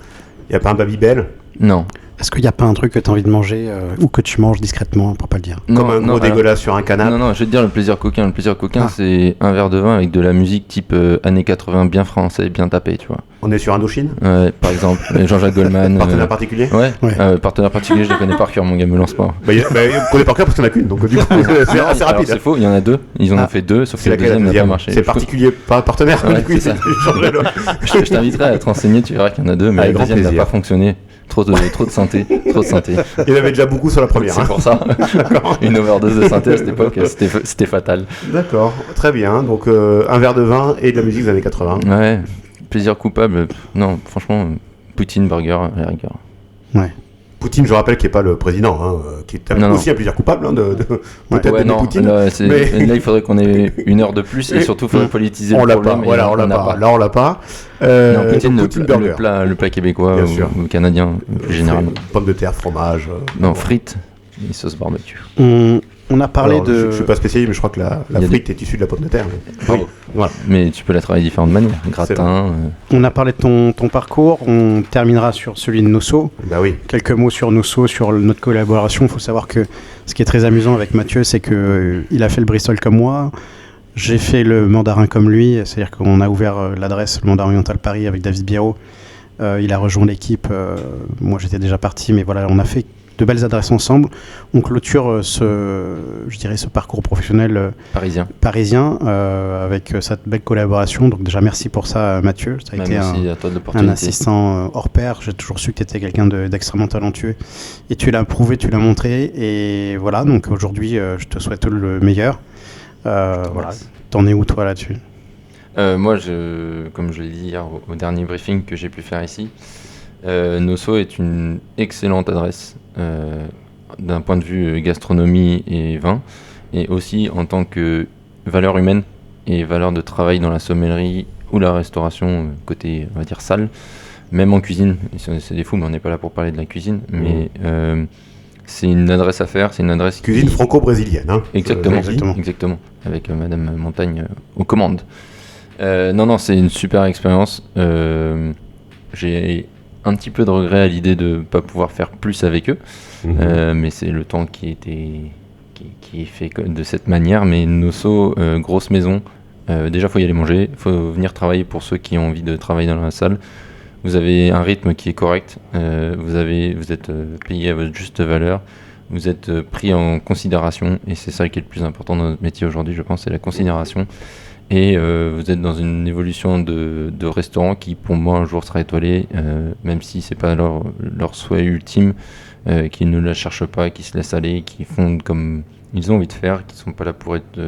un Babybel? Non. Est-ce qu'il n'y a pas un truc que tu as envie de manger ou que tu manges discrètement pour pas le dire? Comme un gros dégueulasse sur un canapé? Non, je vais te dire le plaisir coquin. Le plaisir coquin, c'est un verre de vin avec de la musique type années 80, bien français, bien tapé, tu vois. On est sur Indochine? Par exemple, Jean-Jacques Goldman. Partenaire particulier? Ouais. Partenaire particulier, je les connais par cœur, mon gars, me lance pas. On connaît par cœur parce qu'il n'y en a qu'une, donc du coup, c'est assez rapide. C'est faux, il y en a deux. Ils en ont fait deux, sauf que le deuxième n'a pas marché. C'est particulier, pas partenaire. Ouais, c'est ça. Je t'inviterai à te renseigner, tu verras qu'il y en a deux, mais le deuxième n'a pas fonctionné. Trop de synthé. Il y en avait déjà beaucoup sur la première. C'est pour ça. Une overdose de synthé à cette époque, c'était fatal. D'accord, très bien. Donc un verre de vin et de la musique des années 80. Ouais, plaisir coupable. Non, franchement, Poutine, burger, à la rigueur. Ouais. Poutine, je rappelle, qui n'est pas le président, qui est aussi un plaisir coupable peut-être ouais, non, Poutine. Là, il faudrait qu'on ait une heure de plus et surtout, il faudrait politiser le problème. Là, on l'a pas. Non, Poutine, burger. le plat québécois ou canadien, généralement. Pommes de terre, fromage. Non, frites et sauce barbecue. On a parlé de... Je ne suis pas spécialiste, mais je crois que la frite est issue de la pomme de terre. Oui. Voilà. Mais tu peux la travailler de différentes manières. Gratin. On a parlé de ton parcours. On terminera sur celui de Nosso. Bah oui. Quelques mots sur Nosso, sur notre collaboration. Il faut savoir que ce qui est très amusant avec Mathieu, c'est qu'il a fait le Bristol comme moi. J'ai fait le Mandarin comme lui. C'est-à-dire qu'on a ouvert l'adresse, le Mandarin Oriental Paris, avec David Biero. Il a rejoint l'équipe. Moi, j'étais déjà parti, mais voilà, on a fait de belles adresses ensemble. On clôture ce parcours professionnel parisien avec cette belle collaboration. Donc déjà, merci pour ça, Mathieu. Ça a été un assistant hors pair. J'ai toujours su que tu étais quelqu'un d'extrêmement talentueux. Et tu l'as prouvé, tu l'as montré. Et voilà, donc aujourd'hui, je te souhaite tout le meilleur. Voilà. T'en es où, toi, là-dessus? Moi, comme je l'ai dit hier au dernier briefing que j'ai pu faire ici, Nosso est une excellente adresse d'un point de vue gastronomie et vin, et aussi en tant que valeur humaine et valeur de travail dans la sommellerie ou la restauration côté, on va dire, salle, même en cuisine. C'est des fous, mais on n'est pas là pour parler de la cuisine, mais c'est une adresse à faire, c'est une adresse cuisine franco-brésilienne. Exactement, avec Madame Montagne aux commandes. Non, c'est une super expérience. J'ai un petit peu de regret à l'idée de ne pas pouvoir faire plus avec eux, mais c'est le temps qui est fait de cette manière. Mais Nosso, grosse maison, déjà il faut y aller manger, il faut venir travailler pour ceux qui ont envie de travailler dans la salle. Vous avez un rythme qui est correct, vous êtes payé à votre juste valeur, vous êtes pris en considération, et c'est ça qui est le plus important dans notre métier aujourd'hui, je pense, c'est la considération. Et vous êtes dans une évolution de restaurant qui, pour moi, un jour sera étoilé, même si c'est pas leur souhait ultime, qu'ils ne la cherchent pas, qu'ils se laissent aller, qu'ils font comme ils ont envie de faire, qu'ils sont pas là pour être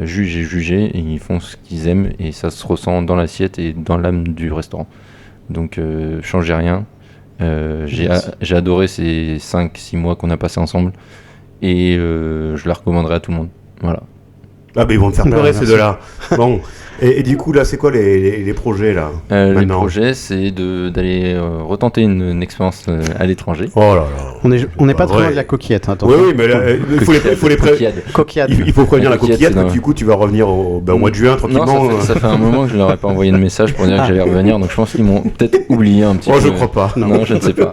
jugés, et ils font ce qu'ils aiment, et ça se ressent dans l'assiette et dans l'âme du restaurant. Donc, changez rien. J'ai adoré ces 5-6 mois qu'on a passé ensemble, et je la recommanderai à tout le monde. Voilà. Ah bah ils vont me faire pleurer ces deux-là. Bon, et du coup là c'est quoi les projets là Les projets c'est d'aller retenter une expérience à l'étranger. Oh là là. On n'est pas très loin de la coquillette. Hein, oui mais il faut les coquillade. Il faut prévenir la coquillette que du coup tu vas revenir au mois de juin tranquillement. Non, ça fait un moment que je leur ai pas envoyé de message pour dire que j'allais revenir, donc je pense qu'ils m'ont peut-être oublié un petit peu. Oh je crois pas. Non, je ne sais pas.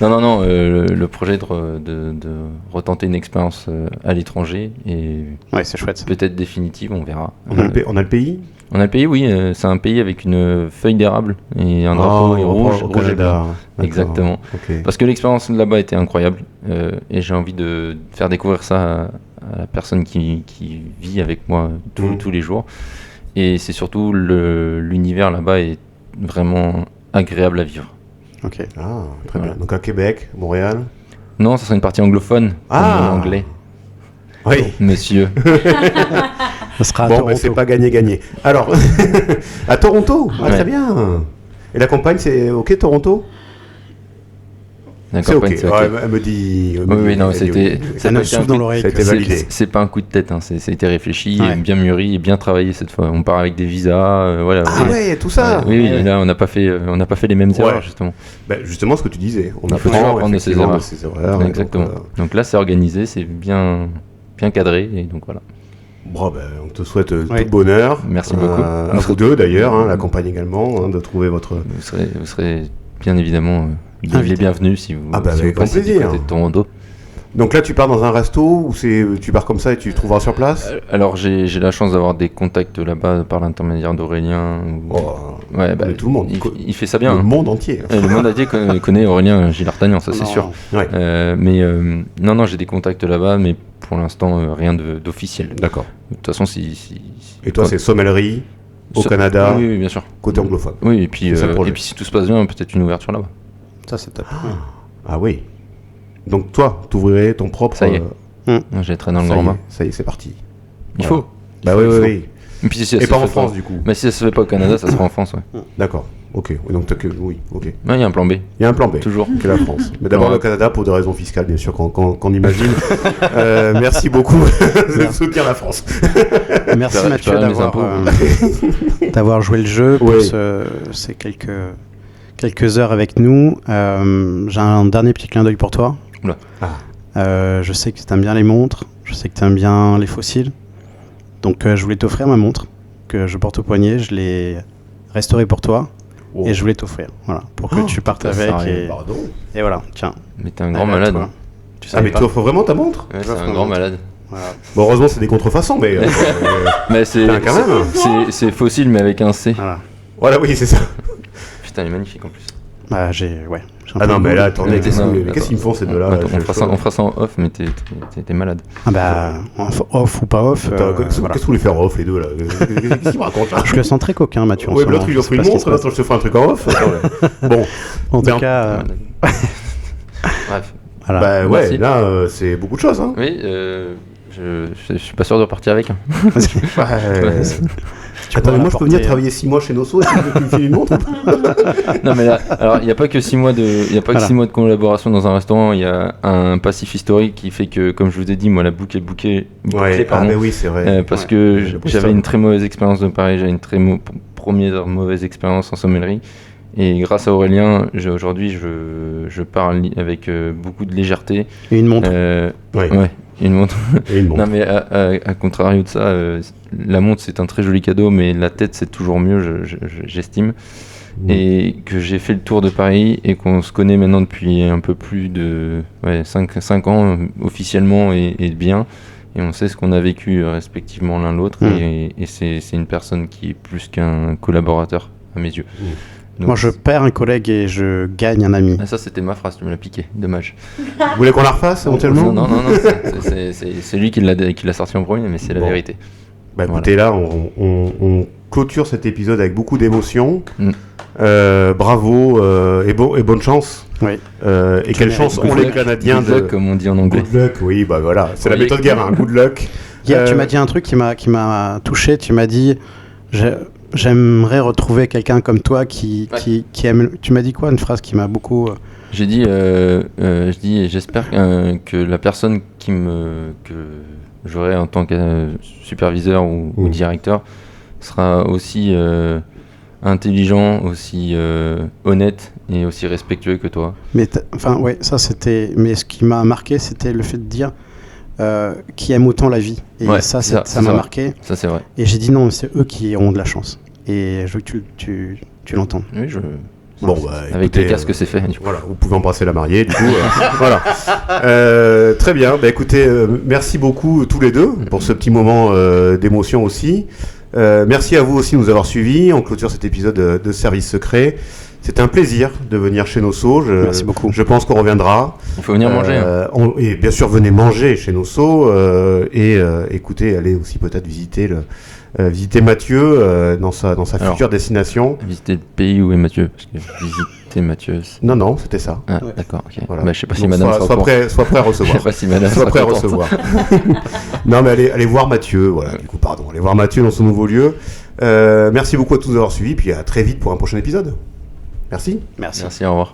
Non, le projet de retenter une expérience à l'étranger et ouais c'est chouette. Peut-être définitive, on verra. On a le pays. On a le pays, oui. C'est un pays avec une feuille d'érable et un drapeau rouge et blanc. Exactement. Okay. Parce que l'expérience là-bas était incroyable et j'ai envie de faire découvrir ça à la personne qui vit avec moi tous les jours. Et c'est surtout l'univers là-bas est vraiment agréable à vivre. Ok. Ah, très Voilà. bien. Donc à Québec, Montréal. Non, ça serait une partie anglophone, Ah. en anglais, Oui. monsieur. Ça sera à Bon, Toronto. mais c'est pas gagné-gagné. Alors, à Toronto. Ah, Ouais. très bien. Et la campagne, c'est OK, Toronto? La C'est campagne, OK. c'est ok. Ouais, elle me dit. Oui, non, c'était. Ça nous souffle dans l'oreille. Ça a été que- validé. C'est pas un coup de tête, hein, ça a été réfléchi, Ouais. et bien mûri et bien travaillé cette fois. On part avec des visas, voilà. Ah ouais, tout ça. Oui, oui, Ouais. là on n'a pas fait les mêmes Ouais. erreurs justement. Ben, justement, ce que tu disais. On Il faut toujours apprendre de ses effectivement erreurs. de ses erreurs. Exactement. Donc, Donc là c'est organisé, c'est bien cadré et donc voilà. bon, ben, on te souhaite tout Oui. le bonheur. Merci beaucoup. À vous deux d'ailleurs, hein, la campagne également, hein, de trouver votre. Vous serez bien évidemment les Invité. bienvenus si vous, Ah bah, si avec vous passez grand plaisir. du côté de Toronto. Donc là, tu pars dans un resto ou tu pars comme ça et tu trouveras sur place? Alors j'ai la chance d'avoir des contacts là-bas par l'intermédiaire d'Aurélien. Oh, Ouais, mais tout le monde. Il fait ça bien. Le Hein. monde entier. Le monde entier connaît Aurélien Gilles-Artagnan, ça c'est Non. sûr. Ouais. Mais non, j'ai des contacts là-bas, mais pour l'instant rien d'officiel. D'accord. De toute façon, Et toi, c'est sommellerie au Ça- Canada, Oui, oui, bien sûr. côté anglophone. Oui, et puis, C'est ça le projet. si tout se passe bien, peut-être une ouverture là-bas. Ça, c'est top. Ah oui. Donc toi, tu ouvrirais ton propre. Ça y est. J'ai traîné dans le ça grand y bain. est, ça y est, c'est parti. Il Voilà. faut. Bah oui, oui. Et puis si ça Et se pas en fait France, du coup. Mais si ça se fait pas au Canada, ça sera en France, ouais. D'accord. Ok. Oui, donc oui. Ok. Il y a un plan B, Il y a un plan B. toujours. Que la France. Mais d'abord Ouais. le Canada pour des raisons fiscales, bien sûr, qu'on imagine. Merci beaucoup de soutenir la France. Merci Je Mathieu paierai mes impôts. d'avoir joué le jeu pour Oui. ces quelques heures avec nous. J'ai un dernier petit clin d'œil pour toi. Oula. Je sais que tu aimes bien les montres, je sais que tu aimes bien les fossiles. Donc je voulais t'offrir ma montre que je porte au poignet. Je l'ai restaurée pour toi Oh. et je voulais t'offrir. Voilà, pour que tu partes putain, ça avec. arrive. Pardon. Et voilà, tiens. Mais t'es un grand Elle est à malade. toi. hein. Tu Ah savais mais pas. tu offres vraiment ta montre? Ouais, c'est J'offre un ma grand montre. malade. Voilà. Bon, heureusement c'est des contrefaçons, mais Mais c'est Putain, quand même. c'est fossile, mais avec un C. Voilà. voilà, oui, c'est ça. Putain, il est magnifique en plus. Bah, j'ai un Ah peu non, de mais goût. là, attendez, Mais qu'est-ce qu'ils me font ces deux-là? Attends, là, on fera ça en off, mais t'es malade. Ah bah, off ou pas off. Attends, qu'est-ce voilà. que vous voulez faire en off, les deux, là? Qu'est-ce qu'ils me racontent, là? Je le sens très coquin, Mathieu. en Ouais, ce mais l'autre, moment. il Je offre sais une pas ce qui montre, se passe. l'autre, je te ferai un truc en off. Attends, ouais. Bon, En Mais tout cas, Bref. voilà. bah ouais, Merci. là, c'est beaucoup de choses, hein. Oui, je suis pas sûr de repartir avec. Hein. Ouais. Tu Attends, mais pourras moi, je peux venir apporter, travailler 6 mois chez Nosso et tu me files une montre? Non mais là, alors il n'y a pas que 6 mois que Voilà. 6 mois de collaboration dans un restaurant. Il y a un passif historique qui fait que, comme je vous ai dit, moi la boucle est bouclée, Ouais, ah, pardon, mais oui, c'est vrai. parce Ouais. que Le Bristol. j'avais une très mauvaise expérience de Paris. J'avais une très première mauvaise expérience en sommellerie. Et grâce à Aurélien, aujourd'hui, je parle avec beaucoup de légèreté. Et une montre. Ouais. Ouais, une montre. Et une montre. Non mais à contrario de ça, la montre c'est un très joli cadeau, mais la tête c'est toujours mieux, j'estime. Et que j'ai fait le tour de Paris et qu'on se connaît maintenant depuis un peu plus de 5 ans officiellement et bien. Et on sait ce qu'on a vécu respectivement l'un l'autre. Et c'est une personne qui est plus qu'un collaborateur à mes yeux. Donc, Moi, je perds un collègue et je gagne un ami. Ah, ça c'était ma phrase, tu me l'as piqué, dommage. Vous voulez qu'on la refasse éventuellement? Non, c'est lui qui l'a sorti en premier, mais c'est la Bon. vérité. Bah écoutez, là, on clôture cet épisode avec beaucoup d'émotion. Mm. Bravo et bonne chance. Oui. Et quelle chance ont les Canadiens Good de... luck, comme on dit en anglais. Good luck, oui, bah voilà. C'est la Oui. méthode Guérin, good luck. Hier, tu m'as dit un truc qui m'a touché. Tu m'as dit, j'aimerais retrouver quelqu'un comme toi qui aime. Tu m'as dit quoi? Une phrase qui m'a beaucoup. J'ai dit, j'espère que la personne que j'aurai en tant que superviseur ou directeur sera aussi intelligent, aussi honnête et aussi respectueux que toi. Mais enfin, ouais, ça c'était. Mais ce qui m'a marqué, c'était le fait de dire qui aime autant la vie. Et Ouais, ça ça m'a va. marqué. Ça c'est vrai. Et j'ai dit non, c'est eux qui ont de la chance. Et je veux que tu l'entendes. Oui, Bon, bah, avec écoutez, les casques c'est fait. Du coup. Voilà, vous pouvez embrasser la mariée, du coup. Voilà. Très bien. Bah, écoutez, merci beaucoup tous les deux pour ce petit moment d'émotion aussi. Merci à vous aussi de nous avoir suivis. On clôture cet épisode de Service Secret. C'était un plaisir de venir chez Nosso. Merci beaucoup. Je pense qu'on reviendra. Il faut venir manger. Hein. Et bien sûr, venez manger chez Nosso et écoutez, allez aussi peut-être visiter Mathieu dans sa future destination. Visiter le pays où est Mathieu, parce que visiter Mathieu. Non, c'était ça. Ah, d'accord. Ok. Voilà. Bah, je sais pas si Donc, madame soit prêt à recevoir. Je sais pas si madame Soit sera prêt à contente. recevoir. Non, mais allez voir Mathieu. Voilà. Du coup, pardon. Allez voir Mathieu dans son nouveau lieu. Merci beaucoup à tous d'avoir suivi. Puis à très vite pour un prochain épisode. Merci. Merci. Merci, au revoir.